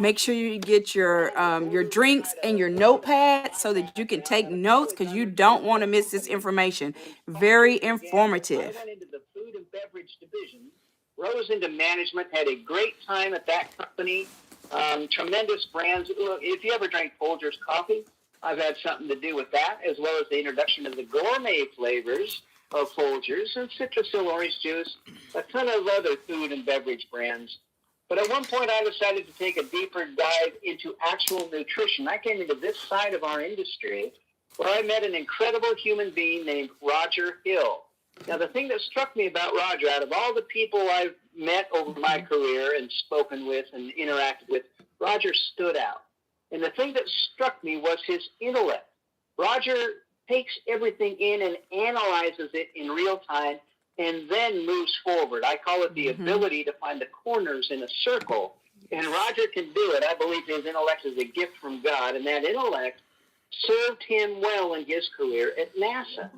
Make sure you get your drinks and your notepad so that you can take notes because you don't want to miss this information. Very informative. I went into the food and beverage division, rose into management, had a great time at that company. Tremendous brands. Look, if you ever drank Folgers coffee, I've had something to do with that, as well as the introduction of the gourmet flavors of Folgers and Citrusil orange juice, a ton of other food and beverage brands. But at one point, I decided to take a deeper dive into actual nutrition. I came into this side of our industry where I met an incredible human being named Roger Hill. Now, the thing that struck me about Roger, out of all the people I've met over my career and spoken with and interacted with, Roger stood out. And the thing that struck me was his intellect. Roger takes everything in and analyzes it in real time and then moves forward. I call it the ability to find the corners in a circle. And Roger can do it. I believe his intellect is a gift from God, and that intellect served him well in his career at NASA.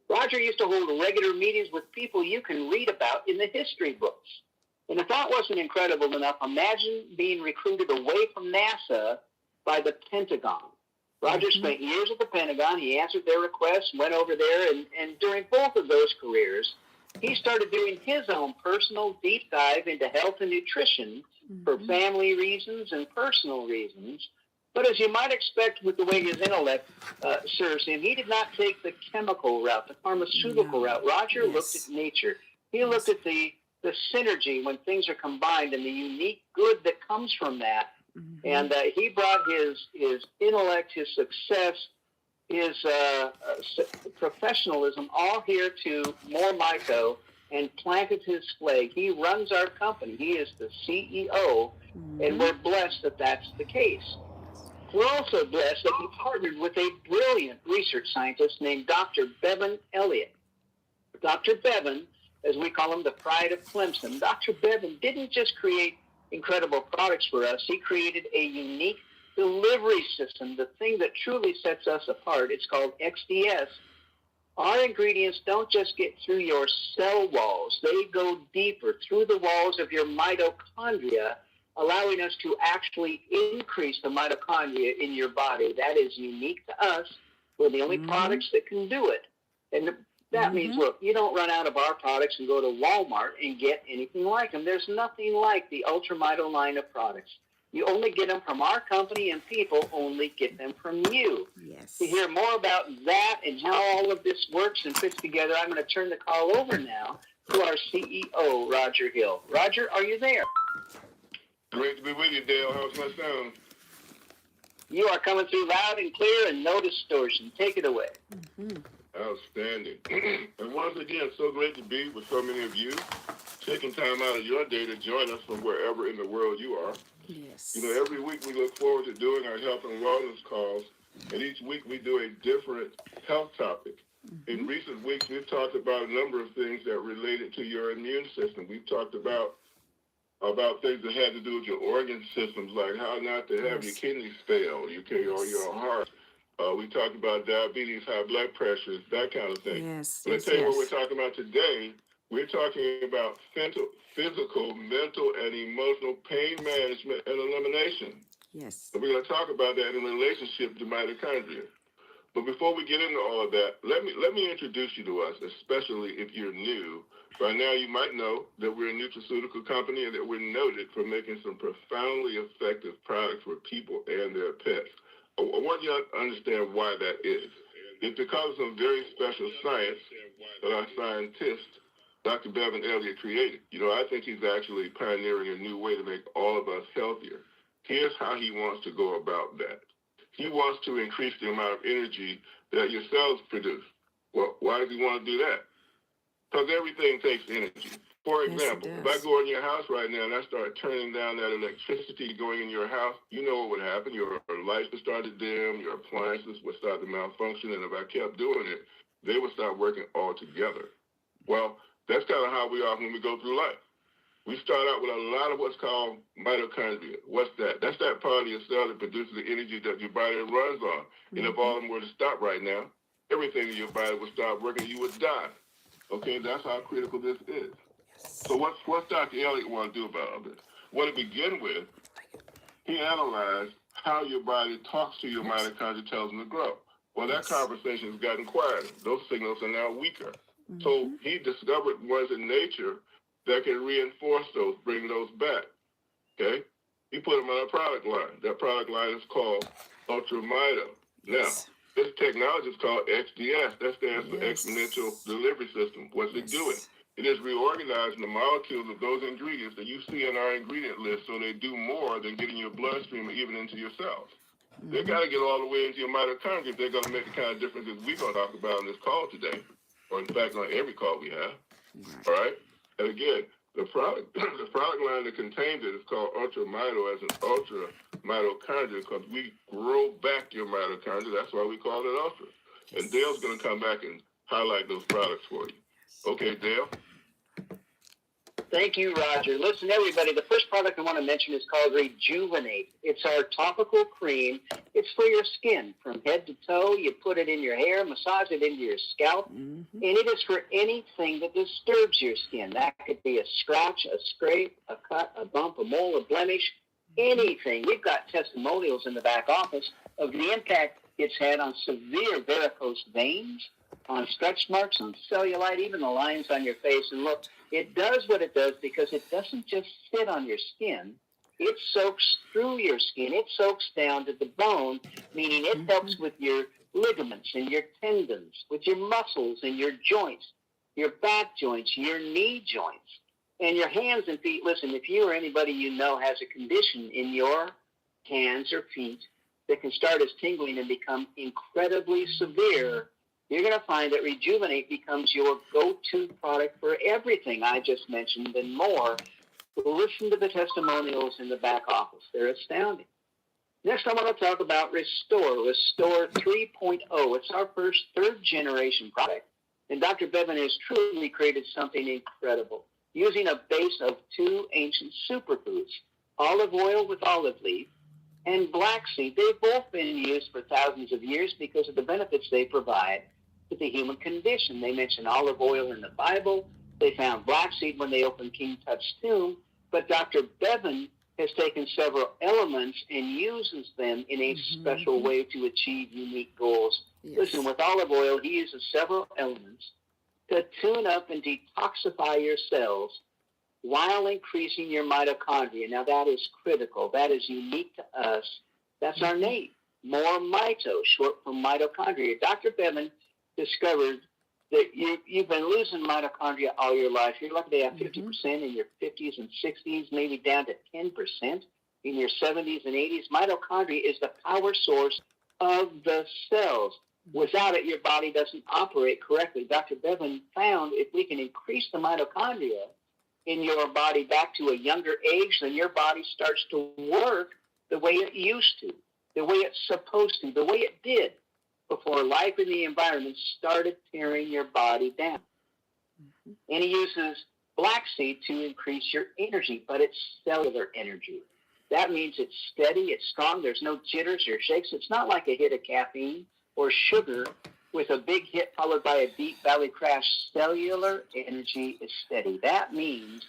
Roger used to hold regular meetings with people you can read about in the history books. And if that wasn't incredible enough, imagine being recruited away from NASA by the Pentagon. Roger spent years at the Pentagon. He answered their requests, went over there, and during both of those careers, he started doing his own personal deep dive into health and nutrition for family reasons and personal reasons. But as you might expect with the way his intellect serves him, he did not take the chemical route, the pharmaceutical route. Roger looked at nature. He looked at the synergy when things are combined and the unique good that comes from that. And he brought his intellect, his success, his professionalism all here to MoreMito and planted his flag. He runs our company. He is the CEO, and we're blessed that that's the case. We're also blessed that he partnered with a brilliant research scientist named Dr. Bevan Elliott. Dr. Bevan, as we call him, the pride of Clemson, Dr. Bevan didn't just create incredible products for us. He created a unique delivery system, the thing that truly sets us apart. It's called XDS. Our ingredients don't just get through your cell walls. They go deeper through the walls of your mitochondria, allowing us to actually increase the mitochondria in your body. That is unique to us. We're the only products that can do it. And that means, look, you don't run out of our products and go to Walmart and get anything like them. There's nothing like the UltraMito line of products. You only get them from our company, and people only get them from you. Yes. To hear more about that and how all of this works and fits together, I'm going to turn the call over now to our CEO, Roger Hill. Roger, are you there? Great to be with you, Dale. How's my sound? You are coming through loud and clear and no distortion. Take it away. Outstanding. And once again, so great to be with so many of you, taking time out of your day to join us from wherever in the world you are. Yes. You know, every week we look forward to doing our health and wellness calls, and each week we do a different health topic. In recent weeks, we've talked about a number of things that related to your immune system. We've talked about things that had to do with your organ systems, like how not to have your kidneys fail, or your heart. We talked about diabetes, high blood pressure, that kind of thing. Yes. But I tell you what we're talking about today. We're talking about physical, mental, and emotional pain management and elimination. Yes. And we're going to talk about that in relationship to mitochondria. But before we get into all of that, let me introduce you to us, especially if you're new. By now, you might know that we're a nutraceutical company and that we're noted for making some profoundly effective products for people and their pets. I want you to understand why that is. It's because of some very special science that our scientist, Dr. Bevan Elliott, created. You know, I think he's actually pioneering a new way to make all of us healthier. Here's how he wants to go about that. He wants to increase the amount of energy that your cells produce. Well, why does he want to do that? Because everything takes energy. For example, if I go in your house right now and I start turning down that electricity going in your house, you know what would happen. Your lights would start to dim, your appliances would start to malfunction, and if I kept doing it, they would start working all together. Well, that's kind of how we are when we go through life. We start out with a lot of what's called mitochondria. What's that? That's that part of your cell that produces the energy that your body runs on. And if all of them were to stop right now, everything in your body would stop working, you would die. Okay, that's how critical this is. So what's Dr. Elliott want to do about all this? Well, to begin with, analyze how your body talks to your mitochondria, tells them to grow. Well, that conversation has gotten quieter. Those signals are now weaker. So he discovered ones in nature that can reinforce those, bring those back. Okay? He put them on a product line. That product line is called UltraMito. Now, this technology is called XDS. That stands for Exponential Delivery System. What's it doing? It is reorganizing the molecules of those ingredients that you see in our ingredient list so they do more than getting your bloodstream or even into your cells. They got to get all the way into your mitochondria if they're going to make the kind of difference that we're going to talk about on this call today, or in fact on every call we have. All right? And again, the product line that contains it is called UltraMito, as in ultra mitochondria, because we grow back your mitochondria. That's why we call it ultra. And Dale's going to come back and highlight those products for you. Okay, Dale? Thank you, Roger. Listen, everybody, the first product I want to mention is called Rejuvenate. It's our topical cream. It's for your skin from head to toe. You put it in your hair, massage it into your scalp, and it is for anything that disturbs your skin. That could be a scratch, a scrape, a cut, a bump, a mole, a blemish, anything. We've got testimonials in the back office of the impact it's had on severe varicose veins, on stretch marks, on cellulite, even the lines on your face. And look, it does what it does because it doesn't just sit on your skin. It soaks through your skin. It soaks down to the bone, meaning it helps with your ligaments and your tendons, with your muscles and your joints, your back joints, your knee joints, and your hands and feet. Listen, if you or anybody you know has a condition in your hands or feet that can start as tingling and become incredibly severe, you're going to find that Rejuvenate becomes your go-to product for everything I just mentioned and more. Listen to the testimonials in the back office. They're astounding. Next, I want to talk about Restore 3.0. It's our first third-generation product. And Dr. Bevan has truly created something incredible, using a base of two ancient superfoods, olive oil with olive leaf and black seed. They've both been used for thousands of years because of the benefits they provide to the human condition. They mention olive oil in the Bible. They found black seed when they opened King Tut's tomb. But Dr. Bevan has taken several elements and uses them in a special way to achieve unique goals. Listen, with olive oil, he uses several elements to tune up and detoxify your cells while increasing your mitochondria. Now, that is critical. That is unique to us. That's our name, MoreMito, short for mitochondria. Dr. Bevan discovered that you've been losing mitochondria all your life. You're lucky to have 50% in your 50s and 60s, maybe down to 10% in your 70s and 80s. Mitochondria is the power source of the cells. Without it, your body doesn't operate correctly. Dr. Bevan found if we can increase the mitochondria in your body back to a younger age, then your body starts to work the way it used to, the way it's supposed to, the way it did before life and the environment started tearing your body down. And he uses black seed to increase your energy, but it's cellular energy. That means it's steady, it's strong, there's no jitters or shakes. It's not like a hit of caffeine or sugar with a big hit followed by a deep valley crash. Cellular energy is steady. That means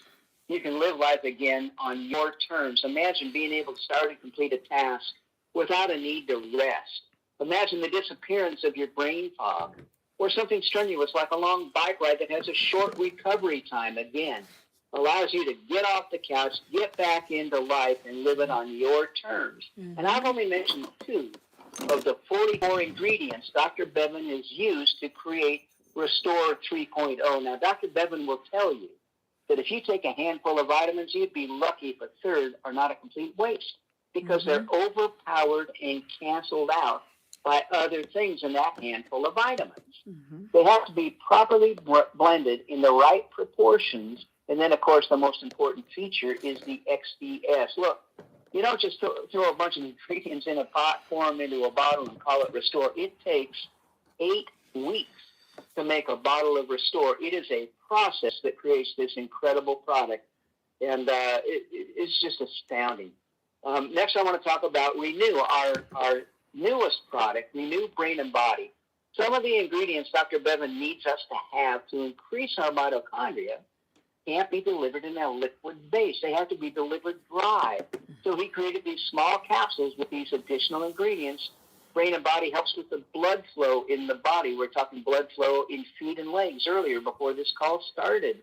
you can live life again on your terms. Imagine being able to start and complete a task without a need to rest. Imagine the disappearance of your brain fog, or something strenuous like a long bike ride that has a short recovery time. Again, allows you to get off the couch, get back into life, and live it on your terms. And I've only mentioned 2 of the 44 ingredients Dr. Bevan has used to create Restore 3.0. Now, Dr. Bevan will tell you that if you take a handful of vitamins, you'd be lucky if a third are not a complete waste, because they're overpowered and canceled out by other things in that handful of vitamins. They have to be properly blended in the right proportions. And then, of course, the most important feature is the XDS. Look, you don't just throw a bunch of ingredients in a pot, pour them into a bottle, and call it Restore. It takes 8 weeks to make a bottle of Restore. It is a process that creates this incredible product, and it's just astounding. Next, I want to talk about Renew, our newest product, Renew Brain and Body. Some of the ingredients Dr. Bevan needs us to have to increase our mitochondria can't be delivered in a liquid base. They have to be delivered dry. So he created these small capsules with these additional ingredients. Brain and body helps with the blood flow in the body. We're talking blood flow in feet and legs earlier before this call started.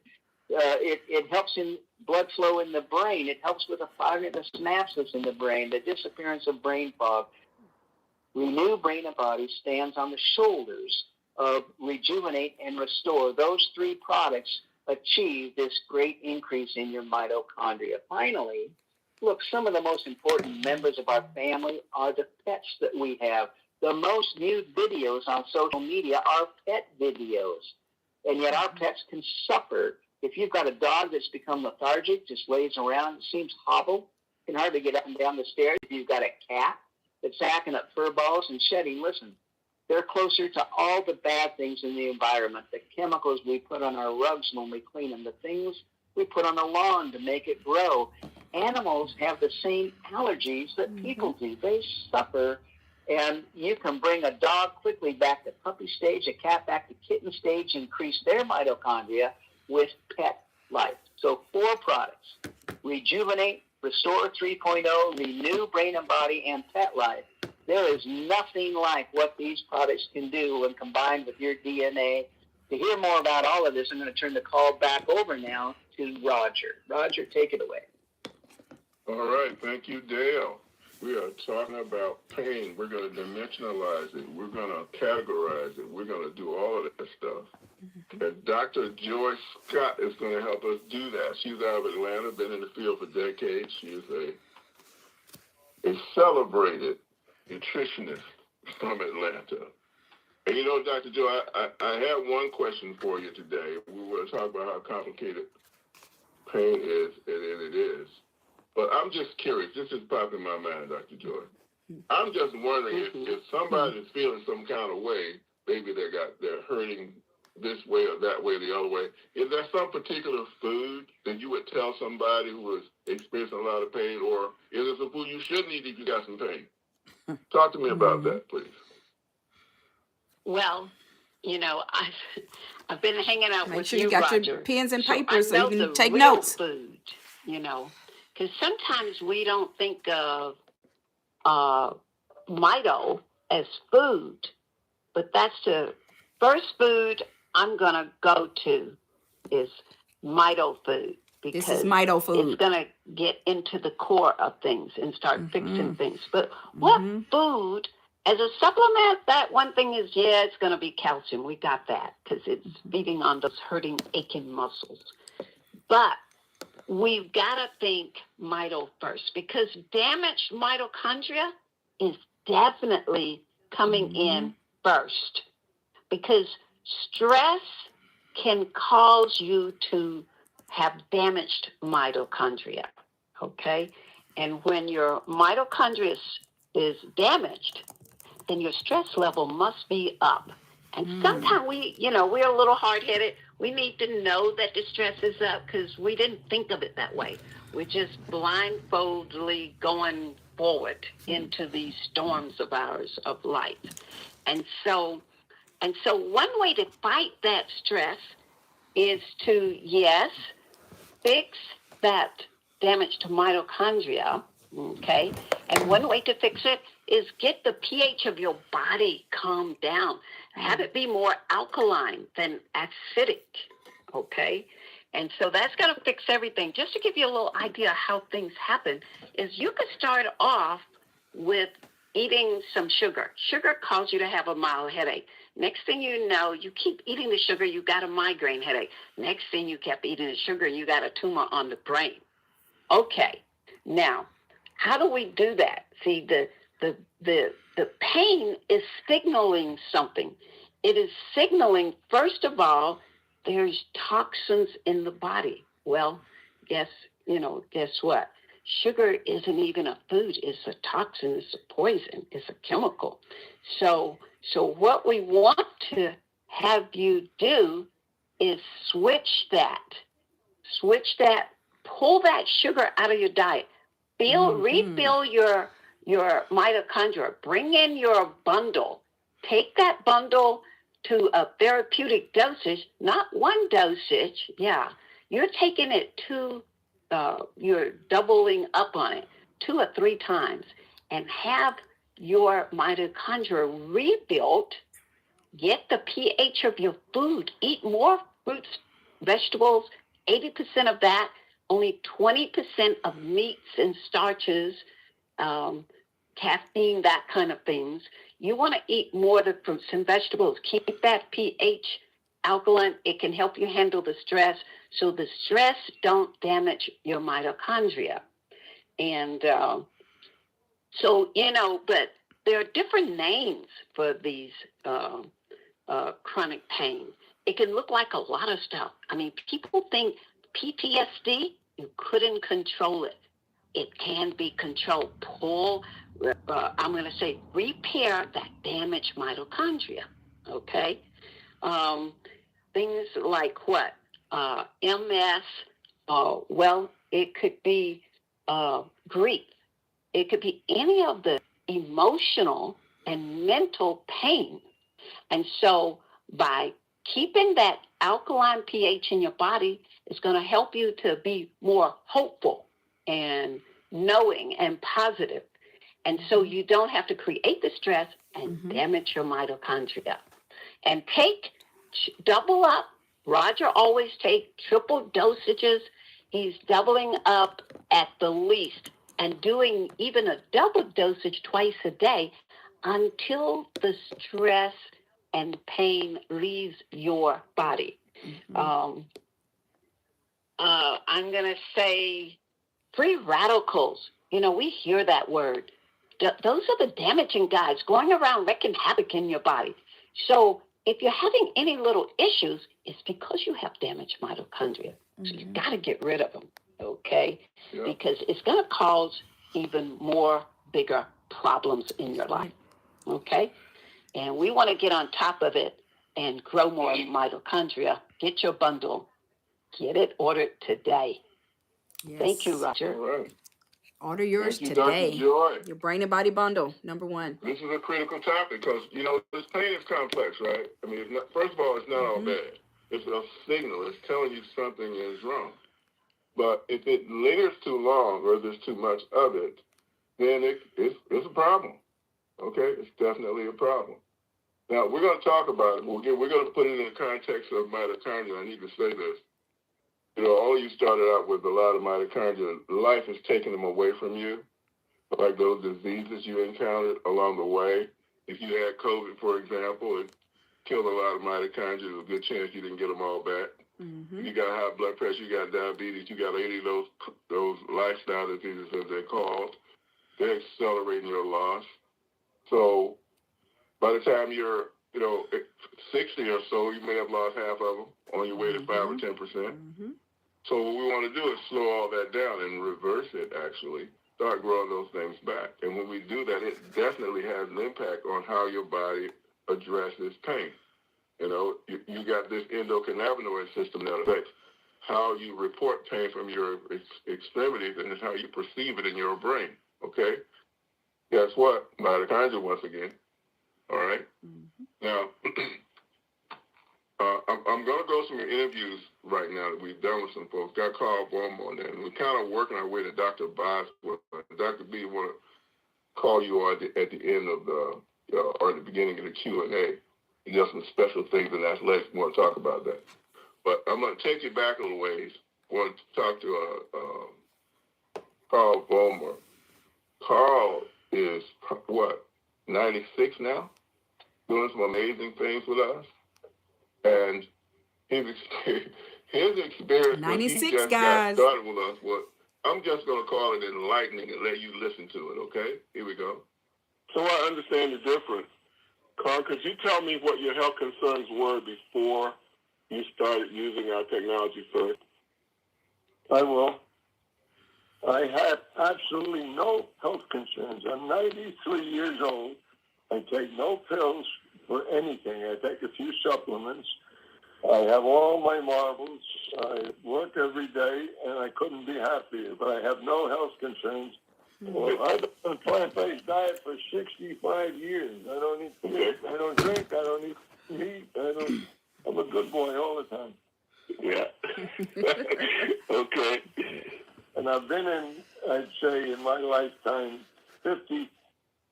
It helps in blood flow in the brain. It helps with the firing of the synapses in the brain, the disappearance of brain fog. Renew Brain and Body stands on the shoulders of Rejuvenate and Restore. Those three products achieve this great increase in your mitochondria. Finally, look, some of the most important members of our family are the pets that we have. The most viewed videos on social media are pet videos. And yet our pets can suffer. If you've got a dog that's become lethargic, just lays around, seems hobbled, can hardly get up and down the stairs. If you've got a cat that's sacking up fur balls and shedding, listen, they're closer to all the bad things in the environment, the chemicals we put on our rugs when we clean them, the things we put on the lawn to make it grow. Animals have the same allergies that people do. They suffer, and you can bring a dog quickly back to puppy stage, a cat back to kitten stage, increase their mitochondria with Petlife. So 4 products: Rejuvenate, Restore 3.0, Renew Brain and Body, and Petlife. There is nothing like what these products can do when combined with your DNA. To hear more about all of this, I'm going to turn the call back over now to Roger. Roger, take it away. All right, thank you, Dale. We are talking about pain. We're going to dimensionalize it. We're going to categorize it. We're going to do all of that stuff. And Dr. Joy Scott is going to help us do that. She's out of Atlanta, been in the field for decades. She is a celebrated nutritionist from Atlanta. And you know, Dr. Joy, I have one question for you today. We were talking about how complicated pain is, and it is. But I'm just curious. This just popped in my mind, Dr. Joy. I'm just wondering if somebody is feeling some kind of way, maybe they're hurting this way or that way or the other way. Is there some particular food that you would tell somebody who is experiencing a lot of pain, or is there some food you shouldn't eat if you got some pain? Talk to me about that, please. Well, you know, I've been hanging out Make with sure you, you got Roger, your pens and so papers so I know you can the take real notes. food, you know, because sometimes we don't think of Mito as food, but that's the first food I'm going to go to is Mito food, because This is Mito it's food. going to get into the core of things and start fixing things. But what food, as a supplement, that one thing is, yeah, it's going to be calcium. We got that because it's feeding on those hurting, aching muscles. But we've got to think Mito first, because damaged mitochondria is definitely coming in first, because stress can cause you to have damaged mitochondria, okay? And when your mitochondria is damaged, then your stress level must be up. And sometimes we're a little hard-headed. We need to know that the stress is up because we didn't think of it that way. We're just blindfoldedly going forward into these storms of ours of life. And so one way to fight that stress is to, yes, fix that damage to mitochondria, okay? And one way to fix it is get the pH of your body calmed down. Have it be more alkaline than acidic, okay? And so that's going to fix everything. Just to give you a little idea how things happen is you could start off with eating some sugar. Sugar causes you to have a mild headache. Next thing you know, you keep eating the sugar, you got a migraine headache. Next thing you kept eating the sugar, you got a tumor on the brain. Okay, now, how do we do that? See, the pain is signaling something. It is signaling, first of all, there's toxins in the body. Well, guess what? Sugar isn't even a food. It's a toxin. It's a poison. It's a chemical. So what we want to have you do is switch that. Pull that sugar out of your diet. Refill your mitochondria. Bring in your bundle. Take that bundle to a therapeutic dosage, not one dosage. Yeah, you're taking it to, you're doubling up on it. 2 or 3 times and have your mitochondria rebuilt. Get the pH of your food. Eat more fruits, vegetables, 80% of that, only 20% of meats and starches, caffeine, that kind of things. You want to eat more of the fruits and vegetables. Keep that pH alkaline. It can help you handle the stress, so the stress don't damage your mitochondria. And but there are different names for these chronic pain. It can look like a lot of stuff. I mean, people think PTSD, you couldn't control it. It can be controlled. I'm going to say repair that damaged mitochondria, okay? Things like what? MS, it could be grief. It could be any of the emotional and mental pain. And so by keeping that alkaline pH in your body, it's going to help you to be more hopeful and knowing and positive. And so you don't have to create the stress and damage your mitochondria. And double up. Roger always take triple dosages. He's doubling up at the least and doing even a double dosage twice a day until the stress and pain leaves your body. I'm going to say free radicals. We hear that word. Those are the damaging guys going around wreaking havoc in your body. So if you're having any little issues, it's because you have damaged mitochondria. So you've got to get rid of them, okay? Yeah. Because it's going to cause even more bigger problems in your life, okay? And we want to get on top of it and grow more mitochondria. Get your bundle. Get it ordered today. Yes. Thank you, Roger. All right. Order yours today. Dr. Joy. Your brain and body bundle, #1. This is a critical topic because, this pain is complex, right? I mean, first of all, it's not all bad. It's a signal. It's telling you something is wrong. But if it lingers too long or there's too much of it, then it's a problem. Okay? It's definitely a problem. Now, we're going to talk about it. We're going to put it in the context of mitochondria. I need to say this. All of you started out with a lot of mitochondria. Life has taken them away from you, like those diseases you encountered along the way. If you had COVID, for example, it killed a lot of mitochondria. There's a good chance you didn't get them all back. If you got high blood pressure, you got diabetes, you got any of those lifestyle diseases, as they're called, they're accelerating your loss. So by the time you're, 60 or so, you may have lost half of them on your way to 5 or 10%. So what we want to do is slow all that down and reverse it, actually. Start growing those things back. And when we do that, it definitely has an impact on how your body addresses pain. You got this endocannabinoid system that affects how you report pain from your extremities, and it's how you perceive it in your brain, okay? Guess what? Mitochondria once again, all right? Now, I'm going to go through interviews right now that we've done with some folks. Got Carl Bohm on that, and we're kind of working our way to Dr. Bosworth. Dr. B, want to call you on at the end of or at the beginning of the Q&A. He does some special things in athletics. We want to talk about that. But I'm going to take you back a little ways. I want to talk to Carl Bohmer. Carl is, 96 now? Doing some amazing things with us. And his experience 96 when he just guys. got started with us was, I'm just going to call it enlightening and let you listen to it, okay? Here we go. So I understand the difference. Carl, could you tell me what your health concerns were before you started using our technology first? I will. I had absolutely no health concerns. I'm 93 years old. I take no pills for anything. I take a few supplements. I have all my marbles. I work every day, and I couldn't be happier. But I have no health concerns. Well, I've been on a plant-based diet for 65 years. I don't eat fish. I don't drink. I don't eat meat. I'm a good boy all the time. Yeah. Okay. And I've been in, I'd say, in my lifetime 50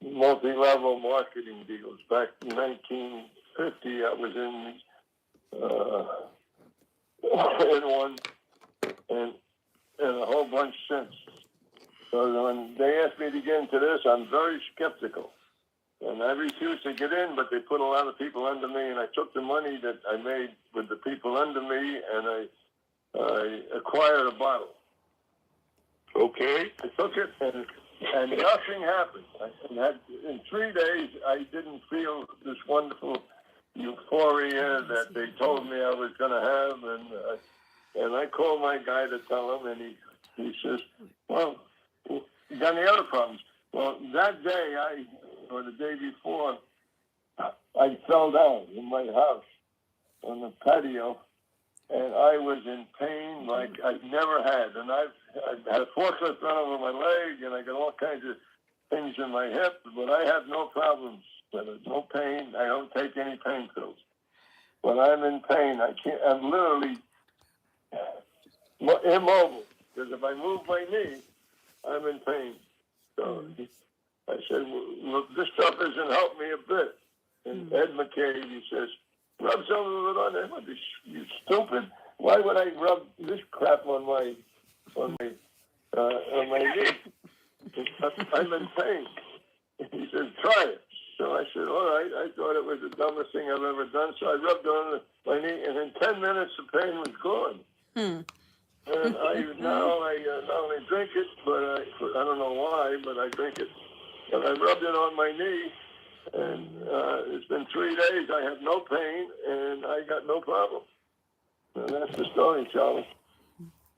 multi-level marketing deals. Back in 1950, I was in one, and a whole bunch since. So when they asked me to get into this, I'm very skeptical. And I refused to get in, but they put a lot of people under me, and I took the money that I made with the people under me, and I acquired a bottle. Okay. I took it, and nothing happened. In 3 days, I didn't feel this wonderful euphoria that they told me I was going to have, and I called my guy to tell him, and he says, well, you got any other problems? Well, that day, or the day before, I fell down in my house on the patio, and I was in pain like I never had. And I've had a forklift run over my leg, and I got all kinds of things in my hip, but I have no problems with it. No pain. I don't take any pain pills. When I'm in pain, I'm literally immobile, because if I move my knee, I'm in pain. So I said, well, this stuff isn't helping me a bit. And Ed McCabe, he says, rub some of it on there. You stupid. Why would I rub this crap on my knee? I'm in pain. He says, try it. So I said, all right. I thought it was the dumbest thing I've ever done. So I rubbed on my knee, and in 10 minutes, the pain was gone. And I not only drink it, but I don't know why, but I drink it. And I rubbed it on my knee, and it's been 3 days. I have no pain, and I got no problem. And that's the story, Charlie.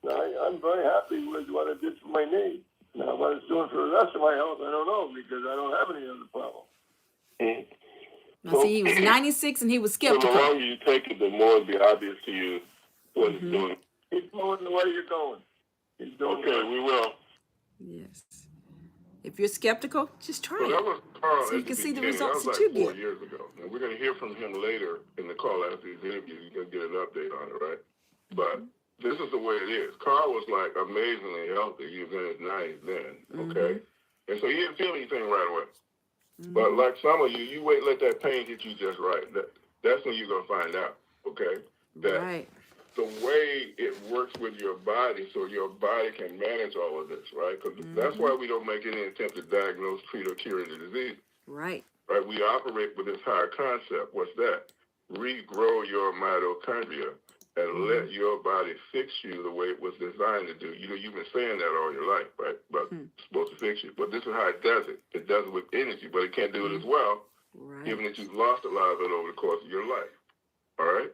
I'm very happy with what it did for my knee. Now, what it's doing for the rest of my health, I don't know, because I don't have any other problem. Now, see, he was 96 and he was skeptical. So the longer you take it, the more it'll be obvious to you what it's doing. Keep going the way you're going. Okay, we will. Yes. If you're skeptical, just try So that it. was Carl So you at can the see the beginning. results that that was you like 4 get. years ago. And we're going to hear from him later in the call after his interview. You're going to get an update on it, right? But this is the way it is. Carl was like amazingly healthy. He was in his 90s then, okay? And so he didn't feel anything right away. But like some of you, you wait, let that pain hit you just right. That's when you're going to find out, okay? That the way it works with your body so your body can manage all of this, right? Because that's why we don't make any attempt to diagnose, treat, or cure the disease. Right. Right? We operate with this higher concept. What's that? Regrow your mitochondria and let your body fix you the way it was designed to do. You know, you've been saying that all your life, right? But it's supposed to fix you. But this is how it does it. It does it with energy, but it can't do it as well, given that you've lost a lot of it over the course of your life. All right?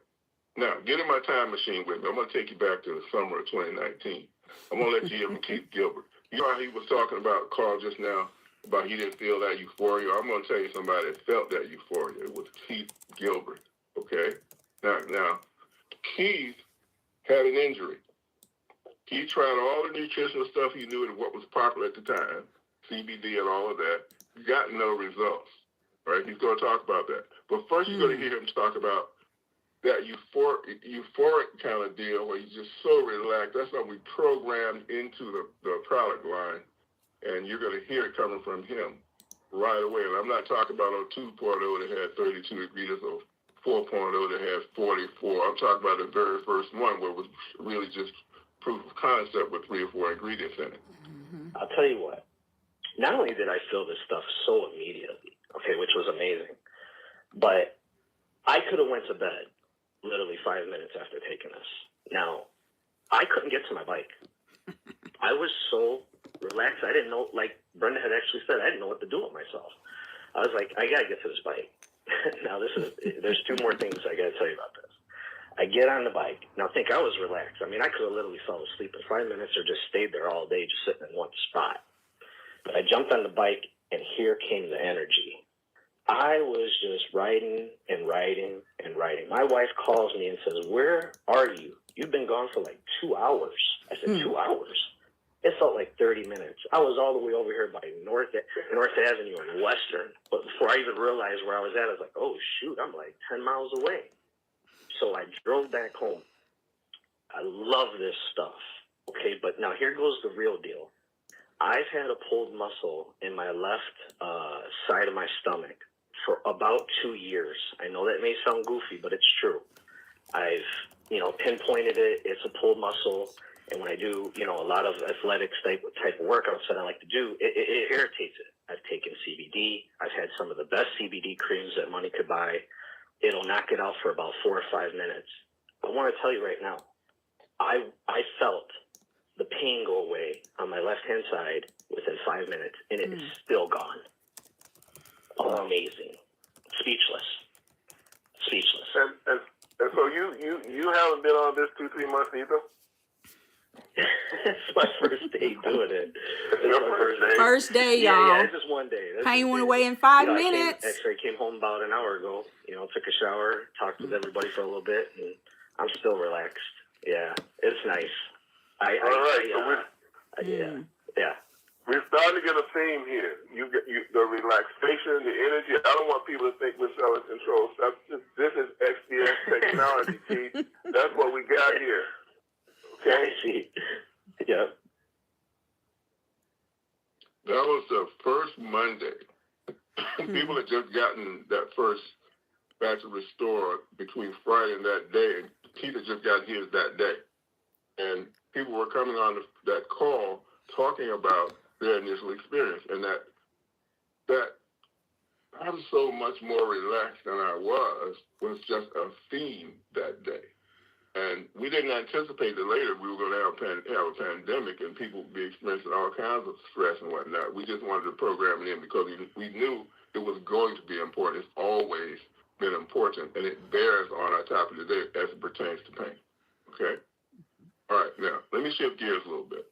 Now, get in my time machine with me. I'm going to take you back to the summer of 2019. I'm going to let you hear from Keith Gilbert. You know how he was talking about Carl just now, about he didn't feel that euphoria? I'm going to tell you somebody that felt that euphoria. It was Keith Gilbert, okay? Now, Keith had an injury. He tried all the nutritional stuff he knew and what was popular at the time, CBD and all of that, got no results, right? He's going to talk about that. But first, you're going to hear him talk about that euphoric kind of deal where he's just so relaxed. That's what we programmed into the product line, and you're going to hear it coming from him right away. And I'm not talking about on 2.0 that had 32 ingredients or 4.0 that has 44. I'm talking about the very first one where it was really just proof of concept with 3 or 4 ingredients in it. I'll tell you what. Not only did I feel this stuff so immediately, okay, which was amazing, but I could have went to bed literally 5 minutes after taking this. Now, I couldn't get to my bike. I was so relaxed. I didn't know, like Brenda had actually said, I didn't know what to do with myself. I was like, I got to get to this bike. Now, there's 2 more things I got to tell you about this. I get on the bike. Now, think I was relaxed. I mean, I could have literally fell asleep in 5 minutes or just stayed there all day just sitting in one spot. But I jumped on the bike, and here came the energy. I was just writing and writing and writing. My wife calls me and says, where are you? You've been gone for like 2 hours. I said, 2 hours? It felt like 30 minutes. I was all the way over here by North Avenue and Western. But before I even realized where I was at, I was like, oh, shoot, I'm like 10 miles away. So I drove back home. I love this stuff. Okay, but now here goes the real deal. I've had a pulled muscle in my left side of my stomach for about 2 years. I know that may sound goofy, but it's true. I've, pinpointed it. It's a pulled muscle. And when I do, a lot of athletics type of workouts that I like to do, it irritates it. I've taken CBD. I've had some of the best CBD creams that money could buy. It'll knock it out for about 4 or 5 minutes. I want to tell you right now, I felt the pain go away on my left-hand side within 5 minutes, and it is still gone. Amazing. Speechless. And so you haven't been on this 2-3 months either? It's my first day doing it. First day, yeah, y'all. Yeah, it's just one day. Pain went away in 5 I minutes. came home about an hour ago. Took a shower, talked with everybody for a little bit, and I'm still relaxed. Yeah, it's nice. Yeah. We're starting to get a theme here. You the relaxation, the energy. I don't want people to think we're selling controlled substance. This is XDS technology, T. That's what we got here. Okay? I see. Yeah. That was the first Monday. People had just gotten that first batch of Restore between Friday and that day, and Keith had just got his that day. And people were coming on that call talking about their initial experience, and that I'm so much more relaxed than I was just a theme that day. And we didn't anticipate that later we were going to have a pandemic and people would be experiencing all kinds of stress and whatnot. We just wanted to program it in because we knew it was going to be important. It's always been important, and it bears on our topic today as it pertains to pain. Okay? All right, now, let me shift gears a little bit.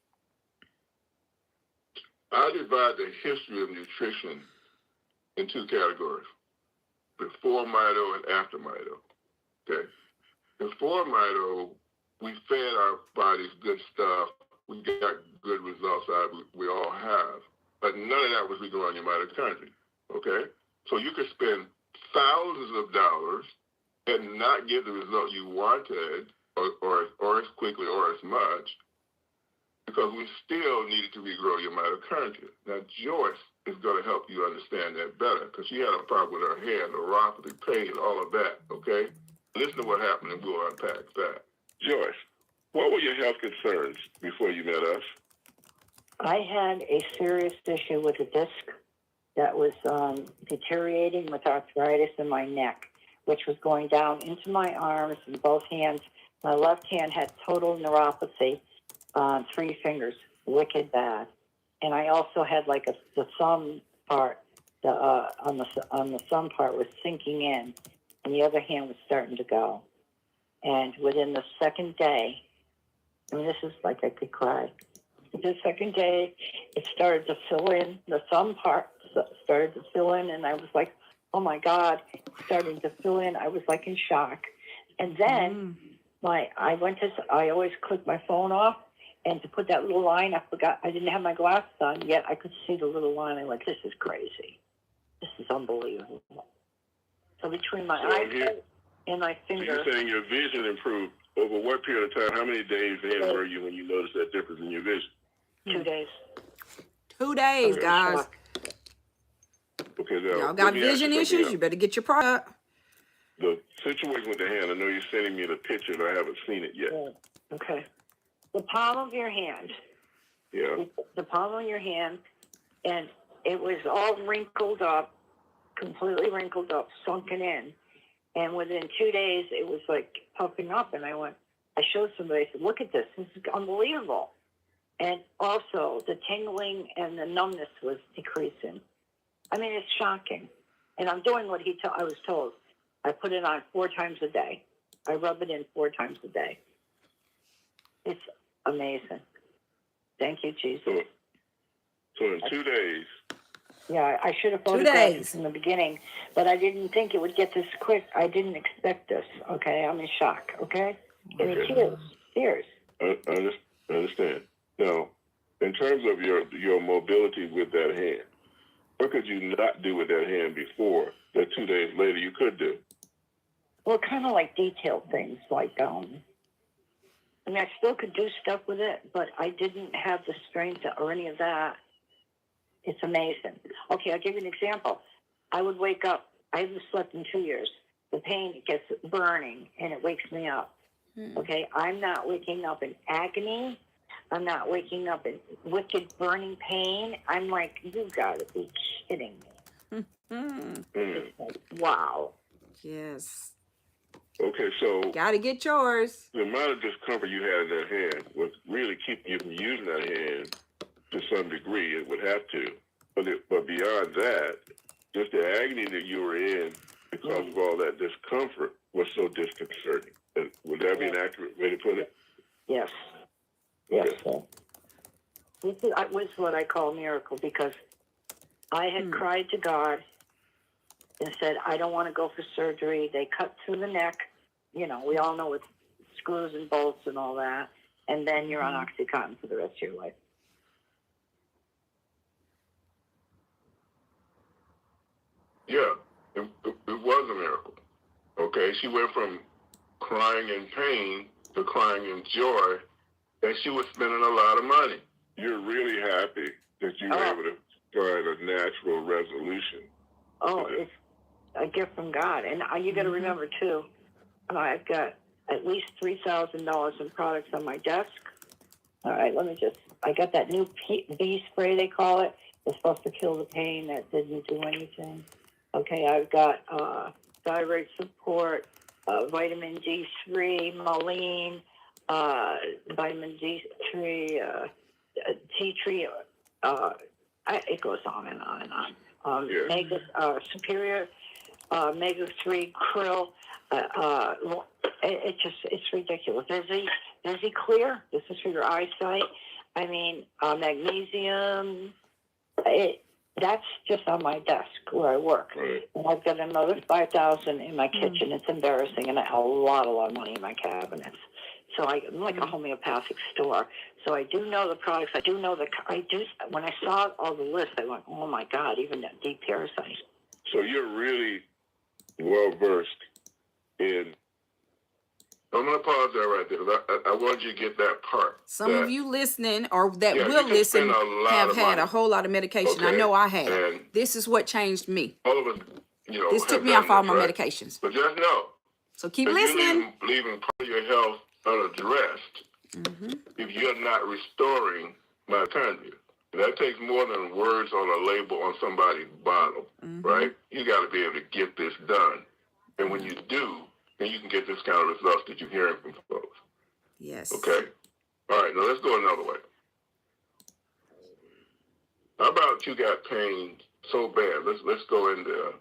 I divide the history of nutrition in 2 categories, before Mito and after Mito. Okay? Before Mito, we fed our bodies good stuff. We got good results out of it. We all have. But none of that was regrowing your mitochondria. Okay? So you could spend thousands of dollars and not get the result you wanted or as quickly or as much because we still needed to regrow your mitochondria. Now, Joyce is going to help you understand that better because she had a problem with her hair, neuropathy, pain, all of that, okay? Listen to what happened and we'll unpack that. Joyce, what were your health concerns before you met us? I had a serious issue with a disc that was deteriorating with arthritis in my neck, which was going down into my arms and both hands. My left hand had total neuropathy on 3 fingers, wicked bad. And I also had like the thumb part, on the thumb part was sinking in, and the other hand was starting to go. And within the second day, this is like I could cry. The second day, it started to fill in. The thumb part started to fill in, and I was like, oh my God, it's starting to fill in. I was like in shock. And then I always click my phone off, and to put that little line, I didn't have my glasses on, yet I could see the little line. I'm like, this is crazy. This is unbelievable. So between my eyes and my finger. So you're saying your vision improved over what period of time? How many days in were you when you noticed that difference in your vision? 2 days. 2 days, guys. Okay, now, Y'all got vision issues? You better get your product. The situation with the hand, I know you're sending me the picture, but I haven't seen it yet. Okay. The palm of your hand. Yeah. The palm of your hand, and it was all wrinkled up, completely wrinkled up, sunken in. And within 2 days, it was like puffing up. And I showed somebody, I said, look at this. This is unbelievable. And also, the tingling and the numbness was decreasing. I mean, it's shocking. And I'm doing what I was told. I put it on 4 times a day. I rub it in 4 times a day. It's amazing. Thank you, Jesus. So in 2 days. Yeah, I should have 2 photographed it days from the beginning, but I didn't think it would get this quick. I didn't expect this, okay? I'm in shock, okay? I mean, tears. I understand. Now, in terms of your mobility with that hand, what could you not do with that hand before that 2 days later you could do? Well, kind of like detailed things, like I mean, I still could do stuff with it, but I didn't have the strength or any of that. It's amazing. Okay, I'll give you an example. I would wake up. I haven't slept in 2 years. The pain gets burning, and it wakes me up. Okay, I'm not waking up in agony. I'm not waking up in wicked burning pain. I'm like, you got to be kidding me. It's like, wow. Yes. Okay, so Got to get yours. the amount of discomfort you had in that hand was really keeping you from using that hand to some degree. It would have to. But beyond that, just the agony that you were in because of all that discomfort was so disconcerting. Would that be an accurate way to put it? Yes. Yes, sir. This was what I call a miracle, because I had cried to God and said, I don't want to go for surgery. They cut through the neck. You know, we all know with screws and bolts and all that. And then you're on OxyContin for the rest of your life. Yeah, it was a miracle. Okay, she went from crying in pain to crying in joy, and she was spending a lot of money. You're really happy that you were able to find a natural resolution. Oh, it's a gift from God. And you got to remember, too, I've got at least $3,000 in products on my desk. All right, I got that new bee spray, they call it. It's supposed to kill the pain. That didn't do anything. Okay, I've got thyroid support, vitamin D3, Maline, vitamin D3, tea tree. It goes on and on and on. Mega Superior, Omega 3 Krill. It's ridiculous. There's Clear. This is for your eyesight. I mean, magnesium. That's just on my desk where I work. Right. And I've got another $5,000 in my kitchen. It's embarrassing, and I have a lot of money in my cabinets. So I'm like a homeopathic store. So I do know the products. I do know when I saw all the lists, I went, oh my God, even that deep parasite. So you're really well versed in. I'm going to pause there right there, because I want you to get that part. Some of you listening or that will listen have had a whole lot of medication. Okay. I know I have. And this is what changed me. All of us, this took me off all my medications. But just know. So keep listening. Leaving part of your health unaddressed if you're not restoring mitochondria. And that takes more than words on a label on somebody's bottle, right? You got to be able to get this done. And when you do, then you can get this kind of results that you're hearing from folks. Yes. Okay? All right, now let's go another way. How about you got pain so bad? Let's go into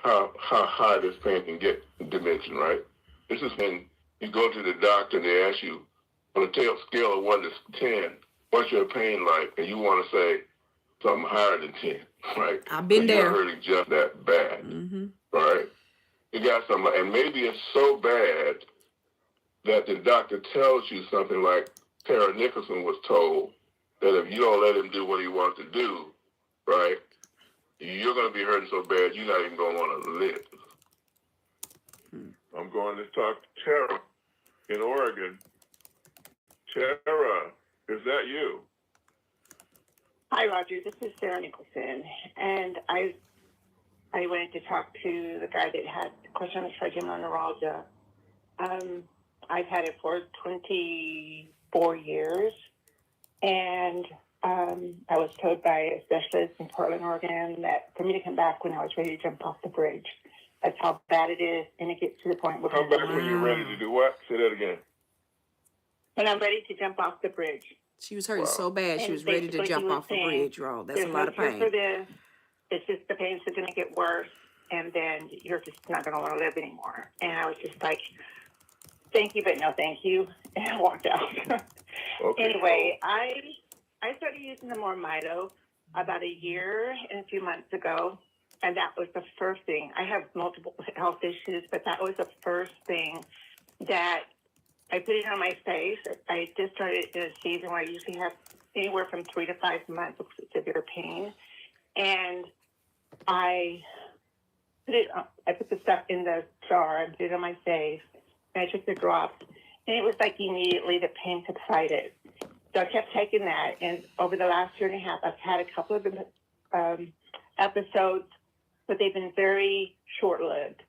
how high this pain can get in dimension, right? This is when you go to the doctor and they ask you, on a scale of 1 to 10, what's your pain like? And you want to say something higher than 10, right? I've been there. You're hurting just that bad, right? You got something, and maybe it's so bad that the doctor tells you something like Tara Nicholson was told, that if you don't let him do what he wants to do, right, you're going to be hurting so bad you're not even going to want to live. I'm going to talk to Tara in Oregon. Tara, is that you? Hi, Roger. This is Sarah Nicholson, and I wanted to talk to the guy that had a question on trigeminal neuralgia. I've had it for 24 years, and I was told by a specialist in Portland, Oregon, that for me to come back when I was ready to jump off the bridge. That's how bad it is, and it gets to the point where... Come back when you're ready to do what? Say that again. When I'm ready to jump off the bridge. She was hurting so bad, she was ready to jump off the bridge, Ro. That's a lot of pain. For this. It's just the pain's going to get worse, and then you're just not going to want to live anymore. And I was just like, thank you, but no thank you, and I walked out. Okay. Anyway, I started using the MoreMito about a year and a few months ago, and that was the first thing. I have multiple health issues, but that was the first thing that I put it on my face. I just started in a season where I usually have anywhere from 3 to 5 months of severe pain. And I put the stuff in the jar and put it on my face. And I took the drops. And it was like immediately the pain subsided. So I kept taking that, and over the last year and a half, I've had a couple of episodes, but they've been very short-lived.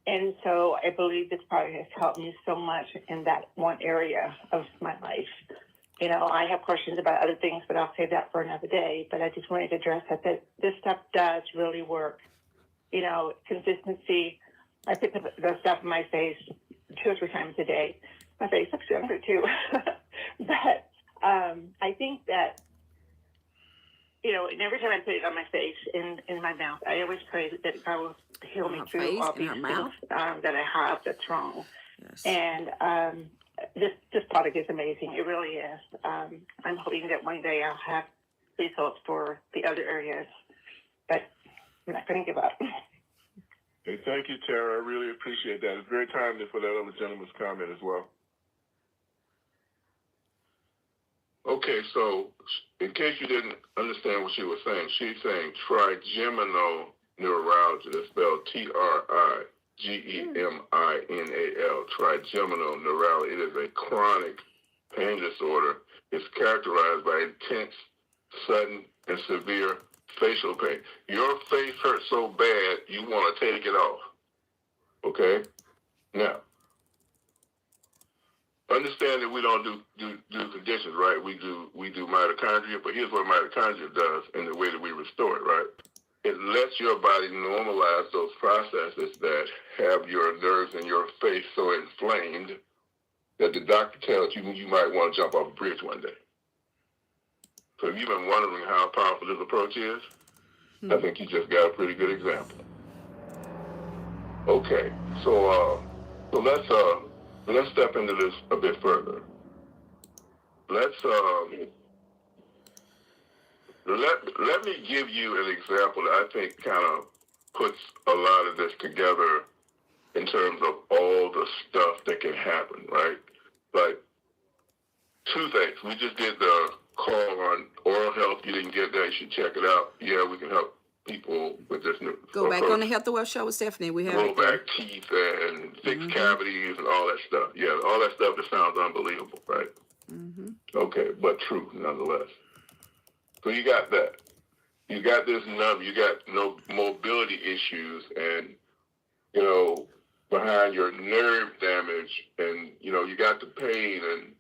And so I believe this product has helped me so much in that one area of my life. You know, I have questions about other things, but I'll save that for another day. But I just wanted to address that this stuff does really work. You know, consistency. I put the stuff in my face 2 or 3 times a day. My face looks younger too. But I think that, you know, and every time I put it on my face, in my mouth, I always pray that God will heal me through all these things that I have that's wrong. Yes. And this product is amazing. It really is. I'm hoping that one day I'll have results for the other areas, but I'm not going to give up. Hey, thank you, Tara. I really appreciate that. It's very timely for that other gentleman's comment as well. Okay, so in case you didn't understand what she was saying, she's saying trigeminal neuralgia. That's spelled Trigeminal, trigeminal neuralgia. It is a chronic pain disorder. It's characterized by intense, sudden, and severe facial pain. Your face hurts so bad you want to take it off. Okay? Now, understand that we don't do conditions, right? We do mitochondria, but here's what mitochondria does in the way that we restore it, right? It lets your body normalize those processes that have your nerves in your face so inflamed that the doctor tells you you might want to jump off a bridge one day. So if you've been wondering how powerful this approach is, I think you just got a pretty good example. Okay, so let's step into this a bit further. Let me give you an example that I think kind of puts a lot of this together in terms of all the stuff that can happen, right? Like 2 things. We just did the call on oral health. You didn't get that, you should check it out. Yeah, we can help people with this new Go approach. back on the Health and Wealth Show with Stephanie. We have Grow it there. back teeth and fix cavities and all that stuff. Yeah, all that stuff that sounds unbelievable, right? Okay, but true nonetheless. So you got that. You got this number. You got no mobility issues, and you know, behind your nerve damage, and you know, you got the pain, and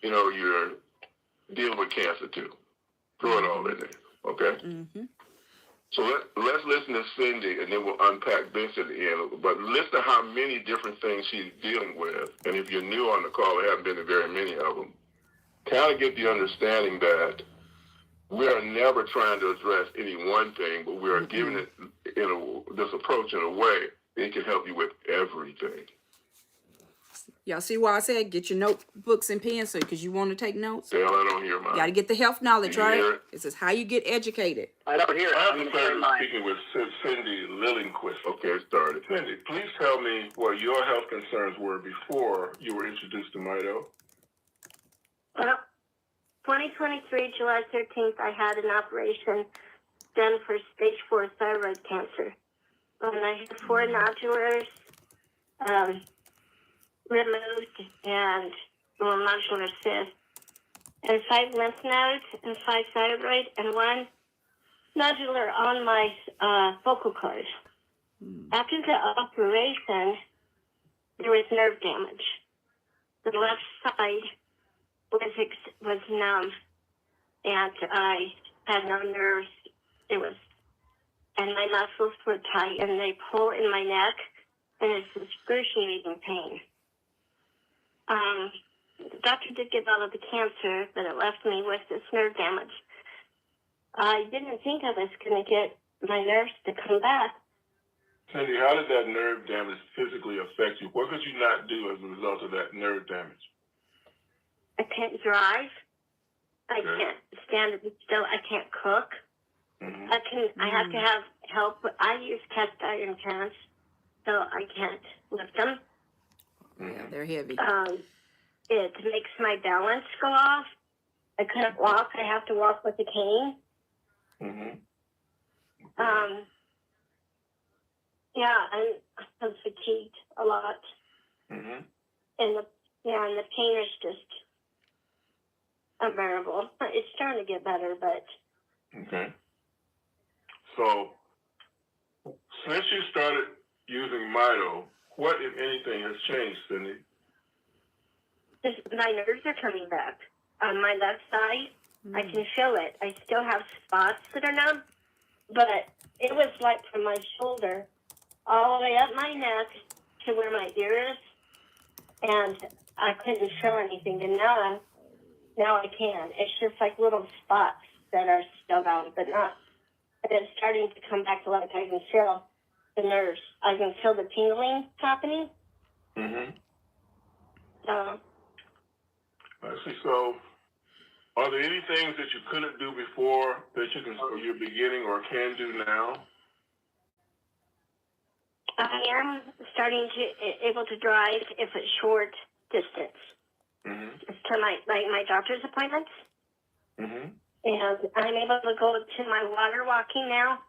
you know, you're dealing with cancer too. Throw it all in there, okay? So let's listen to Cindy, and then we'll unpack this at the end. But listen to how many different things she's dealing with. And if you're new on the call, there haven't been very many of them, kind of get the understanding that we are never trying to address any one thing, but we are giving it this approach in a way that it can help you with everything. Y'all see why I said get your notebooks and pens because you want to take notes? Dale, I don't hear mine. You got to get the health knowledge, Do you hear right? it? This is how you get educated. I don't hear it. I have I'm the hearing pleasure of mine. speaking with Cindy Lillingquist. Okay, it started. Cindy, please tell me what your health concerns were before you were introduced to Mito. Well, 2023, July 13th, I had an operation done for stage 4 thyroid cancer. And I had 4 nodulars removed and nodular cyst, and 5 lymph nodes and 5 thyroid and 1 nodular on my vocal cord. After the operation, there was nerve damage. The left side was numb, and I had no nerves. And my muscles were tight, and they pull in my neck, and it's excruciating pain. The doctor did get out of the cancer, but it left me with this nerve damage. I didn't think I was going to get my nerves to come back. Cindy, how did that nerve damage physically affect you? What could you not do as a result of that nerve damage? I can't drive. I can't stand still. I can't cook. I have to have help. I use cast iron pans, so I can't lift them. Yeah, they're heavy. It makes my balance go off. I couldn't walk. I have to walk with a cane. Yeah, I'm fatigued a lot. And Yeah, and the pain is just unbearable. It's starting to get better, but Okay. So, since you started using Mito, what, if anything, has changed, Cindy? my nerves are coming back. On my left side, I can feel it. I still have spots that are numb, but it was like from my shoulder all the way up my neck to where my ear is, and I couldn't feel anything. And now I can. It's just like little spots that are still down, but not. And it's starting to come back to life. I can feel the nerves. I can feel the tingling happening. Mm-hmm. So, I see. So, are there any things that you couldn't do before that you're beginning or can do now? I am starting to able to drive if it's short distance. Mm-hmm. To my doctor's appointments. Mm-hmm. And I'm able to go to my water walking now.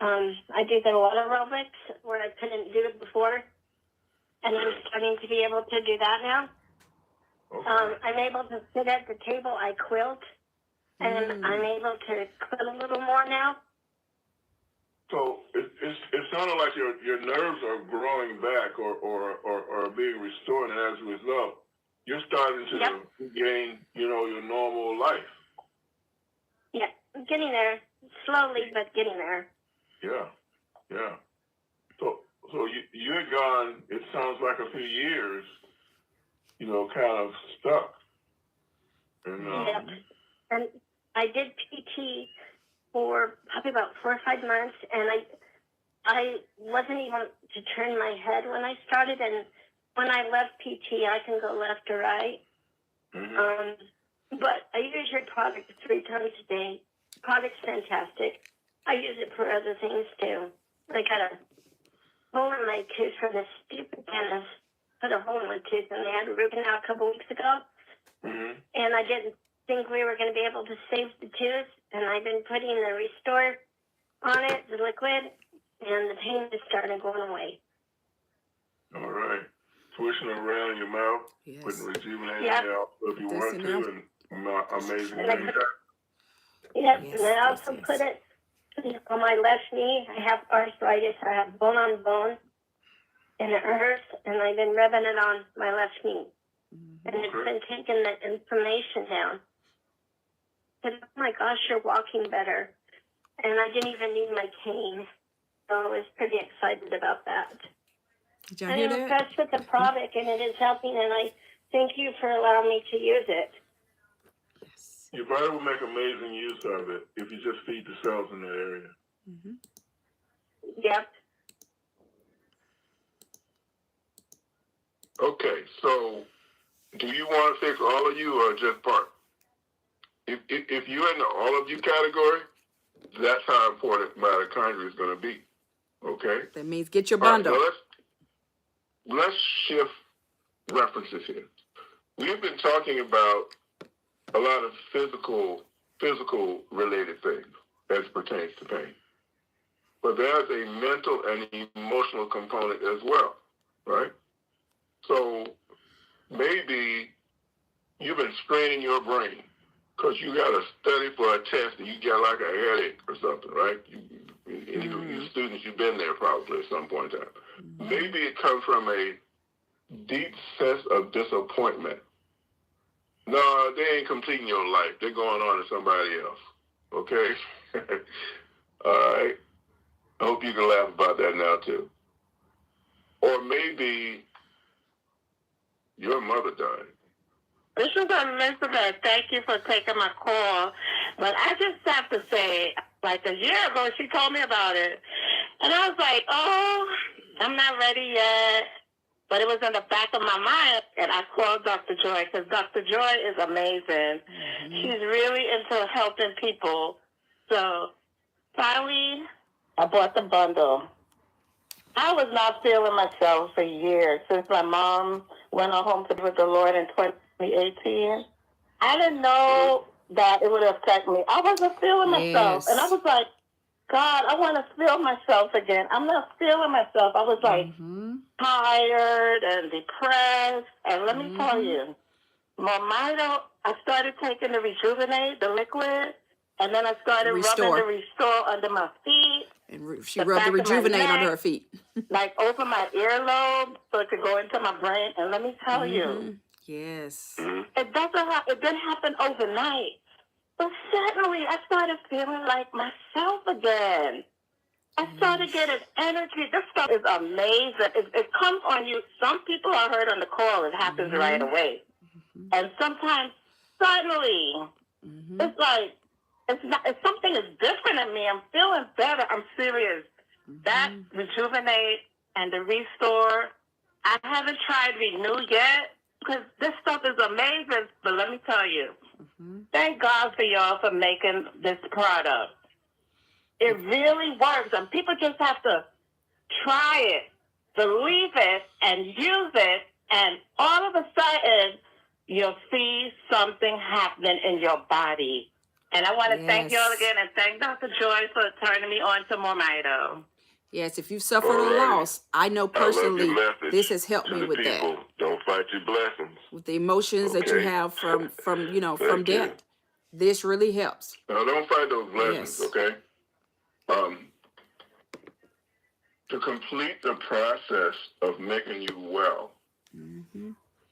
I do the water aerobics where I couldn't do it before. And I'm starting to be able to do that now. Okay. I'm able to sit at the table. I quilt. And I'm able to quilt a little more now. So it sounded like your nerves are growing back or being restored, and as a result, you're starting to gain, your normal life. Yeah, I'm getting there. Slowly, but getting there. Yeah. So you had gone, it sounds like a few years, kind of stuck. And, Yep. And I did PT for probably about 4 or 5 months, and I wasn't even to turn my head when I started, and when I left PT, I can go left or right. Mm-hmm. But I use your product 3 times a day. The product's fantastic. I use it for other things too. I got a hole in my tooth from this stupid dentist. Put a hole in my tooth, and they had a root canal a couple weeks ago. Mm-hmm. And I didn't think we were going to be able to save the tooth, and I've been putting the Restore on it, the liquid, and the pain just started going away. All right. Swishing around in your mouth, putting Rejuvenate Gel if you want to, and amazing things. Yep, and I also put it on my left knee. I have arthritis. I have bone on bone, and it hurts, and I've been rubbing it on my left knee. And it's been taking the inflammation down. But, oh my gosh, you're walking better. And I didn't even need my cane. So I was pretty excited about that. Did y'all hear I'm that? impressed with the product, and it is helping, and I thank you for allowing me to use it. Yes. Your body will make amazing use of it if you just feed the cells in that area. Mm-hmm. Yep. Okay, so do you want to fix all of you or just part? If you're in the all of you category, that's how important mitochondria is going to be. Okay? That means get your bundle. Right, let's shift references here. We've been talking about a lot of physical related things as pertains to pain. But there's a mental and emotional component as well, right? So maybe you've been straining your brain because you got to study for a test and you got like a headache or something, right? You students, you've been there probably at some point in time. Maybe it comes from a deep sense of disappointment. No, they ain't completing your life. They're going on to somebody else. Okay? All right. I hope you can laugh about that now, too. Or maybe your mother died. This is Elizabeth. Thank you for taking my call. But I just have to say, like a year ago, she told me about it. And I was like, oh, I'm not ready yet. But it was in the back of my mind, and I called Dr. Joy, because Dr. Joy is amazing. Mm-hmm. She's really into helping people. So finally, I bought the bundle. I was not feeling myself for years since my mom went on home to be with the Lord in 2018. I didn't know that it would affect me. I wasn't feeling myself. And I was like, God, I want to feel myself again. I'm not feeling myself. I was like tired and depressed. And let me tell you, MoreMito, I started taking the Rejuvenate, the liquid, and then I started rubbing the Restore under my feet. And she rubbed the Rejuvenate under her feet. Like over my earlobe so it could go into my brain. And let me tell you. Yes. It didn't happen overnight. But suddenly I started feeling like myself again. I started getting energy. This stuff is amazing. It comes on you. Some people I heard on the call, it happens right away. And sometimes suddenly, it's like, it's something is different in me. I'm feeling better. I'm serious. That Rejuvenate and the Restore, I haven't tried Renew yet because this stuff is amazing. But let me tell you, thank God for y'all for making this product. It really works, and people just have to try it, believe it, and use it, and all of a sudden, you'll see something happening in your body. And I want to thank y'all again, and thank Dr. Joy for turning me on to MoreMito. Yes, if you've suffered a loss, I know personally this has helped me with that. Don't fight your blessings. With the emotions that you have from death. This really helps. Now, don't fight those blessings, okay? To complete the process of making you well,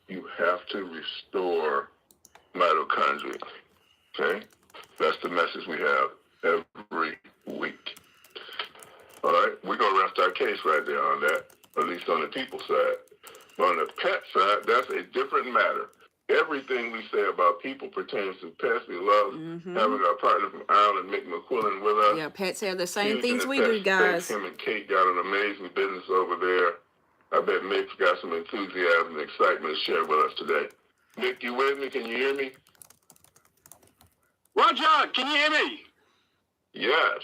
you have to restore mitochondria, okay? That's the message we have every week. All right, we're going to rest our case right there on that, at least on the people side. But on the pet side, that's a different matter. Everything we say about people pertains to pets. We love having our partner from Ireland, Mick McQuillan, with us. Yeah, pets have the same things we do, guys. Him and Kate got an amazing business over there. I bet Mick's got some enthusiasm and excitement to share with us today. Mick, you with me? Can you hear me? Roger, can you hear me? Yes.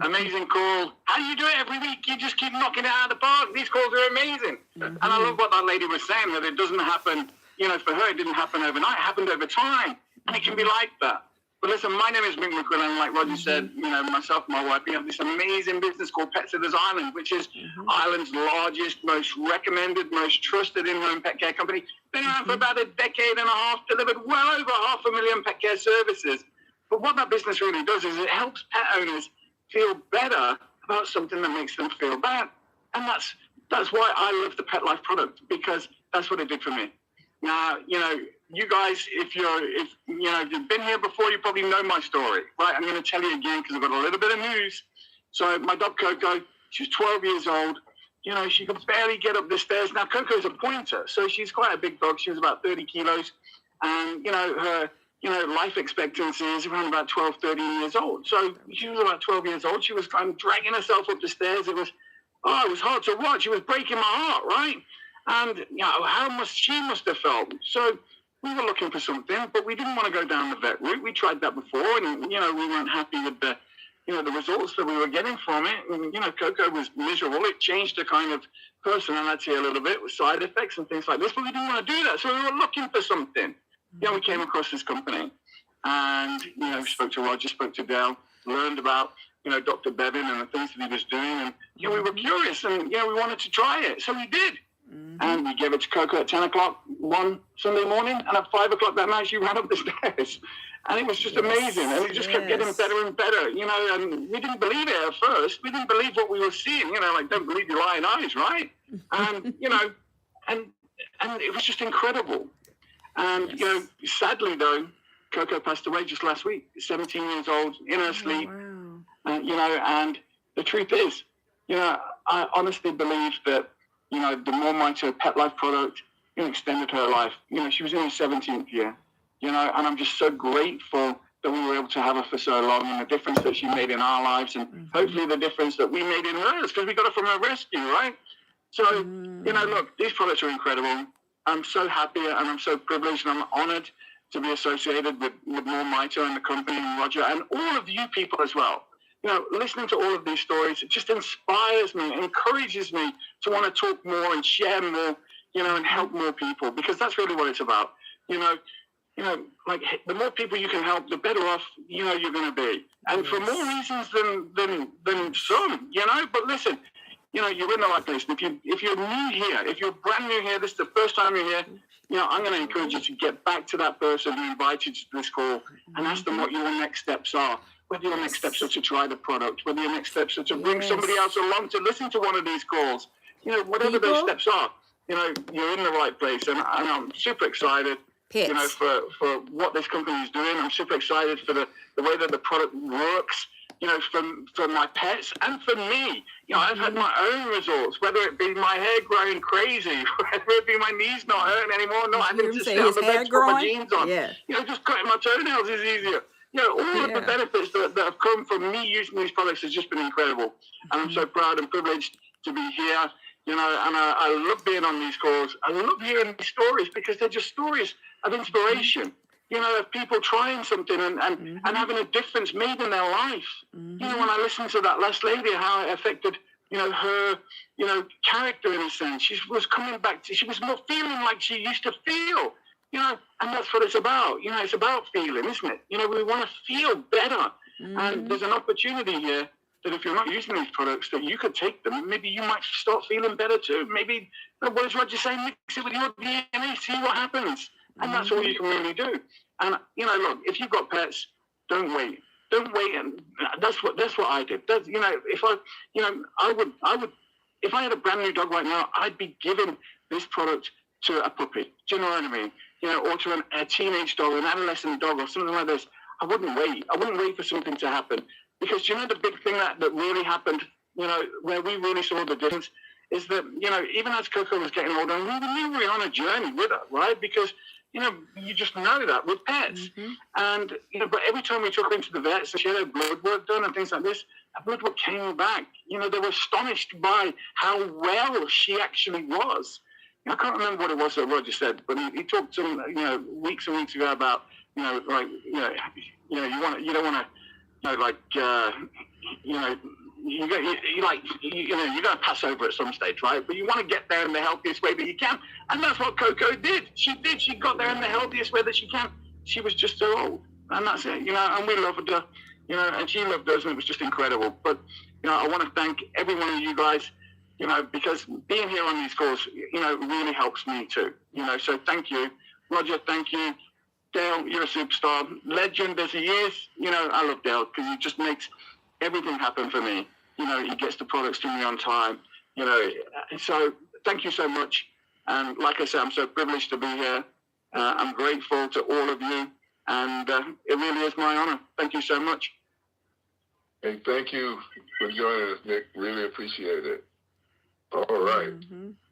Amazing call. How do you do it every week? You just keep knocking it out of the park. These calls are amazing. And I love what that lady was saying, that it doesn't happen, for her, it didn't happen overnight. It happened over time. And it can be like that. But listen, my name is Mick McQuillan. Like Roger said, myself and my wife, we have this amazing business called Pet Sitters Island, which is Ireland's largest, most recommended, most trusted in-home pet care company. Been around for about a decade and a half, delivered well over 500,000 pet care services. But what that business really does is it helps pet owners feel better about something that makes them feel bad. And that's why I love the Petlife product, because that's what it did for me. Now, you guys, if you've been here before, you probably know my story, right? I'm going to tell you again because I've got a little bit of news. So my dog Coco, she's 12 years old. She could barely get up the stairs. Now, Coco's a pointer, so she's quite a big dog. She was about 30 kilos. And, her life expectancy is around about 12, 13 years old. So she was about 12 years old. She was kind of dragging herself up the stairs. It was hard to watch. It was breaking my heart, right? And, how she must have felt. So we were looking for something, but we didn't want to go down the vet route. We tried that before, and, we weren't happy with the results that we were getting from it. And, Coco was miserable. It changed her kind of personality a little bit with side effects and things like this, but we didn't want to do that. So we were looking for something. We came across this company, and, we spoke to Roger, spoke to Dale, learned about, Dr. Bevin and the things that he was doing, and, we were curious, and, we wanted to try it. So we did. And we gave it to Coco at 10 o'clock one Sunday morning, and at 5 o'clock that night, she ran up the stairs. And it was just amazing, and it just kept getting better and better, and we didn't believe it at first. We didn't believe what we were seeing, like, don't believe your lying eyes, right? And, and it was just incredible. And, sadly, though, Coco passed away just last week, 17 years old, in her sleep. And the truth is, I honestly believe that, the MoreMito Petlife product, extended her life. She was in her 17th year, and I'm just so grateful that we were able to have her for so long, and the difference that she made in our lives, and hopefully the difference that we made in hers, because we got her from a rescue, right? So, look, these products are incredible. I'm so happy, and I'm so privileged, and I'm honored to be associated with MoreMito and the company and Roger, and all of you people as well. Listening to all of these stories, it just inspires me, encourages me to want to talk more and share more, and help more people, because that's really what it's about. you know, like the more people you can help, the better off, you know, you're going to be. And for more reasons than some, you know. But listen, you know, you're in the right place. If you're new here, if you're brand new here, this is the first time you're here, you know, I'm going to encourage you to get back to that person who invited you to this call and ask them what your next steps are. Whether your next steps are to try the product, whether your next steps are to bring somebody else along to listen to one of these calls, you know, whatever those steps are, you know, you're in the right place. And I'm super excited, you know, for what this company is doing. I'm super excited for the way that the product works, you know, for my pets and for me. You know, I've had my own results, whether it be my hair growing crazy, whether it be my knees not hurting anymore, not having to sit on the bed to put my jeans on. You know, just cutting my toenails is easier. You know, all of the benefits that have come from me using these products has just been incredible. And I'm so proud and privileged to be here, you know, and I love being on these calls. I love hearing these stories because they're just stories of inspiration, you know, of people trying something and having a difference made in their life. You know, when I listened to that last lady, how it affected, you know, her, you know, character in a sense. She was coming back to, she was more feeling like she used to feel. You know, and that's what it's about. You know, it's about feeling, isn't it? You know, we want to feel better. And there's an opportunity here that if you're not using these products, that you could take them. Maybe you might start feeling better too. Maybe, what does Roger say? Mix it with your DNA, see what happens. And that's all you can really do. And, you know, look, if you've got pets, don't wait. Don't wait. And that's what I did. That's, you know, if I would, if I had a brand new dog right now, I'd be giving this product to a puppy. Do you know what I mean? You know, or to a teenage dog, an adolescent dog, or something like this. I wouldn't wait. I wouldn't wait for something to happen. Because, you know, the big thing that really happened, you know, where we really saw the difference is that, you know, even as Coco was getting older, we were on a journey with her, right? Because, you know, you just know that with pets. And, you know, but every time we took her into the vets and she had her blood work done and things like this, her blood work came back. You know, they were astonished by how well she actually was. I can't remember what it was that Roger said, but he talked some, you know, weeks and weeks ago about, you know, like, you don't want to, you know, like, you know, you're going to pass over at some stage, right? But you want to get there in the healthiest way that you can. And that's what Coco did. She did. She got there in the healthiest way that she can. She was just so old. And that's it, you know, and we loved her, you know, and she loved us, and it was just incredible. But, you know, I want to thank every one of you guys, you know, because being here on these calls, you know, really helps me too. You know, so thank you. Roger, thank you. Dale, you're a superstar. Legend as he is, you know, I love Dale because he just makes everything happen for me. You know, he gets the products to me on time. You know, so thank you so much. And like I said, I'm so privileged to be here. I'm grateful to all of you. And it really is my honor. Thank you so much. Hey, thank you for joining us, Nick. Really appreciate it. All right.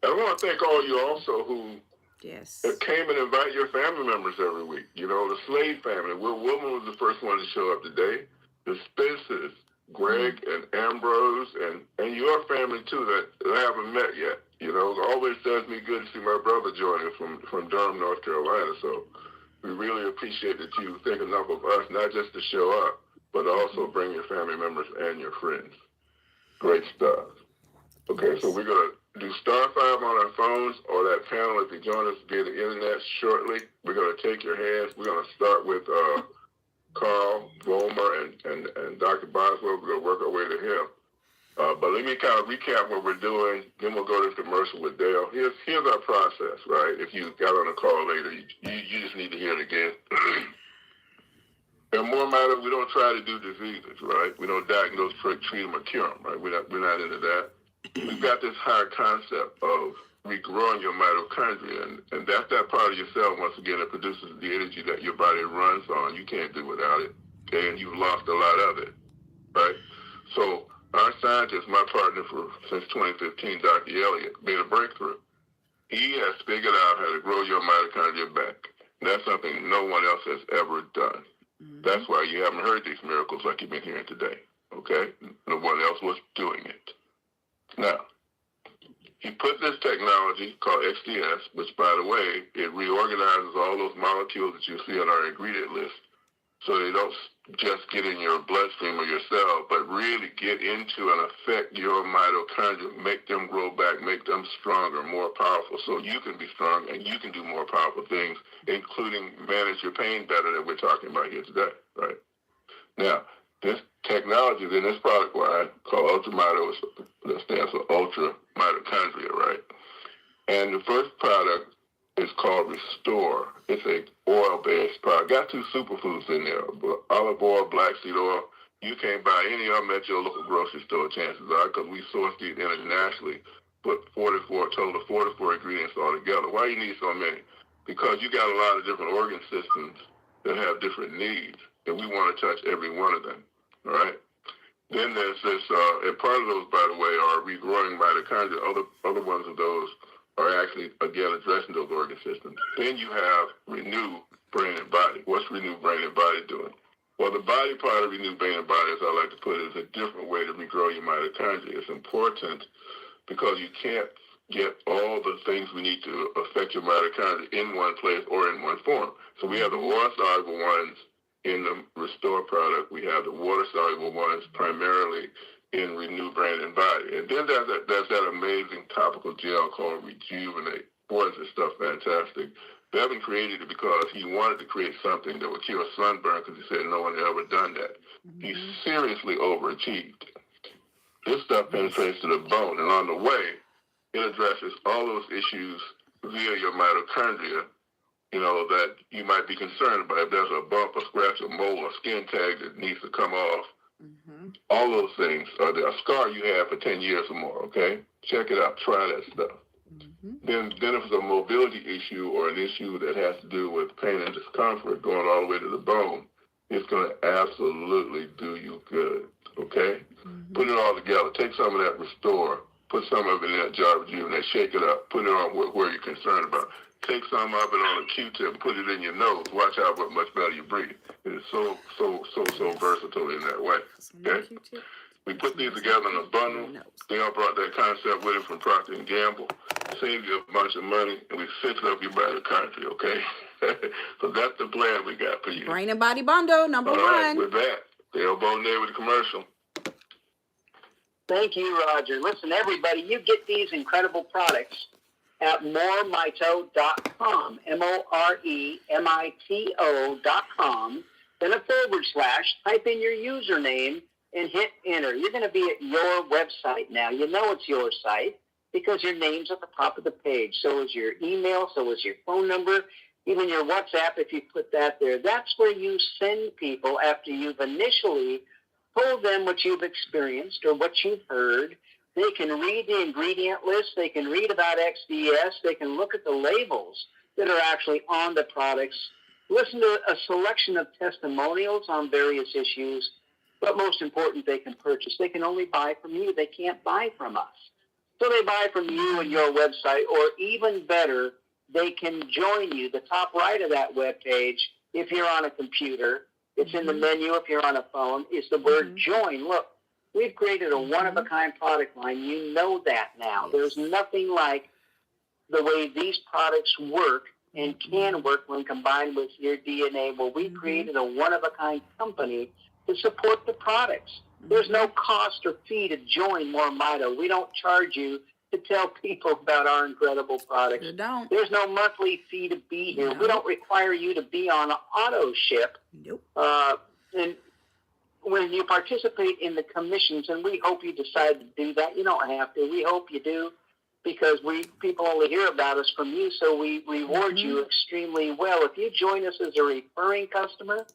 I want to thank all you also who came and invite your family members every week. You know, the Slade family. Will Woman was the first one to show up today. The Spencers, Greg and Ambrose, and your family too that I haven't met yet. You know, it always does me good to see my brother joining from Durham, North Carolina. So we really appreciate that you think enough of us, not just to show up, but also bring your family members and your friends. Great stuff. Okay, so we're going to do *5 on our phones or that panel if you join us via the internet shortly. We're going to take your hands. We're going to start with Carl Vollmer and Dr. Boswell. We're going to work our way to him. But let me kind of recap what we're doing. Then we'll go to commercial with Dale. Here's our process, right? If you got on a call later, you just need to hear it again. And MoreMito, we don't try to do diseases, right? We don't diagnose, treat them, or cure them, right? We're not into that. We've got this higher concept of regrowing your mitochondria, and that's that part of your cell, once again, that produces the energy that your body runs on. You can't do without it, and you've lost a lot of it, right? So our scientist, my partner since 2015, Dr. Elliott, made a breakthrough. He has figured out how to grow your mitochondria back. And that's something no one else has ever done. That's why you haven't heard these miracles like you've been hearing today, okay? No one else was doing it. Now, he put this technology called XDS, which, by the way, it reorganizes all those molecules that you see on our ingredient list so they don't just get in your bloodstream or your cell, but really get into and affect your mitochondria, make them grow back, make them stronger, more powerful, so you can be strong and you can do more powerful things, including manage your pain better that we're talking about here today, right? Now, this technology in this product line called UltraMito, that stands for Ultra Mitochondria, right? And the first product is called Restore. It's a oil-based product. Got 2 superfoods in there, olive oil, black seed oil. You can't buy any of them at your local grocery store, chances are, because we sourced these internationally, put 44 ingredients all together. Why you need so many? Because you got a lot of different organ systems that have different needs, and we want to touch every one of them, all right? Then there's this, and part of those, by the way, are regrowing mitochondria. Other ones of those are actually, again, addressing those organ systems. Then you have Renew Brain and Body. What's Renew Brain and Body doing? Well, the body part of Renew Brain and Body, as I like to put it, is a different way to regrow your mitochondria. It's important because you can't get all the things we need to affect your mitochondria in one place or in one form. So we have the water-soluble ones in the Restore product. We have the water-soluble ones primarily in Renew Brain and Body. And then there's that amazing topical gel called Rejuvenate. Boy, is this stuff fantastic. Bevan created it because he wanted to create something that would cure sunburn because he said no one had ever done that. He seriously overachieved. This stuff penetrates to the bone, and on the way, it addresses all those issues via your mitochondria, that you might be concerned about. If there's a bump, a scratch, a mole, a skin tag that needs to come off, all those things are there. A scar you have for 10 years or more, okay? Check it out. Try that stuff. Then if it's a mobility issue or an issue that has to do with pain and discomfort going all the way to the bone, it's going to absolutely do you good, okay? Put it all together. Take some of that Restore. Put some of it in that jar of Rejuvenate. Shake it up. Put it on where you're concerned about. Take some of it on a Q-tip. Put it in your nose. Watch out what much better you breathe. It is so versatile in that way, okay? We put these together in a bundle. They all brought that concept with it from Procter & Gamble. Saved you a bunch of money, and we fixed up your mitochondria, okay? So that's the plan we got for you. Brain and Body Bundle, number all right, 1. with that, the elbow near with the commercial. Thank you, Roger. Listen, everybody, you get these incredible products at MoreMito.com, MoreMito.com, then a / type in your username and hit enter. You're going to be at your website now. You know it's your site because your name's at the top of the page. So is your email, so is your phone number, even your WhatsApp if you put that there. That's where you send people after you've initially told them what you've experienced or what you've heard. They can read the ingredient list. They can read about XDS. They can look at the labels that are actually on the products, listen to a selection of testimonials on various issues, but most important, they can purchase. They can only buy from you. They can't buy from us. So they buy from you and your website, or even better, they can join you. The top right of that webpage, if you're on a computer, it's in the menu if you're on a phone, is the word join. Look, we've created a one-of-a-kind product line. You know that now. There's nothing like the way these products work and can work when combined with your DNA. Well, we created a one-of-a-kind company to support the products. There's no cost or fee to join MoreMito. We don't charge you to tell people about our incredible products. You don't. There's no monthly fee to be here. We don't require you to be on auto ship. Nope. And when you participate in the commissions, and we hope you decide to do that, you don't have to. We hope you do, because people only hear about us from you, so we reward you extremely well. If you join us as a referring customer,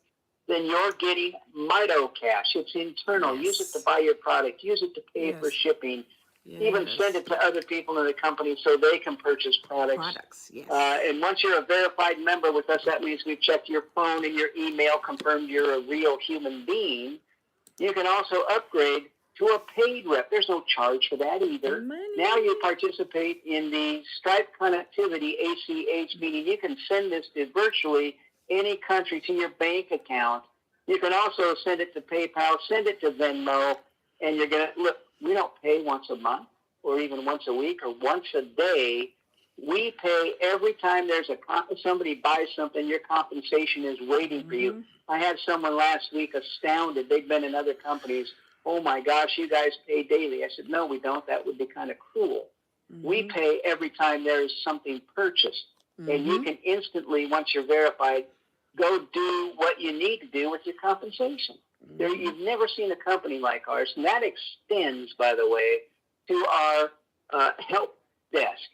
then you're getting Mito Cash. It's internal. Use it to buy your product. Use it to pay for shipping. Even send it to other people in the company so they can purchase products. And once you're a verified member with us, that means we've checked your phone and your email, confirmed you're a real human being. You can also upgrade to a paid rep. There's no charge for that either. Now you participate in the Stripe connectivity, ACH, meaning you can send this to virtually any country to your bank account. You can also send it to PayPal, send it to Venmo, and you're going to, look, we don't pay once a month or even once a week or once a day. We pay every time there's somebody buys something, your compensation is waiting for you. I had someone last week astounded. They'd been in other companies. Oh, my gosh, you guys pay daily. I said, no, we don't. That would be kind of cruel. We pay every time there is something purchased. And you can instantly, once you're verified, go do what you need to do with your compensation. You've never seen a company like ours. And that extends, by the way, to our help desk.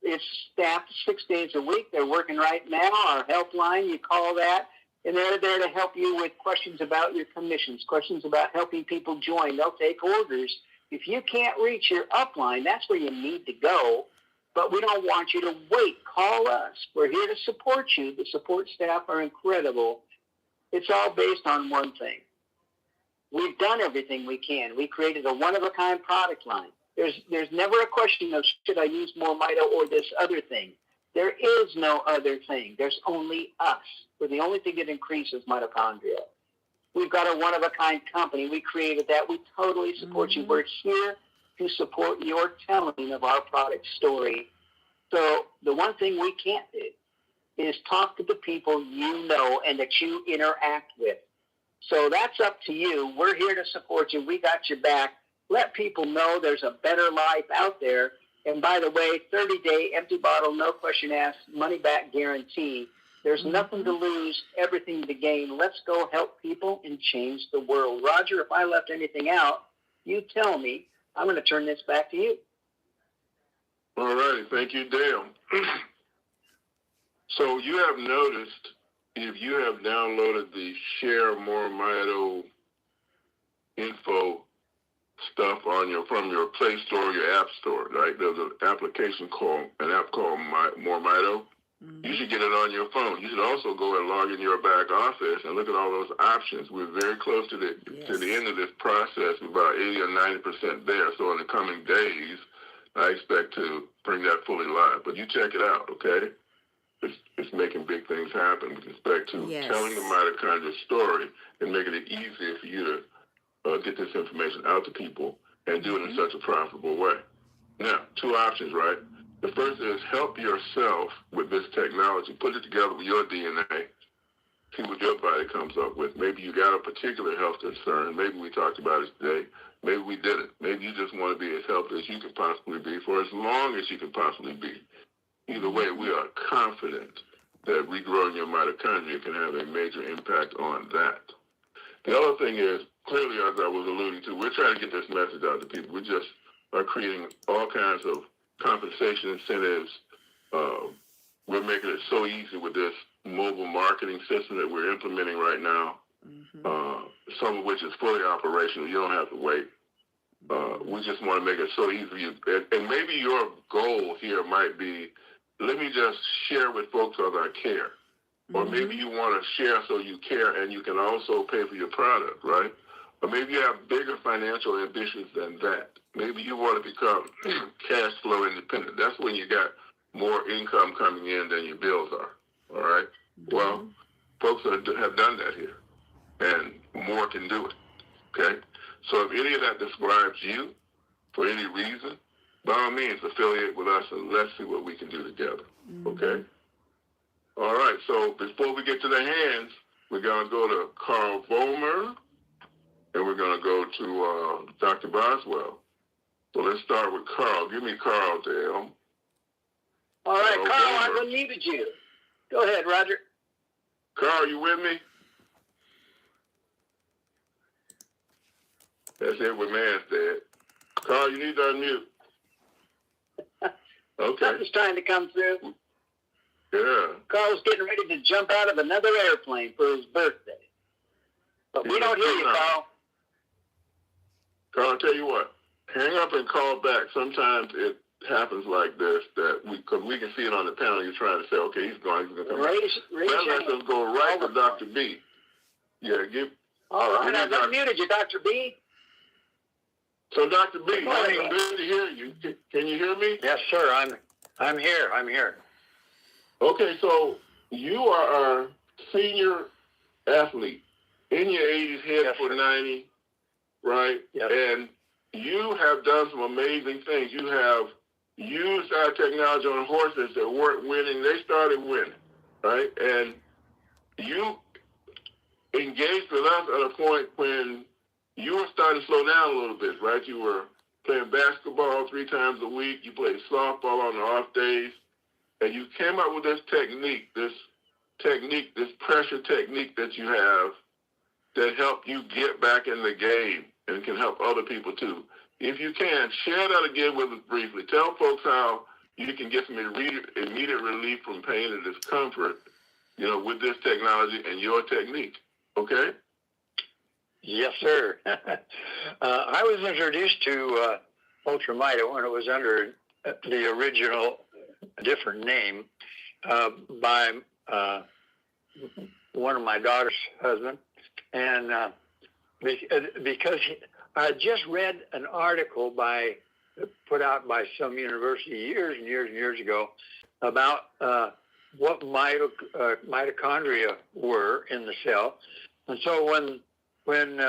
It's staffed 6 days a week. They're working right now. Our helpline, you call that. And they're there to help you with questions about your commissions, questions about helping people join. They'll take orders. If you can't reach your upline, that's where you need to go. But we don't want you to wait. Call us. We're here to support you. The support staff are incredible. It's all based on one thing. We've done everything we can. We created a one-of-a-kind product line. There's never a question of should I use MoreMito or this other thing. There is no other thing. There's only us. We're the only thing that increases mitochondria. We've got a one-of-a-kind company. We created that. We totally support you. We're here to support your telling of our product story. So the one thing we can't do is talk to the people you know and that you interact with. So that's up to you. We're here to support you. We got your back. Let people know there's a better life out there. And by the way, 30-day empty bottle, no question asked, money-back guarantee. There's nothing to lose, everything to gain. Let's go help people and change the world. Roger, if I left anything out, you tell me. I'm going to turn this back to you. All righty. Thank you, Dale. So you have noticed, if you have downloaded the Share MoreMito info stuff from your Play Store or your App Store, right? There's an app called MoreMito. You should get it on your phone. You should also go and log in your back office and look at all those options. We're very close to the end of this process. We're about 80 or 90% there. So in the coming days, I expect to bring that fully live. But you check it out, okay? It's making big things happen with respect to telling the mitochondria story and making it easier for you to get this information out to people and do it in such a profitable way. Now, two options, right? The first is help yourself with this technology. Put it together with your DNA. See what your body comes up with. Maybe you got a particular health concern. Maybe we talked about it today. Maybe we didn't. Maybe you just want to be as healthy as you can possibly be for as long as you can possibly be. Either way, we are confident that regrowing your mitochondria can have a major impact on that. The other thing is, clearly, as I was alluding to, we're trying to get this message out to people. We just are creating all kinds of compensation incentives. We're making it so easy with this mobile marketing system that we're implementing right now, some of which is fully operational. You don't have to wait. We just want to make it so easy for you. And maybe your goal here might be, let me just share with folks as I care. Or maybe you want to share so you care and you can also pay for your product, right? Or maybe you have bigger financial ambitions than that. Maybe you want to become cash flow independent. That's when you got more income coming in than your bills are, all right? Well, folks have done that here, and more can do it, okay? So if any of that describes you for any reason, by all means, affiliate with us and let's see what we can do together, okay? All right, so before we get to the hands, we're going to go to Carl Vollmer, and we're going to go to Dr. Boswell. So let's start with Carl. Give me Carl, Dale. All right, Carl, I've unmuted you. Go ahead, Roger. Carl, you with me? That's it with man's dead. Carl, you need to unmute. Okay. Something's trying to come through. Yeah. Carl's getting ready to jump out of another airplane for his birthday. But we don't hear you, Carl. Carl, I'll tell you what. Hang up and call back. Sometimes it happens like this, that because we can see it on the panel. You're trying to say, okay, he's going to come back. Let's go right to Dr. B. Yeah, all right, I've unmuted you, Dr. B. So, Dr. B, I'm good to hear you. Can you hear me? Yes, sir. I'm here. Okay, so you are a senior athlete in your 80s, headed for 90, right? Yes. And you have done some amazing things. You have used our technology on horses that weren't winning. They started winning, right? And you engaged with us at a point when you were starting to slow down a little bit, right? You were playing basketball 3 times a week. You played softball on the off days. And you came up with this pressure technique that you have that helped you get back in the game and can help other people too. If you can, share that again with us briefly. Tell folks how you can get some immediate relief from pain and discomfort, with this technology and your technique. Okay? Yes, sir. I was introduced to UltraMito when it was under the original, different name, by one of my daughter's husband. And because I just read an article put out by some university years and years and years ago about what mitochondria were in the cell. And so when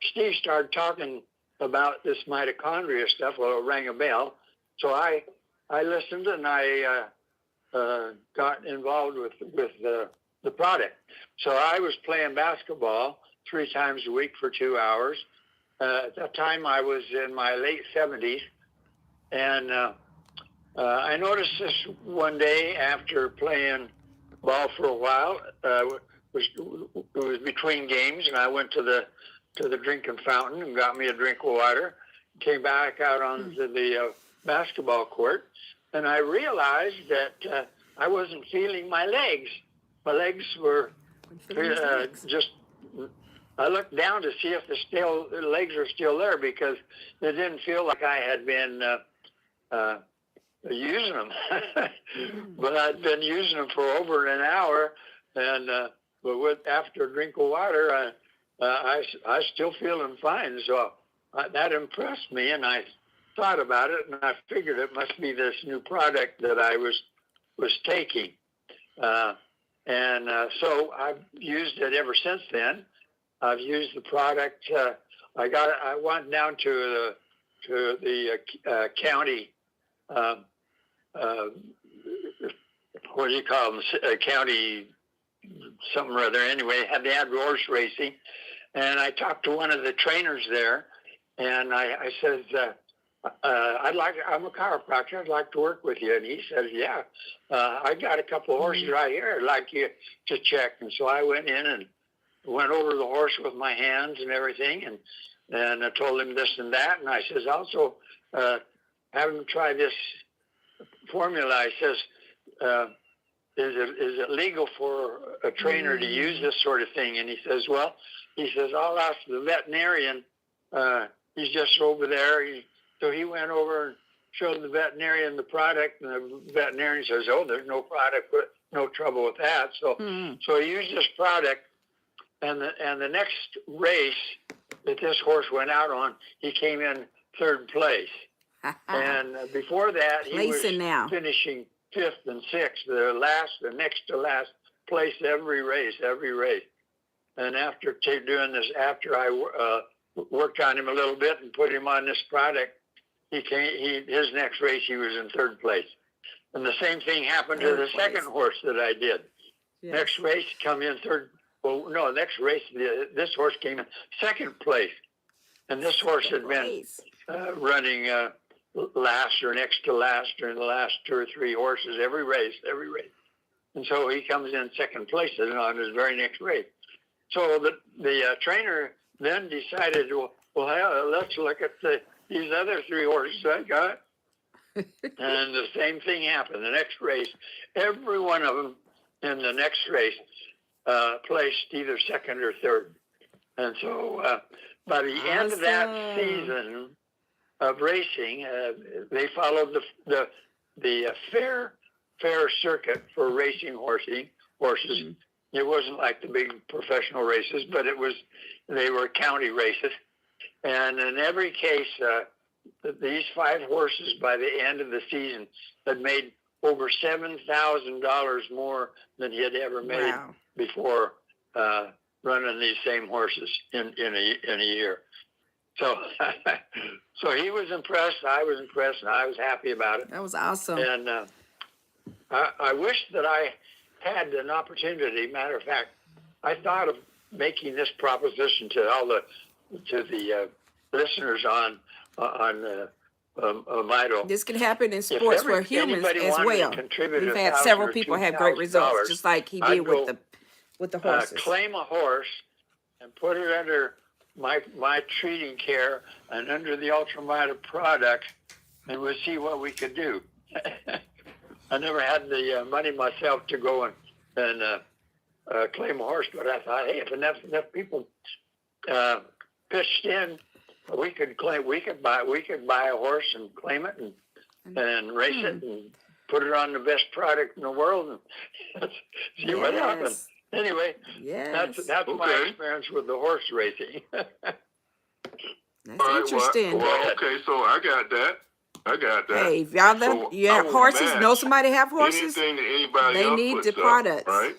Steve started talking about this mitochondria stuff, well, it rang a bell. So I listened and I got involved with the product. So I was playing basketball 3 times a week for 2 hours. At that time, I was in my late 70s, and I noticed this one day after playing ball for a while. It was between games, and I went to the drinking fountain and got me a drink of water. Came back out onto the basketball court, and I realized that I wasn't feeling my legs. My legs were just. I looked down to see if the legs were still there because it didn't feel like I had been using them. But I'd been using them for over an hour, and after a drink of water, I still feeling fine. So that impressed me, and I thought about it, and I figured it must be this new product that I was taking. So I've used it ever since then. I've used the product. I went down to the county. What do you call them? County something or other. Anyway, they had horse racing, and I talked to one of the trainers there, and I said, I'm a chiropractor. I'd like to work with you. And he says, yeah, I got a couple of horses right here. I'd like you to check. And so I went in and went over the horse with my hands and everything, and I told him this and that. And I says, also, have him try this formula. I says, is it legal for a trainer to use this sort of thing? And he says, well, I'll ask the veterinarian. He's just over there. So he went over and showed the veterinarian the product, and the veterinarian says, oh, there's no product, no trouble with that. So he used this product, and the next race that this horse went out on, he came in 3rd place. And before that, he was finishing 5th and 6th, the next to last place every race. And after doing this, after I worked on him a little bit and put him on this product, his next race, he was in 3rd place. And the same thing happened to the second horse that I did. Yes. Next race, come in 3rd. Well, no, next race, this horse came in 2nd place. And this horse had been running last or next to last during the last 2 or 3 horses, every race. And so he comes in 2nd place on his very next race. So the trainer then decided, well, let's look at these other 3 horses I got. And the same thing happened. The next race, every one of them in the next race placed either 2nd or 3rd. And so by the end of that season of racing, they followed the fair circuit for racing horses. It wasn't like the big professional races, but they were county races. And in every case, these 5 horses by the end of the season had made over $7,000 more than he had ever made before running these same horses in a year. So So he was impressed. I was impressed, and I was happy about it. That was awesome. And I wish that I had an opportunity. Matter of fact, I thought of making this proposition to all the listeners on Mito. This can happen in sports for humans as well. We've had several people have great results, just like he did with the horses. Claim a horse and put it under my treating care and under the UltraMito product, and we'll see what we could do. I never had the money myself to go and claim a horse, but I thought, hey, if enough people pitched in, we could buy a horse and claim it and race it and put it on the best product in the world and see what happens. Anyway, that's my experience with the horse racing. That's interesting. Well, okay, so I got that. Hey, if y'all have horses, know somebody have horses, anything that anybody they else need puts the products. Up, right?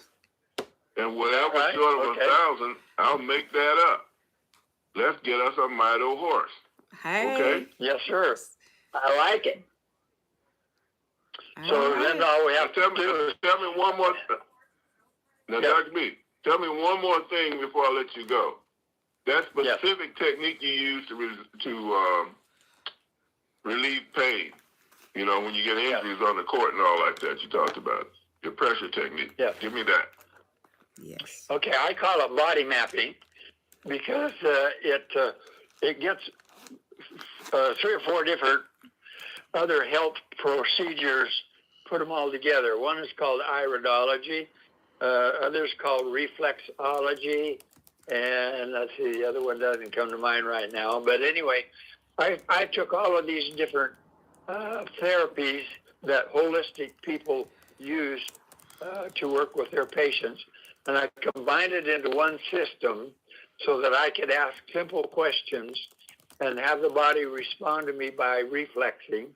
And whatever short of 1,000, I'll make that up. Let's get us a Mito horse. Hey. Okay? Yes, sir. I like it. So then all we have to do is tell me one more thing. Now, Dr. B, tell me one more thing before I let you go. That specific technique you use to relieve pain, you know, when you get injuries on the court and all like that, you talked about your pressure technique. Yeah. Give me that. Yes. Okay, I call it body mapping because it gets 3 or 4 different other health procedures, put them all together. One is called iridology, others called reflexology, and let's see, the other one doesn't come to mind right now. But anyway, I took all of these different therapies that holistic people use to work with their patients, and I combined it into one system so that I could ask simple questions and have the body respond to me by reflexing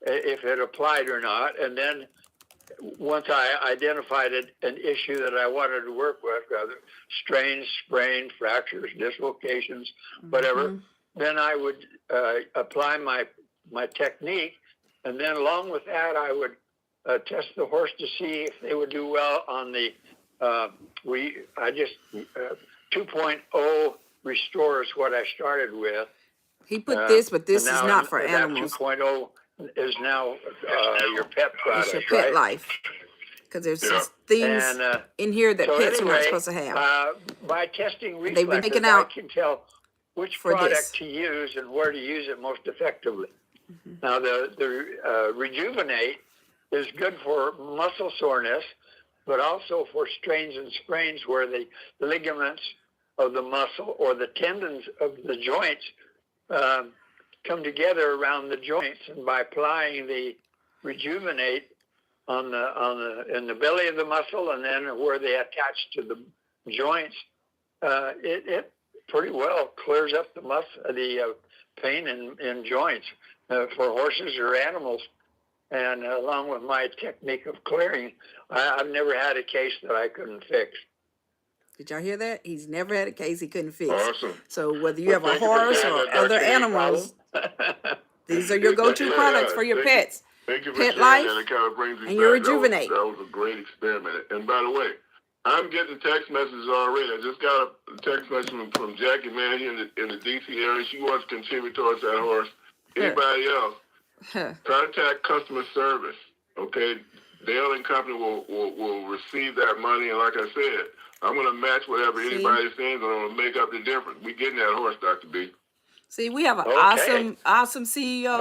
if it applied or not. And then once I identified an issue that I wanted to work with, strains, sprains, fractures, dislocations, whatever, then I would apply my technique. And then along with that, I would test the horse to see if they would do well on the 2.0 Restore is what I started with. He put this, but this is not for that animals. 2.0 is now your pet product, It's your pet life. Because there's some things in here that pets are not supposed to have. By testing They've been taken reflexes, I out can tell which product to use and where to use it most effectively. Now, the Rejuvenate is good for muscle soreness, but also for strains and sprains where the ligaments of the muscle or the tendons of the joints come together around the joints, and by applying the Rejuvenate in the belly of the muscle and then where they attach to the joints, it pretty well clears up the pain in joints for horses or animals. And along with my technique of clearing, I've never had a case that I couldn't fix. Did y'all hear that? He's never had a case he couldn't fix. Awesome. So whether you have a horse or other animals, these are your go-to products for your pets. Thank you for Pet sharing Life that. It kind of brings me and back. your Rejuvenate. That was a great experiment. And by the way, I'm getting text messages already. I just got a text message from Jackie Man here in the D.C. area. She wants to contribute towards that horse. Anybody else? Contact customer service. Okay, Dale and Company will receive that money, and like I said, I'm going to match whatever anybody sends, and I'm going to make up the difference. We getting that horse, Dr. B. See, we have an awesome CEO,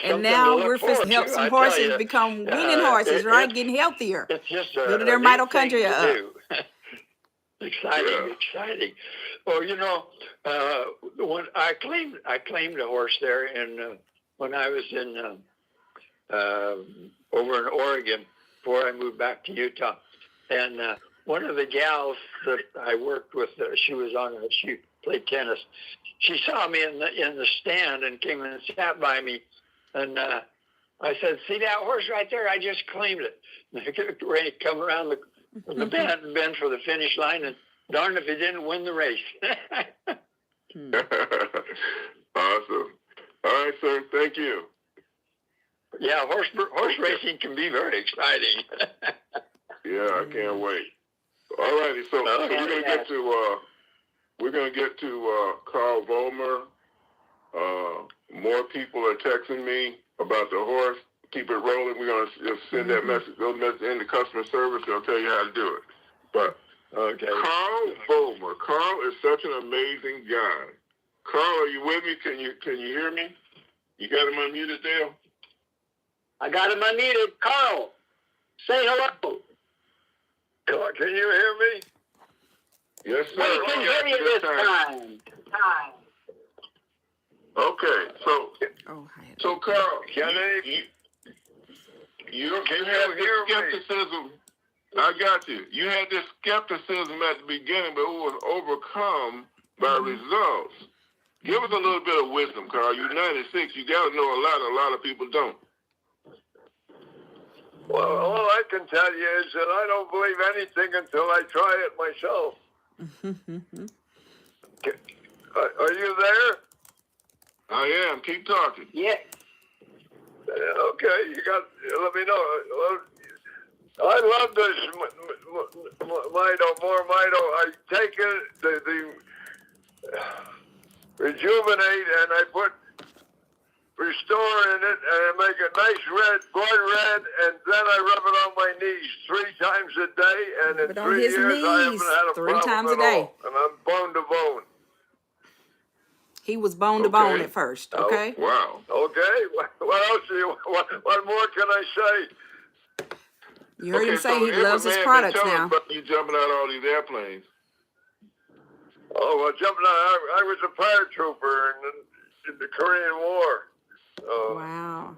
and now we're supposed to help some horses become winning horses, right? Getting healthier. It's just building their mitochondria up. Exciting. Well, you know, when I claimed a horse there when I was in over in Oregon before I moved back to Utah, and one of the gals that I worked with, she played tennis. She saw me in the stand and came and sat by me, and I said, "See that horse right there? I just claimed it." And I ready to come around the bend for the finish line, and darn if he didn't win the race. Awesome. right, sir. Thank you. Yeah, horse racing can be very exciting. Yeah, I can't wait. All righty, so we're gonna get to Carl Vollmer. More people are texting me about the horse. Keep it rolling. We're gonna just send that message, those messages in to customer service. They'll tell you how to do it. But Carl Vollmer. Carl is such an amazing guy. Carl, are you with me? Can you hear me? You got him unmuted there? I got him unmuted. Carl, say hello. Can you hear me? Yes, sir. We can hear you this time. Okay, so Carl, you had this skepticism. I got you. You had this skepticism at the beginning, but it was overcome by results. Give us a little bit of wisdom, Carl. You're 96. You got to know a lot of people don't. Well, all I can tell you is that I don't believe anything until I try it myself. Are you there? I am. Keep talking. Yeah. Okay, you got. Let me know. I love this MoreMito. I take it the Rejuvenate, and I put Restore in it, and I make a nice red, blood red, and then I rub it on my knees 3 times a day, and in 3 years I haven't had a 3 problem times a at day. all, and I'm bone to bone. He was bone to bone at first, okay? Oh, wow. Okay, what else do you? What more can I say? You heard him say he loves his products now. You jumping out all these airplanes. Oh, well, jumping out, I was a paratrooper in the Korean War. Wow.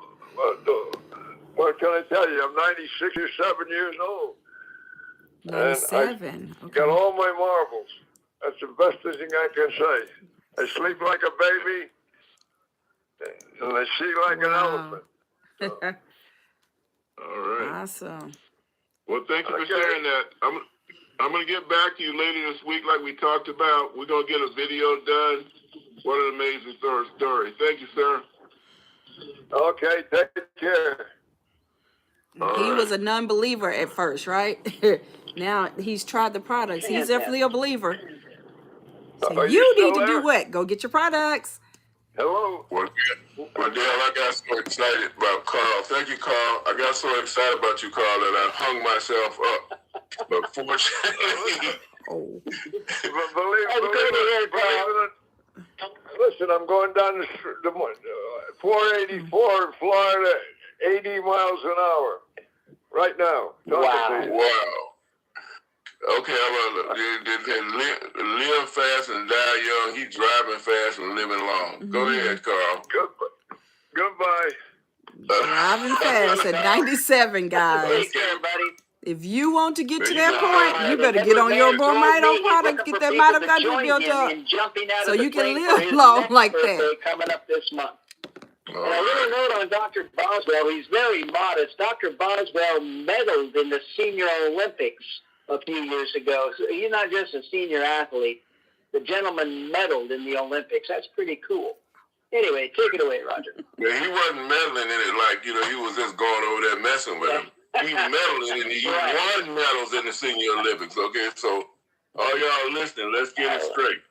What can I tell you? I'm 96 or 7 years old. 97. Okay. Got all my marbles. That's the best thing I can say. I sleep like a baby, and I see like an elephant. All right. Awesome. Well, thank you for sharing that. I'm going to get back to you later this week like we talked about. We're going to get a video done. What an amazing story. Thank you, sir. Okay, take care. He was a non-believer at first, right? Now he's tried the products. He's definitely a believer. So you need to do what? Go get your products. Hello. Well, Dale, I got so excited about Carl. Thank you, Carl. I got so excited about you, Carl, that I hung myself up. But fortunately, listen, I'm going down the 484 in Florida, 80 miles an hour right now. Wow. Okay, live fast and die young. He's driving fast and living long. Go ahead, Carl. Goodbye. Driving fast at 97, guys. Take care, buddy. If you want to get to that point, you better get on your MoreMito products, get that mitochondria built up, so you can live long like that. Coming up this month. And a little note on Dr. Boswell. He's very modest. Dr. Boswell medaled in the Senior Olympics a few years ago. So he's not just a senior athlete. The gentleman medaled in the Olympics. That's pretty cool. Anyway, take it away, Roger. Yeah, he wasn't meddling in it like, he was just going over there messing with him. He medaled in it. He won medals in the Senior Olympics. Okay, so all y'all listening, let's get it straight.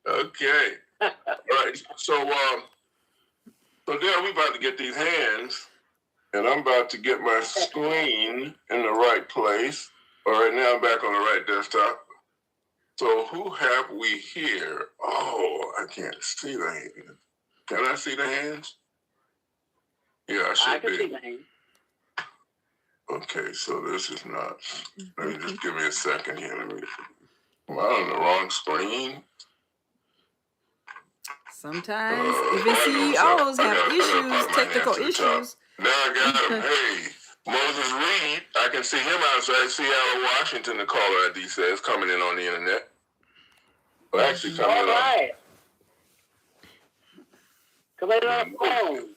Okay. All right. So there we about to get these hands, and I'm about to get my screen in the right place. All right, now I'm back on the right desktop. So who have we here? Oh, I can't see the hands. Can I see the hands? Yeah, I can be. see the hands. Okay, so this is not. Let me just give me a second here. Am I on the wrong screen? Sometimes even CEOs have issues, technical issues. Now I got him. Hey, Moses Reed. I can see him outside Seattle, Washington. The caller ID says coming in on the internet. Well, actually coming in. All right. Coming in on the phone.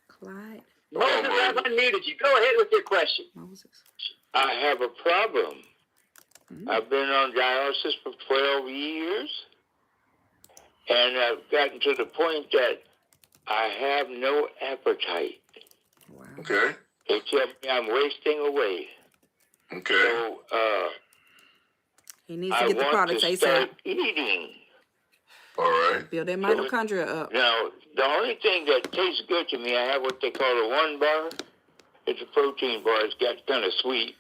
Clyde. Moses, I've unmuted you. Go ahead with your question. Moses. I have a problem. I've been on dialysis for 12 years, and I've gotten to the point that I have no appetite. Wow. Okay. They tell me I'm wasting away. Okay. So He needs to I get the want products to ASAP. start eating. All right. Build that mitochondria up. Now, the only thing that tastes good to me, I have what they call a 1 bar. It's a protein bar. It's got kind of sweet.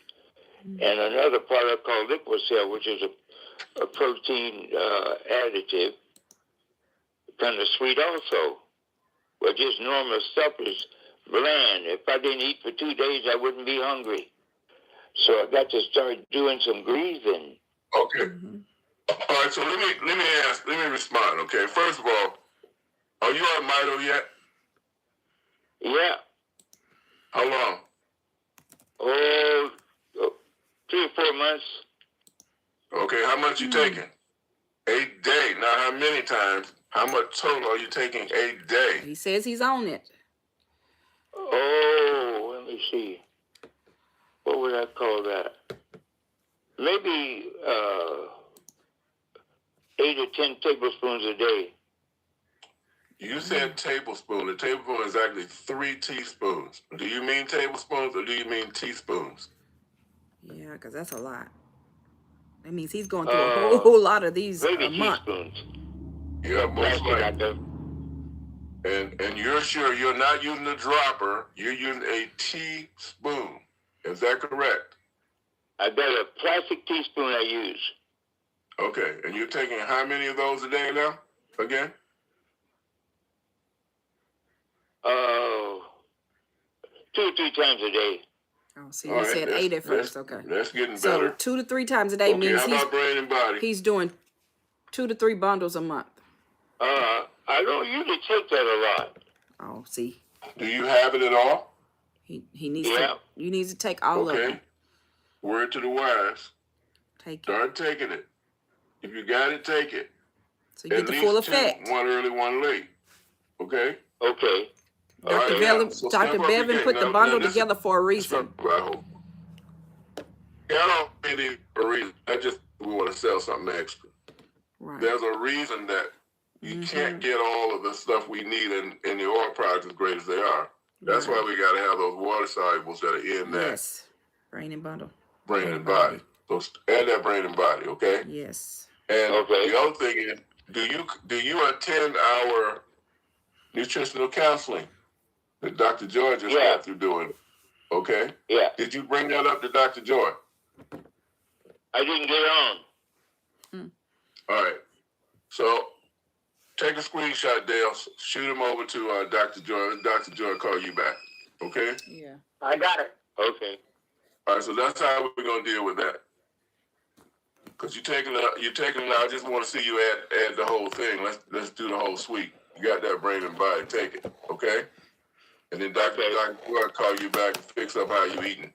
And another product called Liquid Cell, which is a protein additive, kind of sweet also. But just normal stuff is bland. If I didn't eat for 2 days, I wouldn't be hungry. So I got to start doing some breathing. Okay. All right. So let me respond. Okay. First of all, are you on Mito yet? Yeah. How long? Oh, 3 or 4 months. Okay. How much you taking? A day. Now, how many times? How much total are you taking a day? He says he's on it. Oh, let me see. What would I call that? Maybe 8 or 10 tablespoons a day. You said tablespoon. The tablespoon is actually 3 teaspoons. Do you mean tablespoons or do you mean teaspoons? Yeah, because that's a lot. That means he's going through a whole lot of these a maybe month. teaspoons. Yeah, most likely. And you're sure you're not using a dropper, you're using a teaspoon. Is that correct? I got a plastic teaspoon I use. Okay, and you're taking how many of those a day now? Again? 2 or 3 times a day. Oh, see, you said 8 at first. Okay. That's getting So better. 2 to 3 times a day means how about brain and body? he's doing 2 to 3 bundles a month. I don't usually take that a lot. Oh, see. Do you have it at all? He needs to. You need to take all of them. Okay. Word to the wise. Take it. Start taking it. If you got it, take it. So you get the full effect. 2, 1 early, 1 late. Okay? Okay. Dr. Bevan put the bundle together for a reason. I don't really a reason. We want to sell something extra. Right. There's a reason that you can't get all of the stuff we need in the oil products as great as they are. That's why we got to have those water solubles that are in that. Yes. Brain and bundle. Brain and body. So add that brain and body, okay? Yes. And the other thing is, do you attend our nutritional counseling that Dr. Joy just got through doing? Okay? Yeah. Did you bring that up to Dr. Joy? I didn't get on. All right. So take a screenshot, Dale. Shoot him over to Dr. Joy. Dr. Joy call you back. Okay? Yeah. I got it. Okay. All right. So that's how we're gonna deal with that. Because you're taking it. I just want to see you add the whole thing. Let's do the whole suite. You got that brain and body. Take it. Okay? And then Dr. Joy call you back and fix up how you eating.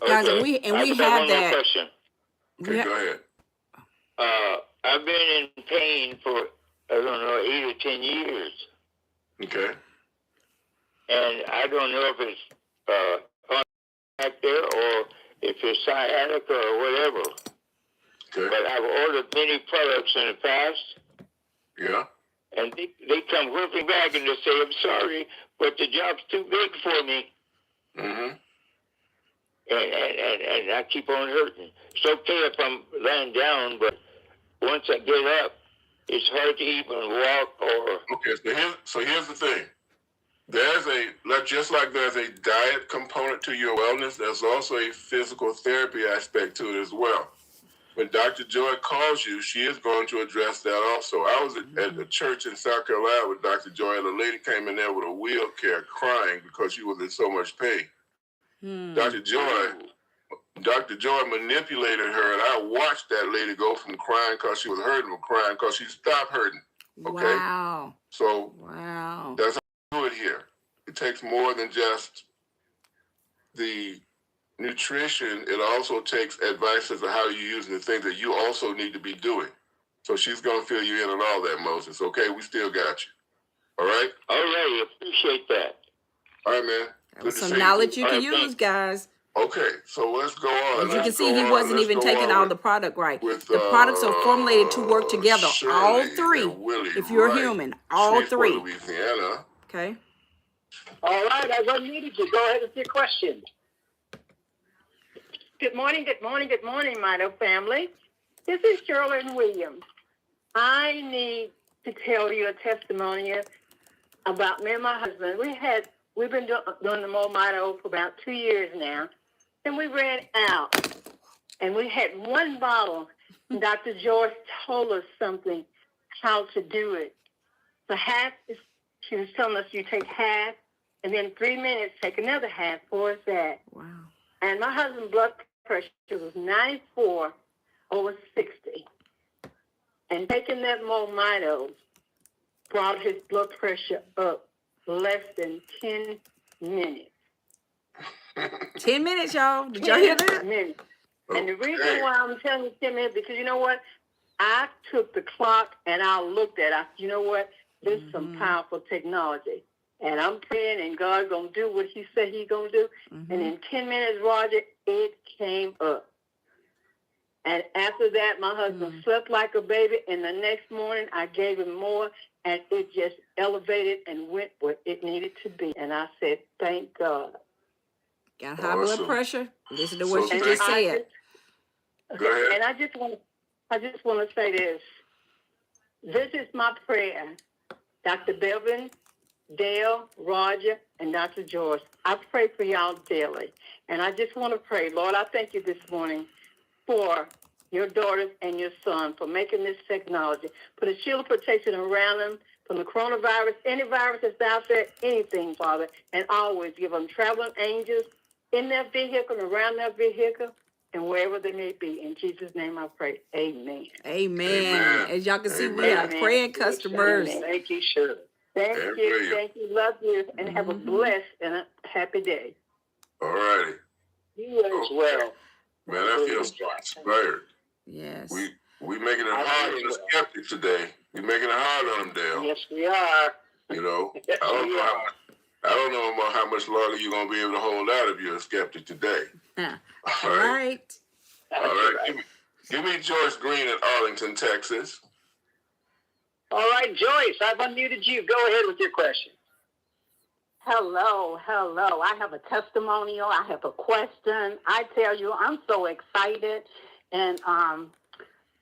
Guys, and we have that. Question. Okay, go ahead. I've been in pain for, I don't know, 8 or 10 years. Okay. And I don't know if it's back there or if it's sciatica or whatever. Okay. But I've ordered many products in the past. Yeah. And they come whipping back and they say, I'm sorry, but the job's too big for me. Mm-hmm. And I keep on hurting. It's okay if I'm laying down, but once I get up, it's hard to even walk or... Okay, so here's the thing. Just like there's a diet component to your wellness, there's also a physical therapy aspect to it as well. When Dr. Joy calls you, she is going to address that also. I was at a church in South Carolina with Dr. Joy, and a lady came in there with a wheelchair crying because she was in so much pain. Dr. Joy manipulated her, and I watched that lady go from crying because she was hurting to crying because she stopped hurting. Okay? Wow. So that's how we do it here. It takes more than just the nutrition. It also takes advice as to how you use the things that you also need to be doing. So she's going to fill you in on all that, Moses. Okay? We still got you. All right? All right. Appreciate that. All right, man. That was some knowledge you can use, guys. Okay, so let's go on. As you can see, he wasn't even taking all the product right. With, The products are formulated to work together. Shirley All three. Willie If you're Wright, human, all Shreveport, three. Louisiana. Okay. All right, I unmuted you. Go ahead with your question. Good morning, Mito family. This is Shirley Williams. I need to tell you a testimony about me and my husband. We've been doing the MoreMito for about 2 years now, and we ran out. And we had one bottle, and Dr. George told us something, how to do it. So she was telling us you take half, and then 3 minutes, take another half. For that. Wow. And my husband's blood pressure was 94 over 60. And taking that MoreMito brought his blood pressure up less than 10 minutes. 10 minutes, y'all. Did y'all hear that? Minutes. And the reason why I'm telling you 10 minutes, because you know what? I took the clock and I looked at it. I said, you know what? This is some powerful technology. And I'm praying, and God's going to do what he said he's going to do. And in 10 minutes, Roger, it came up. And after that, my husband slept like a baby. And the next morning, I gave him more, and it just elevated and went where it needed to be. And I said, thank God. Got high blood pressure? Listen to what you just said. Go ahead. And I just want to say this. This is my prayer. Dr. Bevan, Dale, Roger, and Dr. George, I pray for y'all daily. And I just want to pray, Lord, I thank you this morning for your daughters and your son for making this technology. Put a shield of protection around them from the coronavirus, any virus that's out there, anything, Father. And always give them traveling angels in their vehicle, around their vehicle, and wherever they may be. In Jesus' name I pray. Amen. Amen. As y'all can see, we have praying customers. Amen. Thank you, Shirley. Thank you, love you, and have a blessed and a happy day. All righty. You as well. Man, I feel inspired. Yes. We making it hard on the skeptics today. We making it hard on them, Dale. Yes, we are. You know, I don't know how much longer you're gonna be able to hold out if you're a skeptic today. All right. All right. Give me Joyce Green in Arlington, Texas. All right, Joyce, I've unmuted you. Go ahead with your question. Hello. I have a testimonial. I have a question. I tell you, I'm so excited. And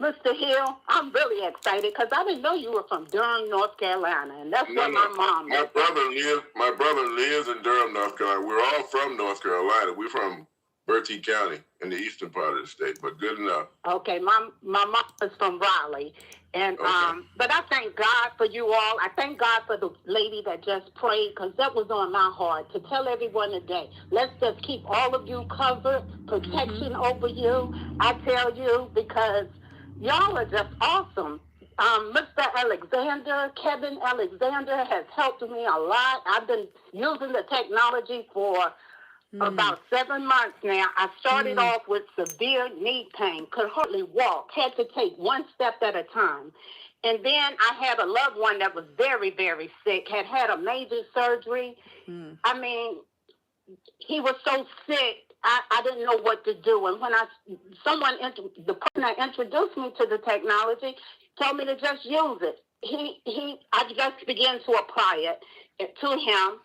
Mr. Hill, I'm really excited because I didn't know you were from Durham, North Carolina, and that's where my mom my brother lives in Durham, North Carolina. We're all from North Carolina. We're from Bertie County in the eastern part of the state, but good enough. Okay, my mom is from Raleigh. And but I thank God for you all. I thank God for the lady that just prayed, because that was on my heart to tell everyone today. Let's just keep all of you covered, protection over you. I tell you, because y'all are just awesome. Mr. Kevin Alexander has helped me a lot. I've been using the technology for about 7 months now. I started off with severe knee pain, could hardly walk, had to take one step at a time. And then I had a loved one that was very, very sick, had a major surgery. I mean, he was so sick, I didn't know what to do. And when the person that introduced me to the technology told me to just use it. I just began to apply it to him,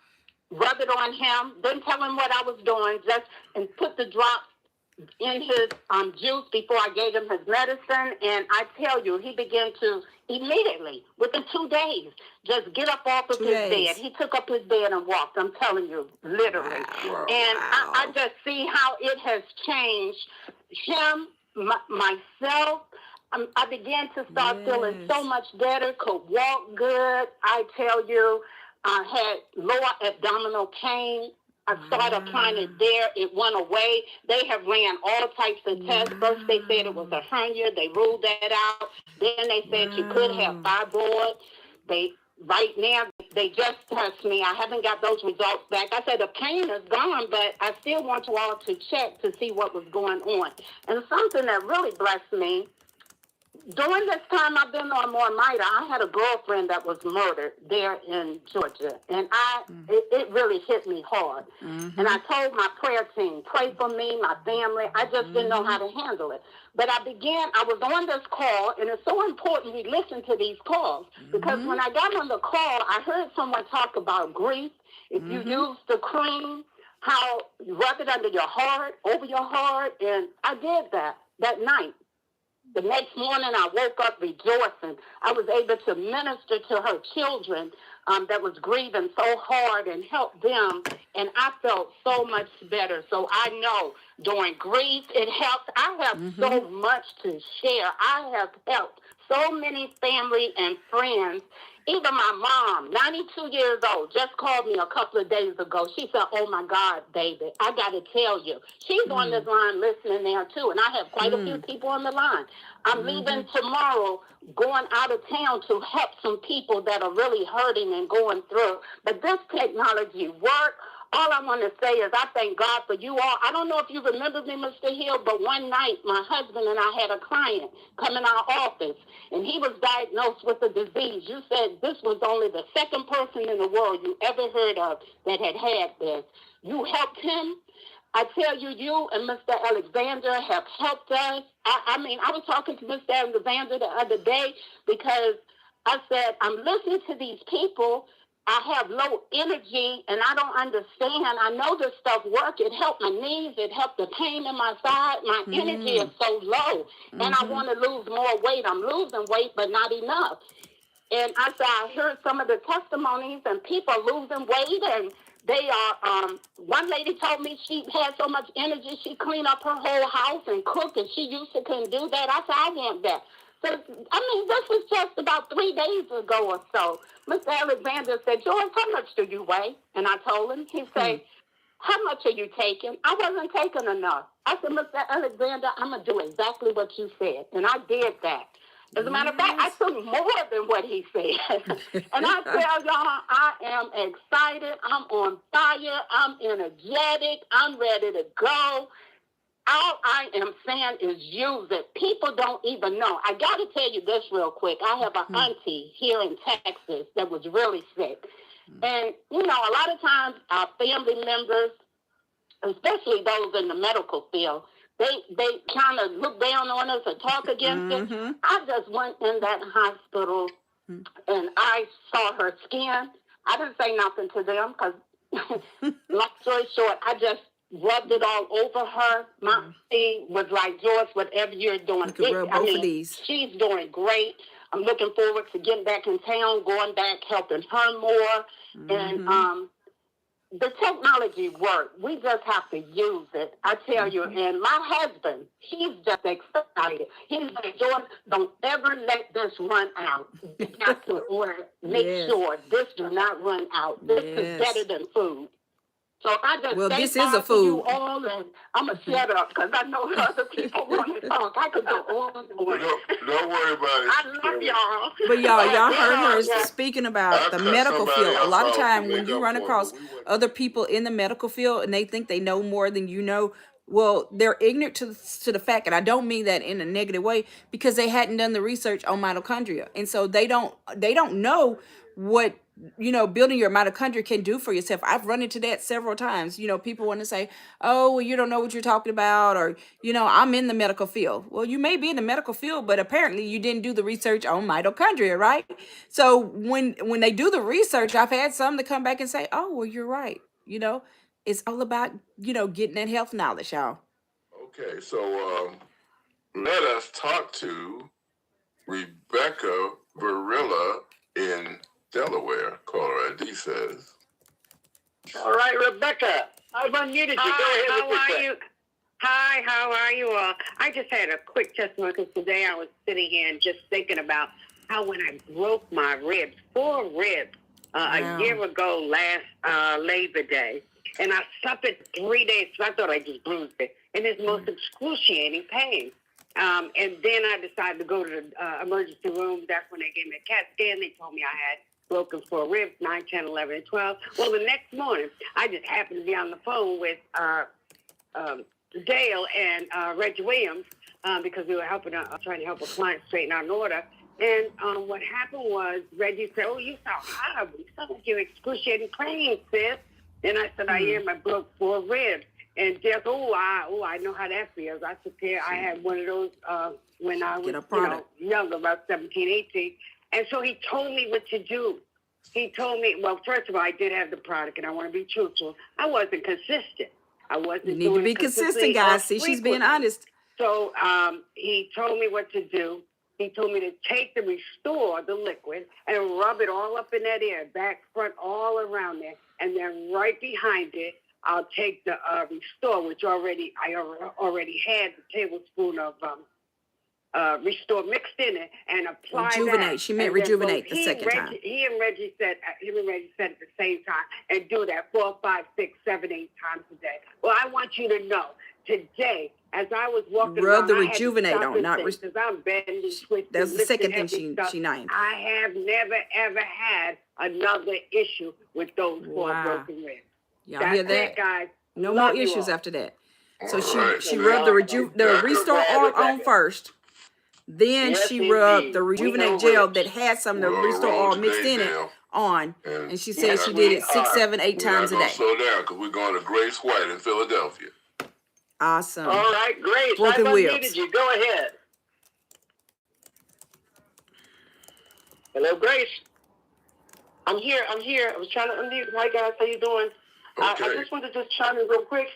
rub it on him, didn't tell him what I was doing, and put the drop in his juice before I gave him his medicine. And I tell you, he began to immediately, within 2 days, just get up off of his bed. He took up his bed and walked. I'm telling you, literally. Wow. And I just see how it has changed him, myself. I began to start feeling so much better, could walk good. I tell you, I had lower abdominal pain. I started applying it there. It went away. They have ran all types of tests. First, they said it was a hernia. They ruled that out. Then they said you could have fibroids. Right now, they just test me. I haven't got those results back. I said the pain is gone, but I still want you all to check to see what was going on. And something that really blessed me, during this time I've been on MoreMito, I had a girlfriend that was murdered there in Georgia, and it really hit me hard. And I told my prayer team, pray for me, my family. I just didn't know how to handle it. But I was on this call, and it's so important we listen to these calls, because when I got on the call, I heard someone talk about grief. If you use the cream, how you rub it under your heart, over your heart, and I did that night. The next morning, I woke up rejoicing. I was able to minister to her children that was grieving so hard and help them, and I felt so much better. So I know during grief, it helps. I have so much to share. I have helped so many family and friends. Even my mom, 92 years old, just called me a couple of days ago. She said, oh, my God, David, I got to tell you. She's on this line listening there, too, and I have quite a few people on the line. I'm leaving tomorrow, going out of town to help some people that are really hurting and going through. But this technology works. All I want to say is I thank God for you all. I don't know if you remember me, Mr. Hill, but one night my husband and I had a client come in our office, and he was diagnosed with a disease. You said this was only the second person in the world you ever heard of that had this. You helped him. I tell you, you and Mr. Alexander have helped us. I mean, I was talking to Mr. Alexander the other day because I said, I'm listening to these people. I have low energy, and I don't understand. I know this stuff works. It helped my knees. It helped the pain in my side. My energy is so low, and I want to lose more weight. I'm losing weight, but not enough. And I said, I heard some of the testimonies, and people are losing weight, and they are, one lady told me she had so much energy, she cleaned up her whole house and cooked, and she used to couldn't do that. I said, I want that. So, I mean, this was just about 3 days ago or so. Mr. Alexander said, George, how much do you weigh? And I told him. He said, how much are you taking? I wasn't taking enough. I said, Mr. Alexander, I'm going to do exactly what you said. And I did that. As a matter of fact, I took more than what he said. And I tell y'all, I am excited. I'm on fire. I'm energetic. I'm ready to go. All I am saying is use it. People don't even know. I got to tell you this real quick. I have an auntie here in Texas that was really sick. And, you know, a lot of times our family members, especially those in the medical field, they kind of look down on us or talk against it. I just went in that hospital and I saw her skin. I didn't say nothing to them because, long story short, I just rubbed it all over her. My thing was like, George, whatever you're doing. She's doing great. I'm looking forward to getting back in town, going back, helping her more. And the technology works. We just have to use it. I tell you, and my husband, he's just excited. He's like, George, don't ever let this run out. You got to make sure this do not run out. This is better than food. So I just thank God for you all, and I'm going to shut up because I know other people want to talk. I could go on and on. Don't worry about it. I love y'all. But y'all heard her speaking about the medical field. A lot of time when you run across other people in the medical field and they think they know more than you know, well, they're ignorant to the fact, and I don't mean that in a negative way, because they hadn't done the research on mitochondria, and so they don't know what, you know, building your mitochondria can do for yourself. I've run into that several times. You know, people want to say, oh, well, you don't know what you're talking about, or, you know, I'm in the medical field. Well, you may be in the medical field, but apparently you didn't do the research on mitochondria, right? So when they do the research, I've had some that come back and say, oh, well, you're right. You know, it's all about, you know, getting that health knowledge, y'all. Okay, so let us talk to Rebecca Varilla in Delaware. Caller ID says. All right, Rebecca, I've unmuted you. Go ahead. How are you? Hi, how are you all? I just had a quick testimony because today I was sitting here and just thinking about how when I broke my ribs, 4 ribs, a year ago last Labor Day, and I suffered 3 days, so I thought I just bruised it, and it's most excruciating pain. And then I decided to go to the emergency room. That's when they gave me a CAT scan. They told me I had broken 4 ribs, 9, 10, 11, and 12. Well, the next morning, I just happened to be on the phone with Dale and Reggie Williams because we were trying to help a client straighten out an order. And what happened was Reggie said, "Oh, you sound horrible. You sound like you're excruciating pain, sis." And I said, "I am. I broke 4 ribs." And Jeff, I know how that feels. I took care. I had one of those when I was, younger, about 17, 18. And so he told me what to do. He told me, well, first of all, I did have the product, and I want to be truthful. I wasn't consistent. I wasn't. You need to be consistent, guys. See, she's being honest. So he told me what to do. He told me to take the Restore, the liquid, and rub it all up in that ear, back, front, all around there. And then right behind it, I'll take the Restore, which I already had the tablespoon of Restore mixed in it, and apply Rejuvenate. that. She meant rejuvenate the second time. Him and Reggie said at the same time, and do that 4, 5, 6, 7, 8 times a day. Well, I want you to know today, as I was walking rub around, the Rejuvenate on, not because I'm bending, twisting. That's the second thing stuff. she named. I have never ever had another issue with those 4 broken ribs. Y'all hear that? It, guys. No Love more issues all. after that. So Right. she rubbed the Restore oil on first. Then she rubbed the Rejuvenate gel that had some of the Restore oil mixed in it on. And she said she did it 6, 7, 8 times a day. Slow down because we're going to Grace White in Philadelphia. Awesome. All right, Grace. Broken I've wheels. unmuted you. Go ahead. Hello, Grace. I'm here. I was trying to unmute. Hi, guys. How you doing? Okay. I just wanted to just chime in real quick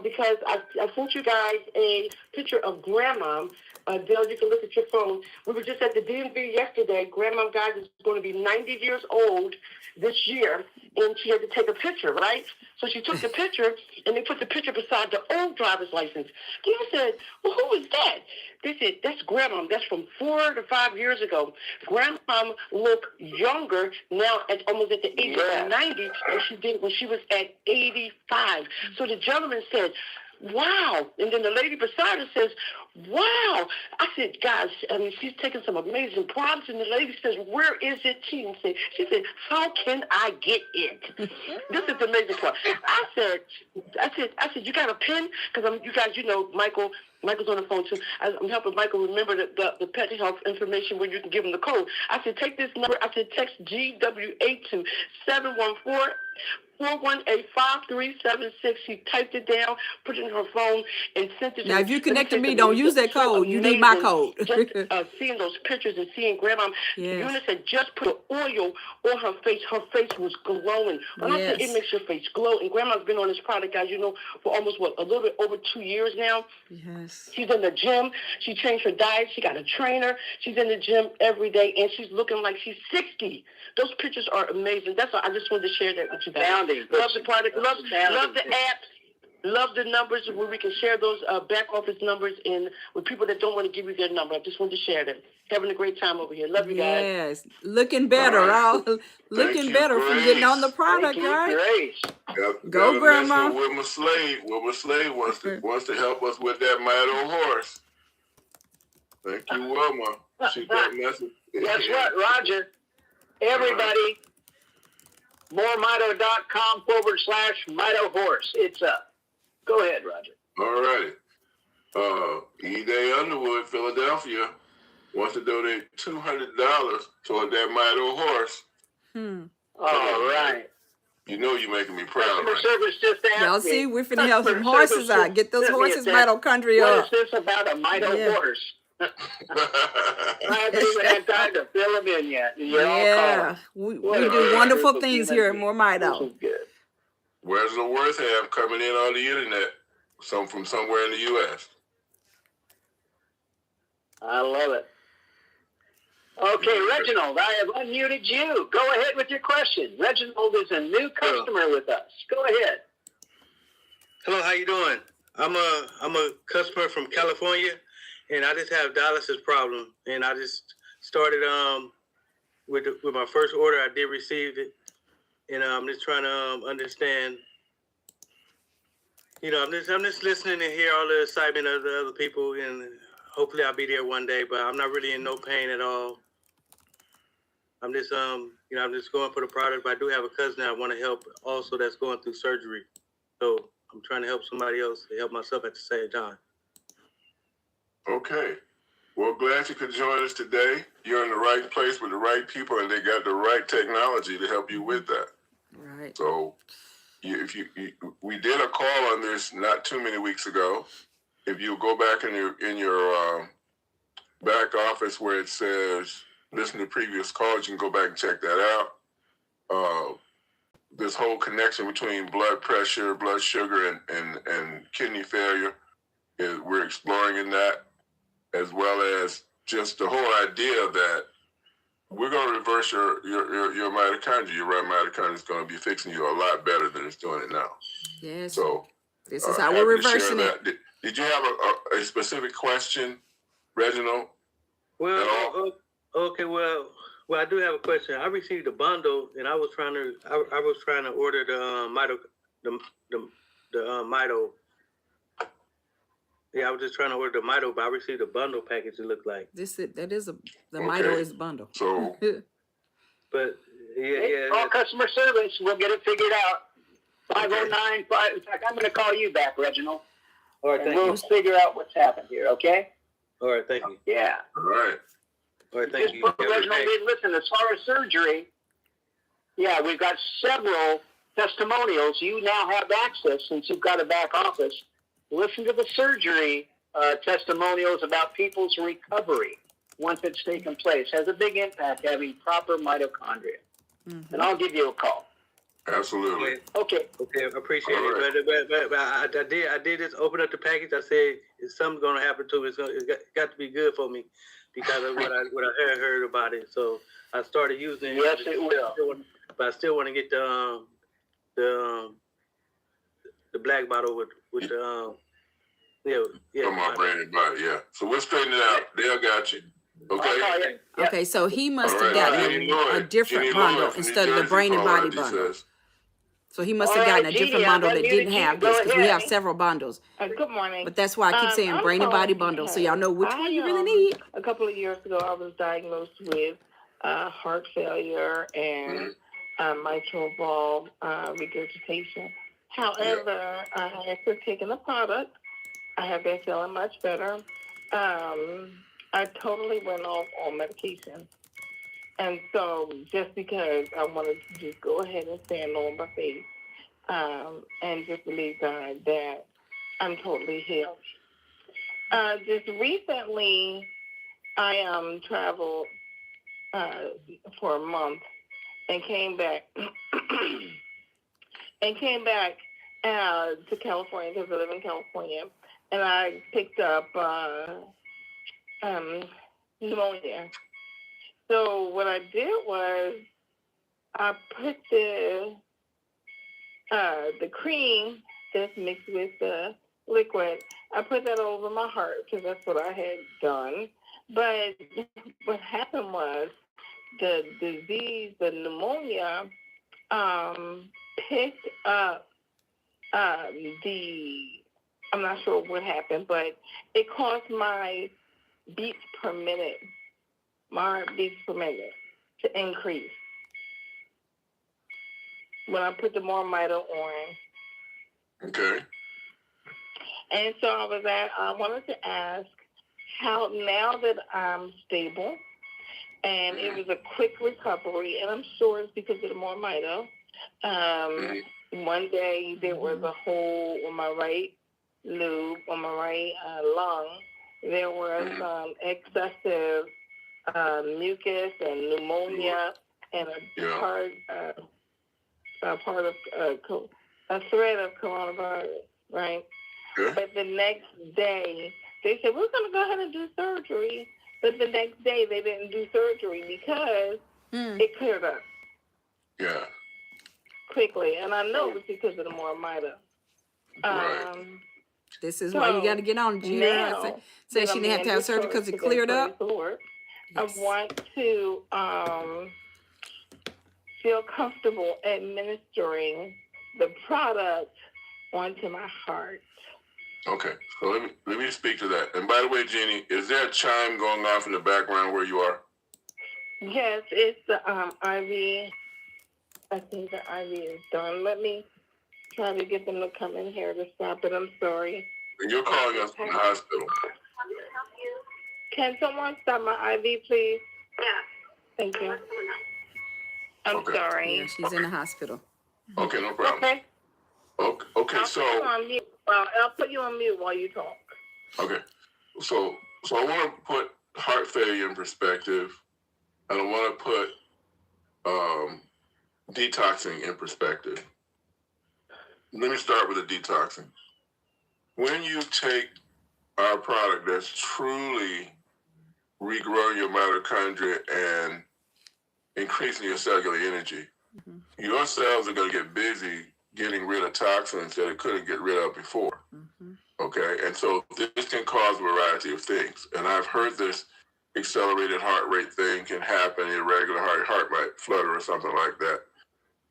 because I sent you guys a picture of Grandma. Dale, you can look at your phone. We were just at the DMV yesterday. Grandma, guys, is going to be 90 years old this year, and she had to take a picture, right? So she took the picture, and they put the picture beside the old driver's license. And I said, well, who is that? They said, that's Grandma. That's from 4 to 5 years ago. Grandma looked younger now, almost at the age of 90, than she did when she was at 85. So the gentleman said, wow. And then the lady beside her says, wow. I said, guys, she's taking some amazing props. And the lady says, where is it? She said, how can I get it? This is the amazing part. I said, you got a pen? Because you guys, Michael's on the phone too. I'm helping Michael remember the pet health information where you can give him the code. I said, take this number. I said, text GWA to 714-418-5376. She typed it down, put it in her phone, and sent it to me. Now, if you connect to me, don't use that code. You need my code. Just seeing those pictures and seeing Grandma. Eunice had just put oil on her face. Her face was glowing. When I said it makes your face glow, and Grandma's been on this product, guys, for almost, a little bit over 2 years now. Yes. She's in the gym. She changed her diet. She got a trainer. She's in the gym every day, and she's looking like she's 60. Those pictures are amazing. That's all. I just wanted to share that with you guys. Love the product. Love the app. Love the numbers where we can share those back office numbers with people that don't want to give you their number. I just wanted to share them. Having a great time over here. Love you guys. Yes, looking better, looking better from getting on the product, right? Go, Grandma. Wilma Slade wants to help us with that Mito horse. Thank you, Wilma. She got message. Guess what, Roger? Everybody, MoreMito.com/Mito horse. It's up. Go ahead, Roger. All righty. E-Day Underwood, Philadelphia, wants to donate $200 toward that Mito horse. All right. You know you're making me proud, Customer service just asked Y'all see, we're finna help some horses out. Get those horses mitochondria up. What is this about a Mito horse? I haven't even had time to fill them in yet. We do wonderful things here at MoreMito. Where's the Wortham coming in on the internet? From somewhere in the U.S. I love it. Okay, Reginald, I have unmuted you. Go ahead with your question. Reginald is a new customer with us. Go ahead. Hello, how you doing? I'm a customer from California, and I just have dialysis problem, and I just started with my first order. I did receive it, and I'm just trying to understand. I'm just listening to hear all the excitement of the other people, and hopefully I'll be there one day. But I'm not really in no pain at all. I'm just I'm just going for the product. But I do have a cousin I want to help also that's going through surgery, so I'm trying to help somebody else to help myself at the same time. Okay. Well, glad you could join us today. You're in the right place with the right people, and they got the right technology to help you with that. Right. So, we did a call on this not too many weeks ago. If you go back in your back office where it says listen to previous calls, you can go back and check that out. This whole connection between blood pressure, blood sugar, and kidney failure, we're exploring in that, as well as just the whole idea that we're going to reverse your mitochondria. Your right mitochondria is going to be fixing you a lot better than it's doing it now. Yes. So this is how we're reversing it. Did you have a specific question, Reginald? Well, okay. Well, I do have a question. I received a bundle, and I was trying to order the Mito. Yeah, I was just trying to order the Mito, but I received a bundle package. It looked like the Mito is bundle. So, but yeah. Call customer service. We'll get it figured out. 509-5. In fact, I'm going to call you back, Reginald. All right, and we'll figure out what's happened here. Okay. All right, thank you. Yeah. All right. All right, thank you. Reginald, listen, as far as surgery, yeah, we've got several testimonials. You now have access, since you've got a back office. Listen to the surgery testimonials about people's recovery once it's taken place. Has a big impact having proper mitochondria. Mm-hmm. And I'll give you a call. Absolutely. Okay. Okay, I appreciate it. But I did just open up the package. I said, if something's going to happen to me, it's got to be good for me because of what I heard about it. So I started using it. Yes, it will. But I still want to get the black bottle with the Come on, branded body, yeah. So we'll straighten it out. Dale got you. Okay. Okay, so he must have gotten a different bundle instead of the brain and body bundle. So he must have gotten a different bundle that didn't have this, because we have several bundles. Good morning. But that's why I keep saying brain and body bundle, so y'all know which one you really need. A couple of years ago, I was diagnosed with heart failure and mitral valve regurgitation. However, I have taken the product. I have been feeling much better. I totally went off all medication. And so just because I wanted to just go ahead and stand on my faith and just believe God that I'm totally healed. Just recently, I traveled for a month and came back to California because I live in California, and I picked up pneumonia. So what I did was I put the cream that's mixed with the liquid, I put that over my heart because that's what I had done. But what happened was the disease, the pneumonia, picked up I'm not sure what happened, but it caused my beats per minute to increase when I put the MoreMito on. Okay. And so I wanted to ask how, now that I'm stable, and it was a quick recovery, and I'm sure it's because of the MoreMito. One day there was a hole on my right lobe, on my right lung. There was excessive mucus and pneumonia and a thread of coronavirus, right? Yeah. But the next day, they said, we're going to go ahead and do surgery. But the next day, they didn't do surgery because it cleared up. Yeah. Quickly. And I know it's because of the MoreMito. Right. This is why you got to get on Gina. Say she didn't have to have surgery because it cleared up. Yes. I want to feel comfortable administering the product onto my heart. Okay, so let me speak to that. And by the way, Jeannie, is there a chime going off in the background where you are? Yes, it's the IV. I think the IV is done. Let me try to get them to come in here to stop it. I'm sorry. And you're calling us from the hospital. Can someone stop my IV, please? Yeah. Thank you. I'm sorry. Yeah, she's in the hospital. Okay, no problem. Okay. Okay, I'll put you on mute. I'll put you on mute while you talk. Okay, so I want to put heart failure in perspective, and I want to put detoxing in perspective. Let me start with the detoxing. When you take our product that's truly regrowing your mitochondria and increasing your cellular energy, your cells are going to get busy getting rid of toxins that it couldn't get rid of before. Okay, and so this can cause a variety of things. And I've heard this accelerated heart rate thing can happen, irregular heart might flutter or something like that.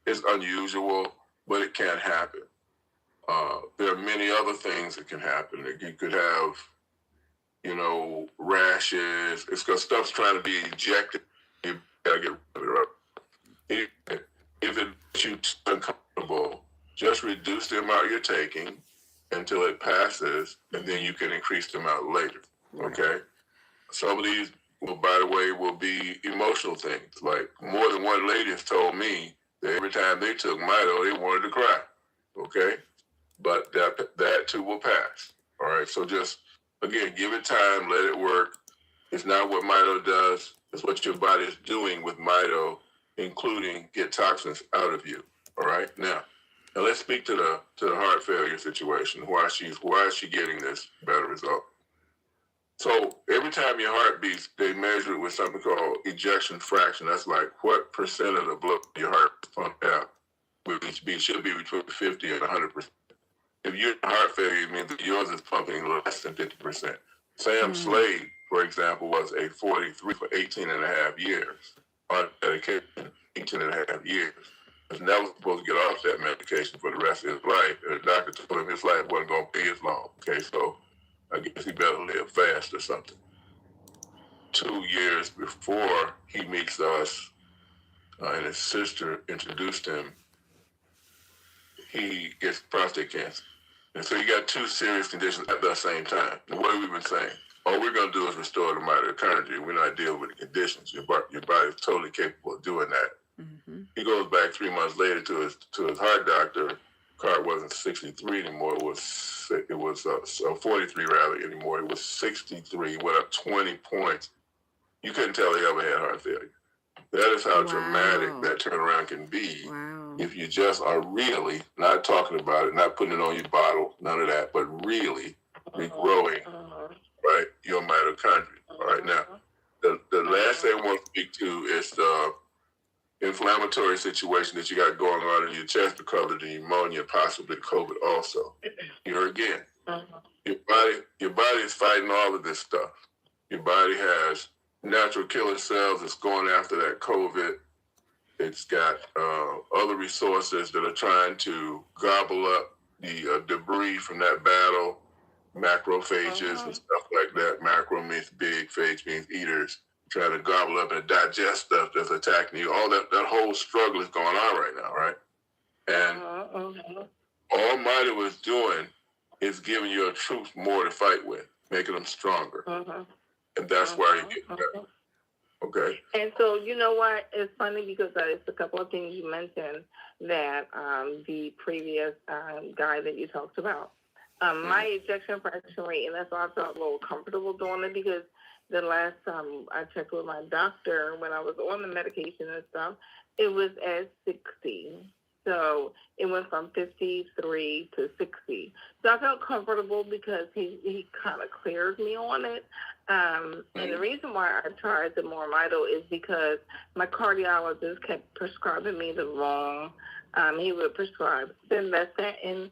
It's unusual, but it can happen. There are many other things that can happen. You could have, rashes. It's because stuff's trying to be ejected. You gotta get rid of it. If it makes you uncomfortable, just reduce the amount you're taking until it passes, and then you can increase the amount later. Okay? Some of these, by the way, will be emotional things. Like more than one lady has told me that every time they took Mito, they wanted to cry. Okay? But that too will pass. All right? So just, again, give it time, let it work. It's not what Mito does. It's what your body is doing with Mito, including get toxins out of you. All right? Now let's speak to the heart failure situation. Why is she getting this better result? So every time your heart beats, they measure it with something called ejection fraction. That's like what percent of the blood your heart pumped out. Which should be between 50 and 100%. If you're in heart failure, it means that yours is pumping less than 50%. Sam Slade, for example, was a 43 for 18 and a half years on medication, 18 and a half years. He was never supposed to get off that medication for the rest of his life. And the doctor told him his life wasn't going to be as long. Okay, so I guess he better live fast or something. 2 years before he meets us, and his sister introduced him, he gets prostate cancer. And so you got two serious conditions at the same time. And what have we been saying? All we're going to do is restore the mitochondria. We're not dealing with the conditions. Your body is totally capable of doing that. He goes back 3 months later to his heart doctor. Heart wasn't 63 anymore. It was 43 rather anymore. It was 63. Went up 20 points. You couldn't tell he ever had heart failure. That is how dramatic that turnaround can be if you just are really not talking about it, not putting it on your bottle, none of that, but really regrowing, right, your mitochondria. All right, now, the last thing I want to speak to is the inflammatory situation that you got going on in your chest because of the pneumonia, possibly COVID also. Here again, your body is fighting all of this stuff. Your body has natural killer cells that's going after that COVID. It's got other resources that are trying to gobble up the debris from that battle, macrophages and stuff like that. Macro means big, phage means eaters, trying to gobble up and digest stuff that's attacking you. All that whole struggle is going on right now, right? And all Mito was doing is giving your troops more to fight with, making them stronger. And that's why you get better. Okay. And so, you know what? It's funny because it's a couple of things you mentioned that the previous guy that you talked about. My ejection fraction rate, and that's why I felt a little comfortable doing it because the last time I checked with my doctor when I was on the medication and stuff, it was at 60. So it went from 53 to 60. So I felt comfortable because he kind of cleared me on it. And the reason why I tried the MoreMito is because my cardiologist kept prescribing me the wrong. He would prescribe Simvastatin,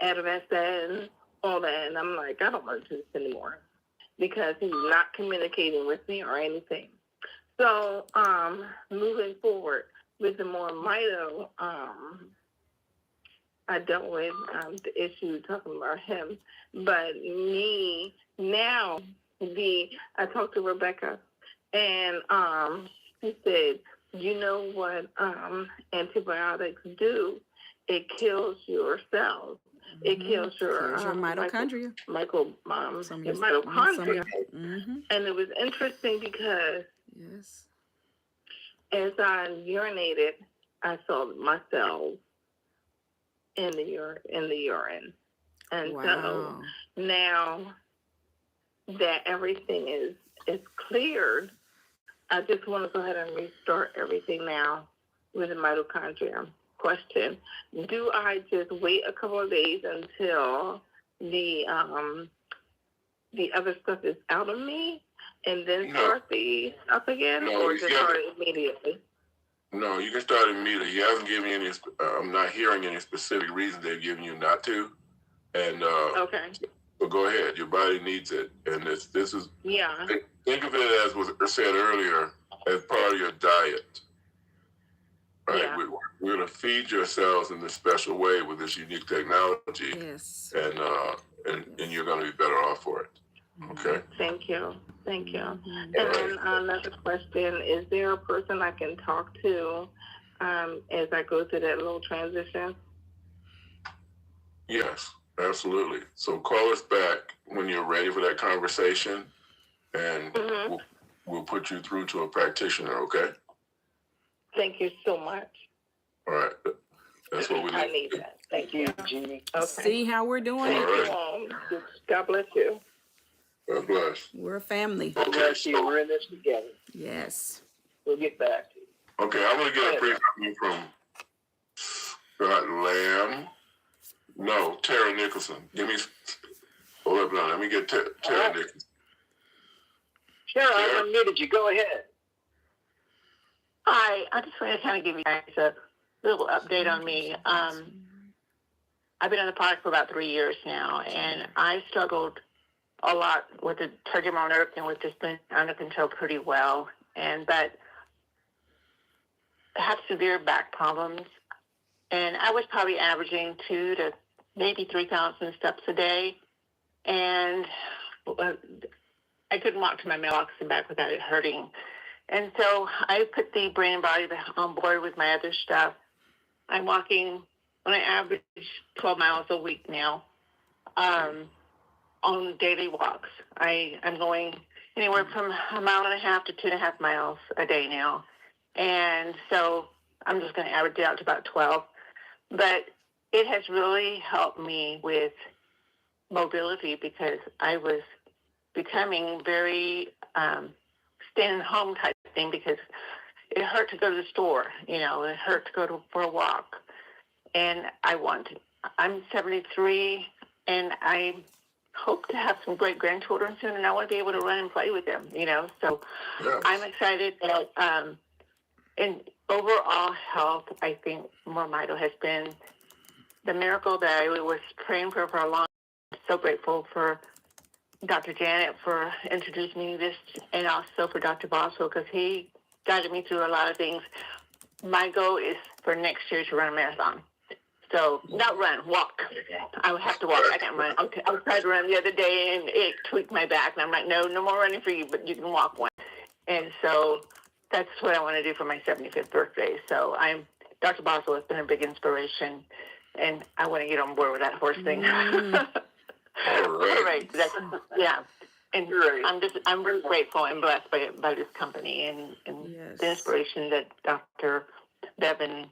Atovastatin, all that. And I'm like, I don't want to do this anymore because he's not communicating with me or anything. So moving forward with the MoreMito, I dealt with the issue talking about him. But me now, I talked to Rebecca, and she said, you know what antibiotics do? It kills your cells. It kills your mitochondria. your mitochondria. And it was interesting because as I urinated, I saw my cells in the urine. And so now that everything is cleared, I just want to go ahead and restart everything now with the mitochondria. Question: do I just wait a couple of days until the other stuff is out of me and then start the stuff again, or just start it immediately? No, you can start immediately. He hasn't given you any. I'm not hearing any specific reasons they've given you not to. And okay. So go ahead. Your body needs it, and this is. Yeah. Think of it as was said earlier, as part of your diet. Right. Yeah. We're going to feed your cells in this special way with this unique technology. Yes. And you're going to be better off for it. Okay. Thank you. And then another question: is there a person I can talk to as I go through that little transition? Yes, absolutely. So call us back when you're ready for that conversation, and we'll put you through to a practitioner. Okay. Thank you so much. All right. That's what we need. I need that. Thank you, Jeannie. Okay. See how we're doing? God bless you. God bless. We're a family. God bless you. We're in this together. Yes. We'll get back to you. Okay, I'm going to get a pre-comment from Scott Lamb. No, Tara Nicholson. Hold up now. Let me get Tara Nicholson. Tara, I unmuted you. Go ahead. Hi, I just wanted to kind of give you guys a little update on me. I've been on the product for about 3 years now, and I struggled a lot with the trigeminal nerve and with just been under control pretty well. But I have severe back problems, and I was probably averaging 2,000 to maybe 3,000 steps a day, and I couldn't walk to my mailbox and back without it hurting. And so I put the brain and body on board with my other stuff. I'm walking on an average 12 miles a week now on daily walks. I'm going anywhere from 1.5 miles to 2.5 miles a day now. And so I'm just going to average it out to about 12. But it has really helped me with mobility because I was becoming very staying home type thing because it hurt to go to the store, it hurt to go for a walk. And I'm 73 and I hope to have some great grandchildren soon, and I want to be able to run and play with them, So I'm excited that in overall health, I think MoreMito has been the miracle that I was praying for a long time. I'm so grateful for Dr. Janet for introducing me to this, and also for Dr. Boswell because he guided me through a lot of things. My goal is for next year to run a marathon. So not run, walk. I would have to walk. I can't run. I tried to run the other day and it tweaked my back, and I'm like, no more running for you, but you can walk one. And so that's what I want to do for my 75th birthday. So Dr. Boswell has been a big inspiration, and I want to get on board with that horse thing. All right. Yeah. And I'm really grateful and blessed by this company and the inspiration that Dr. Bevan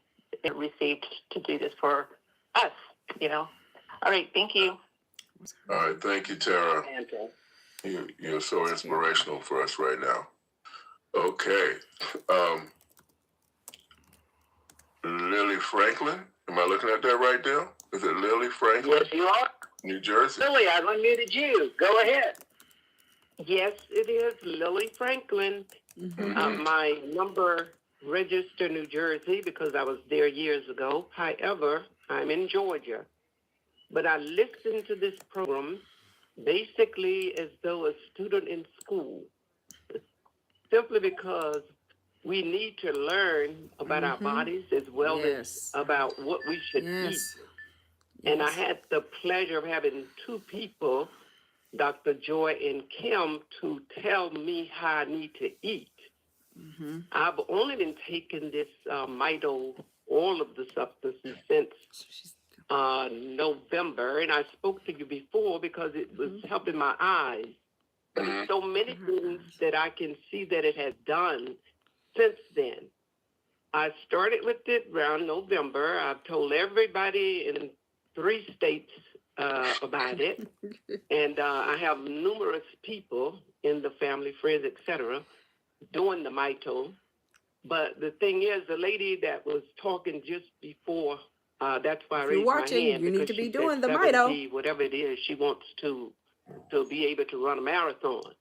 received to do this for us, All right. Thank you. All right. Thank you, Tara. You're so inspirational for us right now. Okay. Lily Franklin. Am I looking at that right there? Is it Lily Franklin? Yes, you are. New Jersey. Lily, I've unmuted you. Go ahead. Yes, it is Lily Franklin. My number registered New Jersey because I was there years ago. However, I'm in Georgia. But I listened to this program basically as though a student in school, simply because we need to learn about our bodies as well as about what we should eat. And I had the pleasure of having two people, Dr. Joy and Kim, to tell me how I need to eat. I've only been taking this Mito, all of the substances, since November, and I spoke to you before because it was helping my eyes. But there's so many things that I can see that it has done since then. I started with it around November. I've told everybody in 3 states about it, and I have numerous people in the family, friends, etc., doing the Mito. But the thing is, the lady that was talking just before, that's why I If you're raised my watching, hand, you need because to be she doing said the 70, Mito. whatever it is, she wants to be able to run a marathon.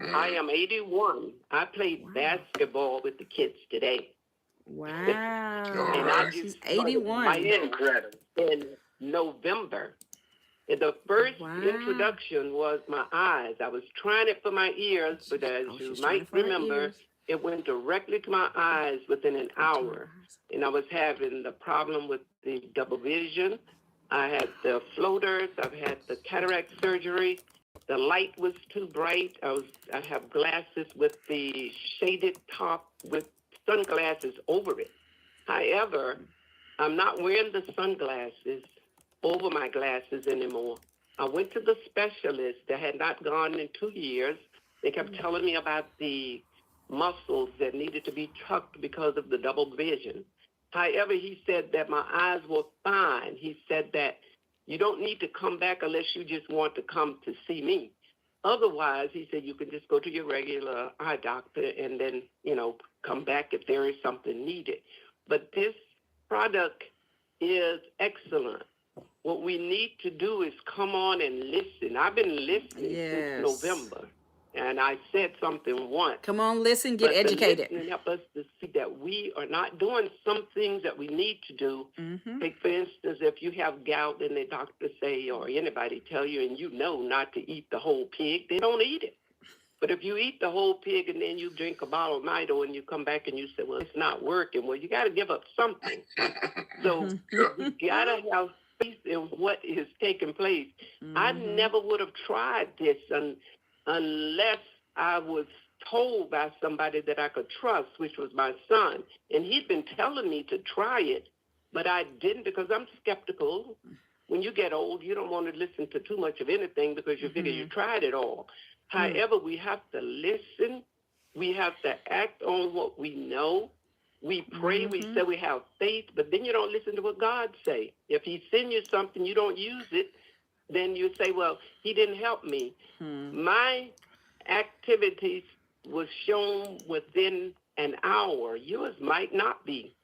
I am 81. I played basketball with the kids today. Wow. And I She's just started 81. Mito in November. And the first introduction was my eyes. I was trying it for my ears, but as you might remember, it went directly to my eyes within an hour. And I was having the problem with the double vision. I had the floaters. I've had the cataract surgery. The light was too bright. I have glasses with the shaded top with sunglasses over it. However, I'm not wearing the sunglasses over my glasses anymore. I went to the specialist that had not gone in 2 years. They kept telling me about the muscles that needed to be tucked because of the double vision. However, he said that my eyes were fine. He said that you don't need to come back unless you just want to come to see me. Otherwise, he said you can just go to your regular eye doctor and then, come back if there is something needed. But this product is excellent. What we need to do is come on and listen. I've been listening since November, and I said something once. Come on, listen, get educated. And help us to see that we are not doing some things that we need to do. Take, for instance, if you have gout and the doctor say, or anybody tell you, and you know not to eat the whole pig, they don't eat it. But if you eat the whole pig and then you drink a bottle of Mito and you come back and you say, well, it's not working, well, you got to give up something. So you got to have faith in what is taking place. I never would have tried this unless I was told by somebody that I could trust, which was my son. And he'd been telling me to try it, but I didn't because I'm skeptical. When you get old, you don't want to listen to too much of anything because you figure you tried it all. However, we have to listen. We have to act on what we know. We pray. We say we have faith, but then you don't listen to what God say. If he send you something, you don't use it, then you say, well, he didn't help me. My activities was shown within an hour. Yours might not be.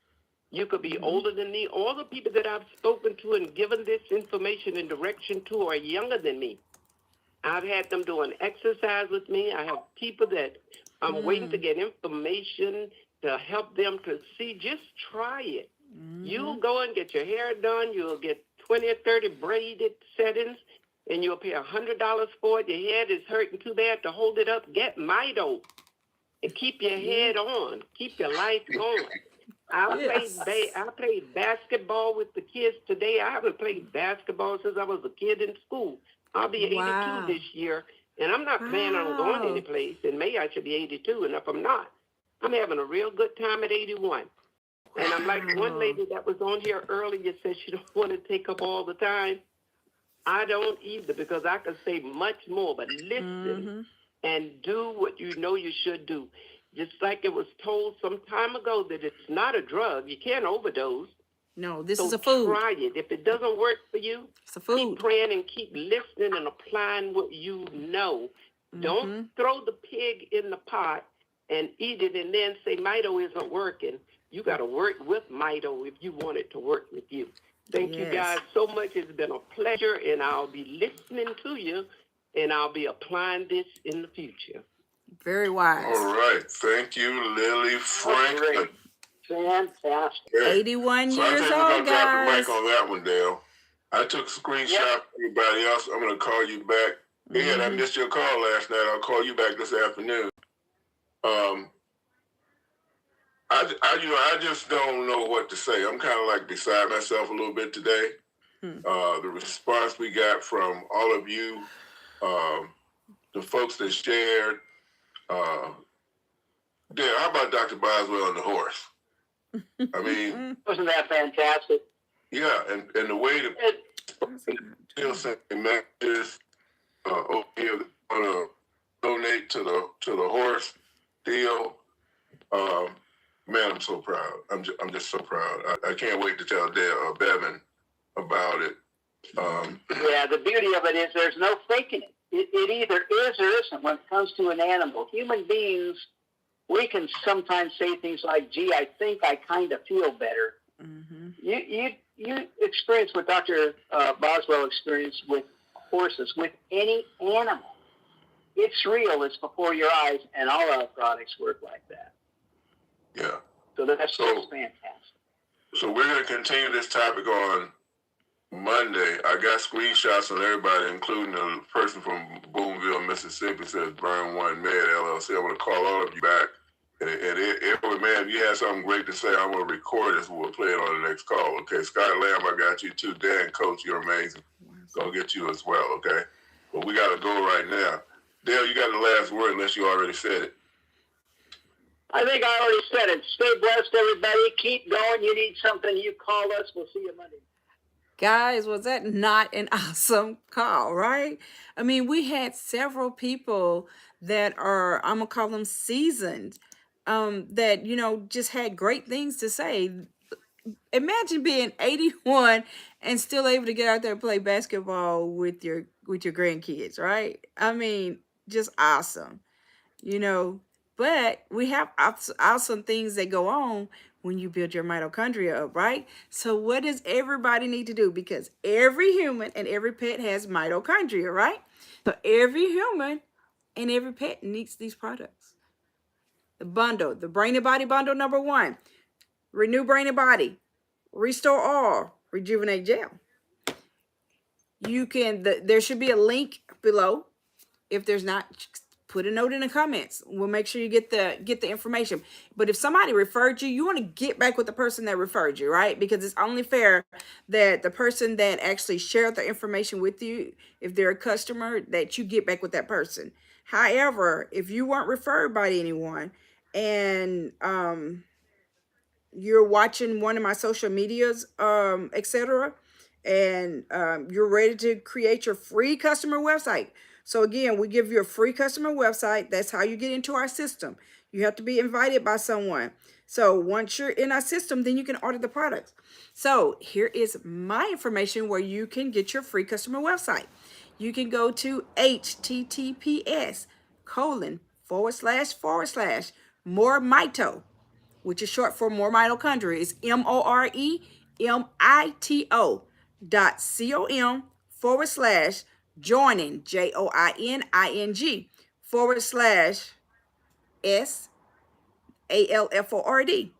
You could be older than me. All the people that I've spoken to and given this information and direction to are younger than me. I've had them doing exercise with me. I have people that I'm waiting to get information to help them to see. Just try it. You'll go and get your hair done. You'll get 20 or 30 braided settings, and you'll pay $100 for it. Your head is hurting too bad to hold it up. Get Mito and keep your head on. Keep your life going. I played basketball with the kids today. I haven't played basketball since I was a kid in school. I'll be 82 this year, and I'm not planning on going any place. In May, I should be 82, and if I'm not, I'm having a real good time at 81. And I'm like one lady that was on here earlier said she don't want to take up all the time. I don't either because I could say much more, but listen and do what you know you should do. Just like it was told some time ago that it's not a drug. You can't overdose. No, this is a food. Try it. If it doesn't work for you, it's a food. Keep praying and keep listening and applying what you know. Don't throw the pig in the pot and eat it and then say Mito isn't working. You got to work with Mito if you want it to work with you. Thank you guys so much. It's been a pleasure, and I'll be listening to you, and I'll be applying this in the future. Very wise. All right. Thank you, Lily Franklin. Fantastic. 81 so years I think we're old, gonna drop the guys. mic on that one, Dale. I took a screenshot for everybody else. I'm going to call you back. Ed, I missed your call last night. I'll call you back this afternoon. I just don't know what to say. I'm kind of like beside myself a little bit today. The response we got from all of you, the folks that shared. Dale, how about Dr. Boswell and the horse? I mean, wasn't that fantastic? Yeah, and the way to still say matches over here want to donate to the horse deal. Man, I'm so proud. I'm just so proud. I can't wait to tell Bevan about it. Yeah, the beauty of it is there's no faking it. It either is or isn't when it comes to an animal. Human beings, we can sometimes say things like, gee, I think I kind of feel better. Mm-hmm. You experience what Dr. Boswell experienced with horses, with any animal. It's real. It's before your eyes, and all our products work like that. Yeah. So that's fantastic. So we're going to continue this topic on Monday. I got screenshots on everybody, including the person from Boonville, Mississippi, says Burn One Med LLC. I want to call all of you back. And man, if you have something great to say, I'm going to record this. We'll play it on the next call. Okay, Scott Lamb, I got you too. Dan, Coach, you're amazing. Gonna get you as well, okay? But we got to go right now. Dale, you got the last word unless you already said it. I think I already said it. Stay blessed, everybody. Keep going. You need something, you call us. We'll see you Monday. Guys, was that not an awesome call, right? I mean, we had several people that are, I'm going to call them seasoned, that, you know, just had great things to say. Imagine being 81 and still able to get out there and play basketball with your grandkids, right? I mean, just awesome, you know. But we have awesome things that go on when you build your mitochondria up, right? So what does everybody need to do? Because every human and every pet has mitochondria, right? So every human and every pet needs these products. The bundle, the Brain and Body bundle number 1, Renew Brain and Body, Restore Oil, Rejuvenate Gel. You can, there should be a link below. If there's not, put a note in the comments. We'll make sure you get the information. But if somebody referred you, you want to get back with the person that referred you, right? Because it's only fair that the person that actually shared the information with you, if they're a customer, that you get back with that person. However, if you weren't referred by anyone and you're watching one of my social medias, etc., and you're ready to create your free customer website. So again, we give you a free customer website. That's how you get into our system. You have to be invited by someone. So once you're in our system, then you can order the products. So here is my information where you can get your free customer website. You can go to https:// MoreMito, which is short for More Mitochondria. It's MoreMito.com/joining, JOINING/SALFORD.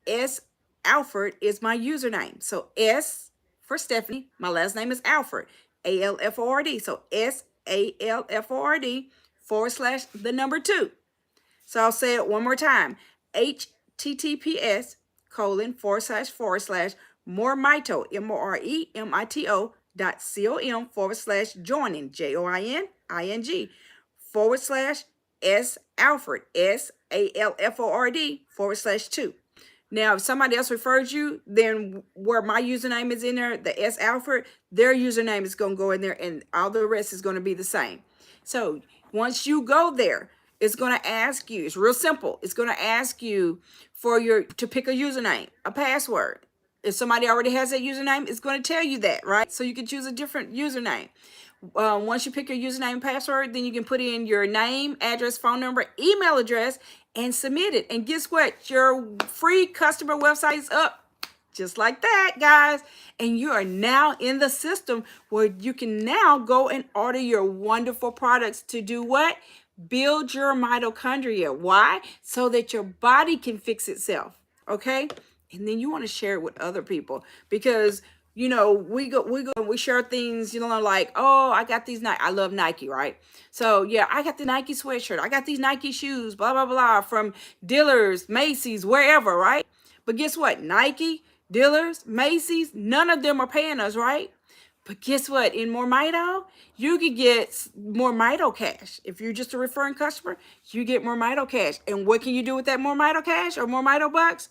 S Alford is my username. So S for Stephanie, my last name is Alford, ALFORD. So SALFORD/2. So I'll say it one more time. https:// MoreMito, MoreMito.com/joining, JOINING/S Alford, SALFORD/2. Now, if somebody else refers you, then where my username is in there, the S Alford, their username is going to go in there and all the rest is going to be the same. So once you go there, it's going to ask you, it's real simple. It's going to ask you to pick a username, a password. If somebody already has that username, it's going to tell you that, right? So you can choose a different username. Once you pick your username and password, then you can put in your name, address, phone number, email address, and submit it. And guess what? Your free customer website is up. Just like that, guys. And you are now in the system where you can now go and order your wonderful products to do what? Build your mitochondria. Why? So that your body can fix itself. Okay? And then you want to share it with other people, because you know, we share things, you know, like, oh, I got these Nike. I love Nike, right? So yeah, I got the Nike sweatshirt. I got these Nike shoes, blah, blah, blah, from Dillard's, Macy's, wherever, right? But guess what? Nike, Dillard's, Macy's, none of them are paying us, right? But guess what? In MoreMito, you can get MoreMito cash. If you're just a referring customer, you get MoreMito cash. And what can you do with that MoreMito cash or MoreMito bucks?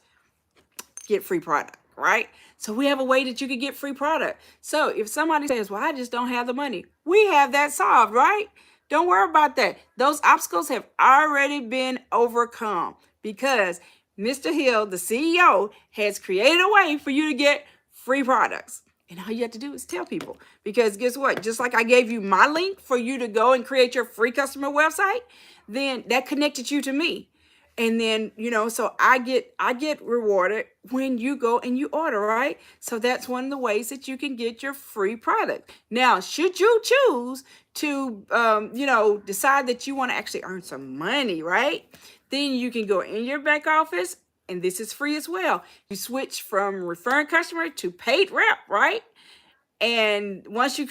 Get free product, right? So we have a way that you can get free product. So if somebody says, well, I just don't have the money, we have that solved, right? Don't worry about that. Those obstacles have already been overcome because Mr. Hill, the CEO, has created a way for you to get free products. And all you have to do is tell people. Because guess what? Just like I gave you my link for you to go and create your free customer website, then that connected you to me. And then, so I get rewarded when you go and you order, right? So that's one of the ways that you can get your free product. Now, should you choose to, decide that you want to actually earn some money, right? Then you can go in your back office, and this is free as well. You switch from referring customer to paid rep, right? And once you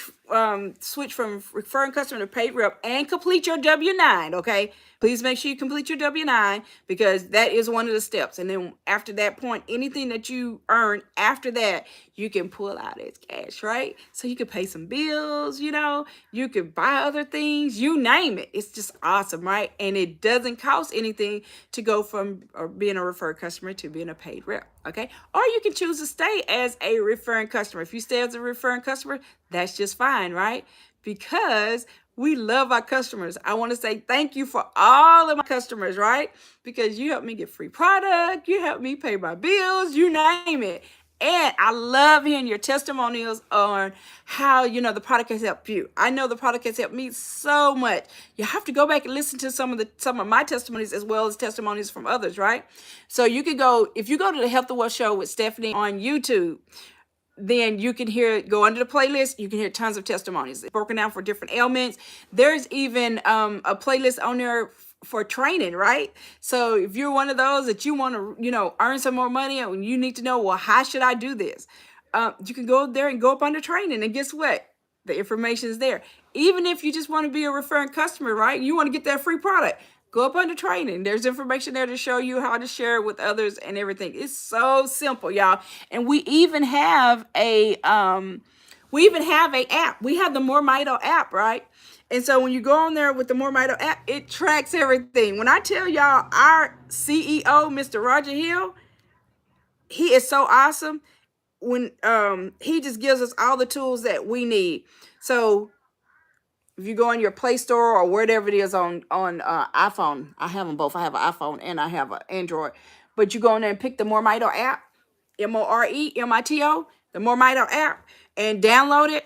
switch from referring customer to paid rep and complete your W-9, okay? Please make sure you complete your W-9 because that is one of the steps. And then after that point, anything that you earn after that, you can pull out as cash, right? So you can pay some bills, you can buy other things, you name it. It's just awesome, right? And it doesn't cost anything to go from being a referred customer to being a paid rep, okay? Or you can choose to stay as a referring customer. If you stay as a referring customer, that's just fine, right? Because we love our customers. I want to say thank you for all of my customers, right? Because you help me get free product, you help me pay my bills, you name it. And I love hearing your testimonials on how, the product has helped you. I know the product has helped me so much. You have to go back and listen to some of my testimonies as well as testimonies from others, right? So you can go, if you go to the Health and Wealth Show with Stephanie on YouTube, then you can go under the playlist. You can hear tons of testimonies. It's broken down for different ailments. There's even a playlist on there for training, right? So if you're one of those that you want to, earn some more money and you need to know, well, how should I do this? You can go there and go up under training. And guess what? The information is there. Even if you just want to be a referring customer, right? You want to get that free product. Go up under training. There's information there to show you how to share it with others and everything. It's so simple, y'all. And we even have a app. We have the MoreMito app, right? And so when you go on there with the MoreMito app, it tracks everything. When I tell y'all, our CEO, Mr. Roger Hill, he is so awesome. When he just gives us all the tools that we need. So if you go on your Play Store or whatever it is on iPhone, I have them both. I have an iPhone and I have an Android. But you go in there and pick the MoreMito app, MoreMito, the MoreMito app, and download it.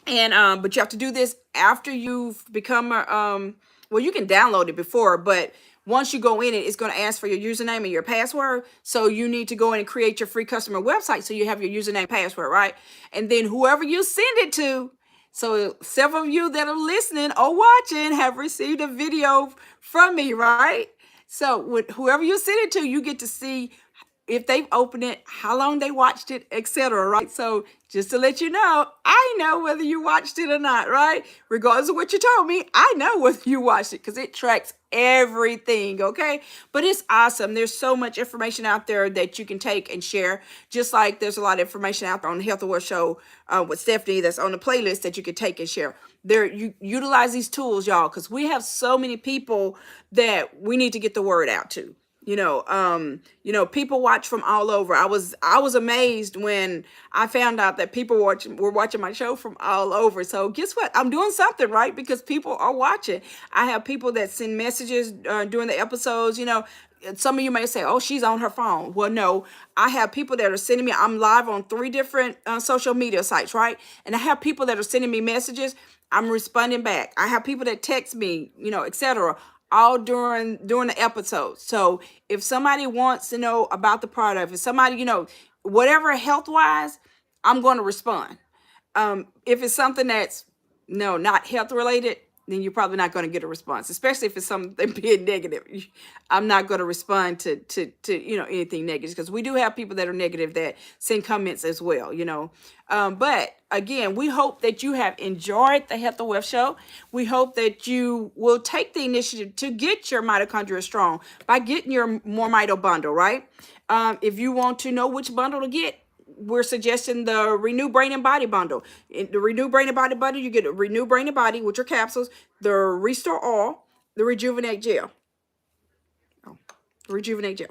And but you have to do this after you've become well, you can download it before, but once you go in it's going to ask for your username and your password. So you need to go in and create your free customer website so you have your username and password, right? And then whoever you send it to, so several of you that are listening or watching have received a video from me, right? So with whoever you send it to, you get to see if they've opened it, how long they watched it, etc. Right? So just to let you know, I know whether you watched it or not, right? Regardless of what you told me, I know whether you watched it because it tracks everything, okay? But it's awesome. There's so much information out there that you can take and share, just like there's a lot of information out there on the Health and Wealth Show with Stephanie that's on the playlist that you can take and share. You utilize these tools, y'all, because we have so many people that we need to get the word out to. People watch from all over. I was amazed when I found out that people were watching my show from all over. So guess what? I'm doing something right because people are watching. I have people that send messages during the episodes. Some of you may say, oh, she's on her phone. Well, no, I have people that are sending me. I'm live on 3 different social media sites, right? And I have people that are sending me messages. I'm responding back. I have people that text me, etc., all during the episode. So if somebody wants to know about the product, if somebody, whatever health-wise, I'm going to respond. If it's something that's not health related, then you're probably not going to get a response, especially if it's something being negative. I'm not going to respond to anything negative because we do have people that are negative that send comments as well, But again, we hope that you have enjoyed the Health and Wealth Show. We hope that you will take the initiative to get your mitochondria strong by getting your MoreMito bundle, right? If you want to know which bundle to get, we're suggesting the Renew Brain and Body bundle. In the Renew Brain and Body bundle, you get a Renew Brain and Body with your capsules, the Restore Oil, the Rejuvenate Gel. Rejuvenate Gel.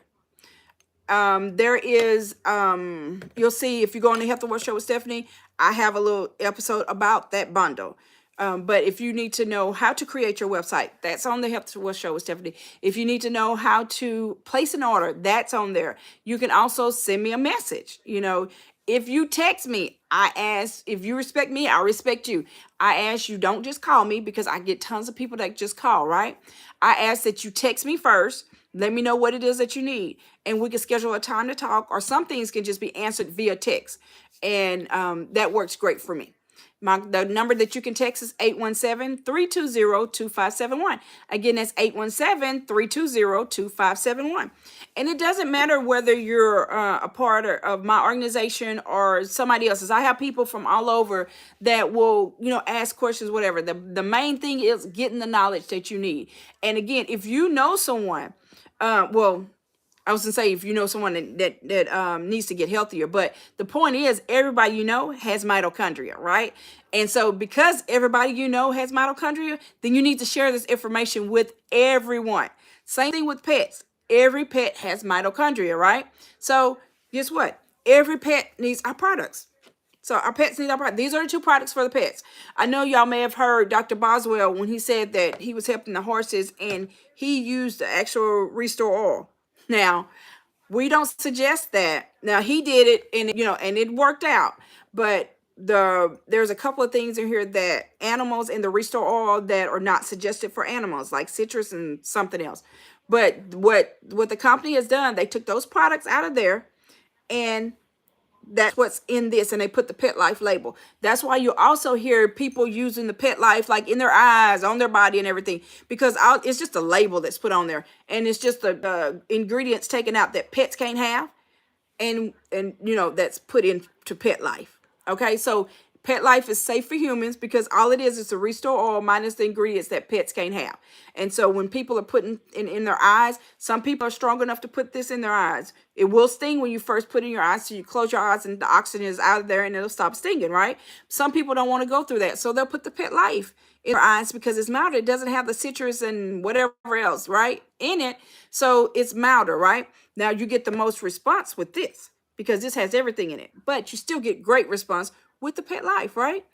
There is, you'll see if you go on the Health and Wealth Show with Stephanie, I have a little episode about that bundle. But if you need to know how to create your website, that's on the Health and Wealth Show with Stephanie. If you need to know how to place an order, that's on there. You can also send me a message. If you text me, I ask, if you respect me, I respect you. I ask you, don't just call me, because I get tons of people that just call, right? I ask that you text me first. Let me know what it is that you need, and we can schedule a time to talk, or some things can just be answered via text. And that works great for me. The number that you can text is 817-320-2571. Again, that's 817-320-2571. And it doesn't matter whether you're a part of my organization or somebody else's. I have people from all over that will, ask questions, whatever. The main thing is getting the knowledge that you need. And again, if you know someone, I was gonna say, if you know someone that needs to get healthier, but the point is, everybody has mitochondria, right? And so, because everybody has mitochondria, then you need to share this information with everyone. Same thing with pets. Every pet has mitochondria, right? So guess what? Every pet needs our products. So our pets need our product. These are the two products for the pets. I know y'all may have heard Dr. Boswell when he said that he was helping the horses and he used the actual Restore oil. Now, we don't suggest that. Now, he did it and it worked out. But there's a couple of things in here that animals in the Restore oil that are not suggested for animals, like citrus and something else. But what the company has done, they took those products out of there, and that's what's in this, and they put the Petlife label. That's why you also hear people using the Petlife like in their eyes, on their body, and everything, because it's just a label that's put on there, and it's just the ingredients taken out that pets can't have, and that's put into Petlife. Okay, so Petlife is safe for humans because all it is a Restore oil minus the ingredients that pets can't have. And so when people are putting in their eyes, some people are strong enough to put this in their eyes. It will sting when you first put it in your eyes, so you close your eyes and the oxygen is out of there and it'll stop stinging, right? Some people don't want to go through that, so they'll put the Petlife in their eyes because it's milder. It doesn't have the citrus and whatever else, right, in it, so it's milder, right? Now you get the most response with this because this has everything in it, but you still get great response with the Petlife, right?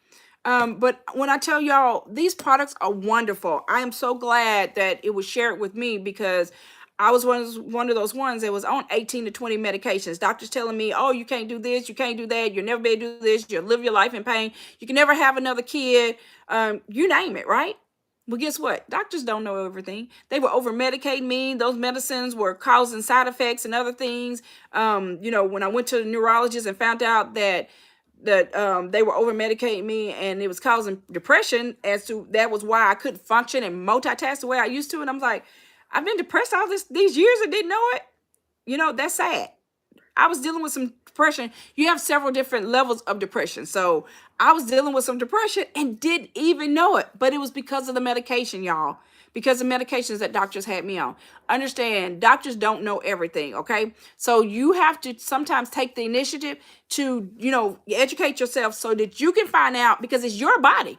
But when I tell y'all, these products are wonderful. I am so glad that it was shared with me because I was one of those ones that was on 18 to 20 medications. Doctors telling me, oh, you can't do this, you can't do that, you'll never be able to do this, you'll live your life in pain, you can never have another kid, you name it, right? Well, guess what? Doctors don't know everything. They were over medicating me. Those medicines were causing side effects and other things. When I went to the neurologist and found out that they were over medicating me and it was causing depression, that was why I couldn't function and multitask the way I used to. And I'm like, I've been depressed all these years and didn't know it. That's sad. I was dealing with some depression. You have several different levels of depression. So I was dealing with some depression and didn't even know it. But it was because of the medication, y'all. Because of medications that doctors had me on. Understand, doctors don't know everything, okay? So you have to sometimes take the initiative to, educate yourself so that you can find out, because it's your body.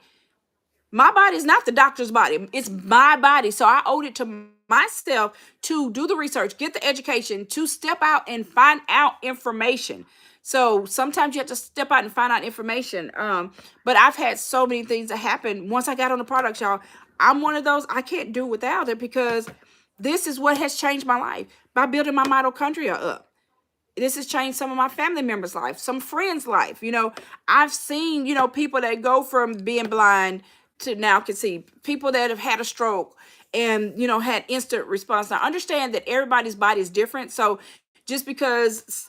My body is not the doctor's body. It's my body. So I owed it to myself to do the research, get the education, to step out and find out information. So sometimes you have to step out and find out information. But I've had so many things that happen once I got on the products, y'all. I'm one of those, I can't do without it because this is what has changed my life by building my mitochondria up. This has changed some of my family members' life, some friends' life. I've seen, people that go from being blind to now can see, people that have had a stroke and, had instant response. Now, understand that everybody's body is different. So just because,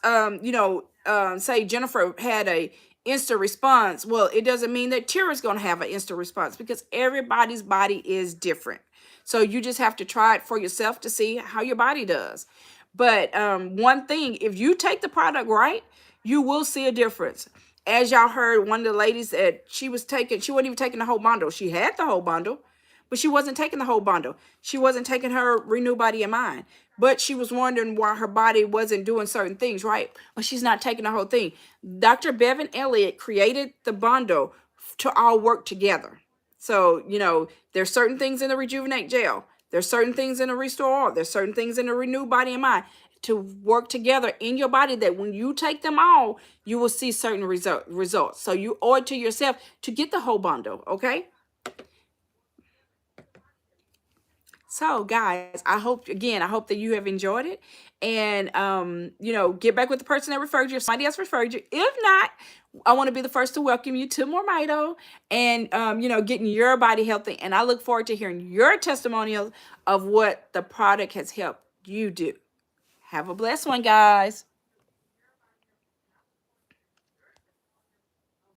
say Jennifer had a instant response, well, it doesn't mean that Tira's going to have an instant response because everybody's body is different. So you just have to try it for yourself to see how your body does. But one thing, if you take the product right, you will see a difference. As y'all heard, one of the ladies that she wasn't even taking the whole bundle. She had the whole bundle, but she wasn't taking the whole bundle. She wasn't taking her Renew Body and Mind. But she was wondering why her body wasn't doing certain things, right? But she's not taking the whole thing. Dr. Bevan Elliott created the bundle to all work together. So, there's certain things in the Rejuvenate Gel. There's certain things in the Restore Oil. There's certain things in the Renew Body and Mind to work together in your body, that when you take them all, you will see certain results. So you owe it to yourself to get the whole bundle, okay? So guys, I hope that you have enjoyed it, and get back with the person that referred you, if somebody else referred you. If not, I want to be the first to welcome you to MoreMito, and getting your body healthy. And I look forward to hearing your testimonials of what the product has helped you do. Have a blessed one, guys.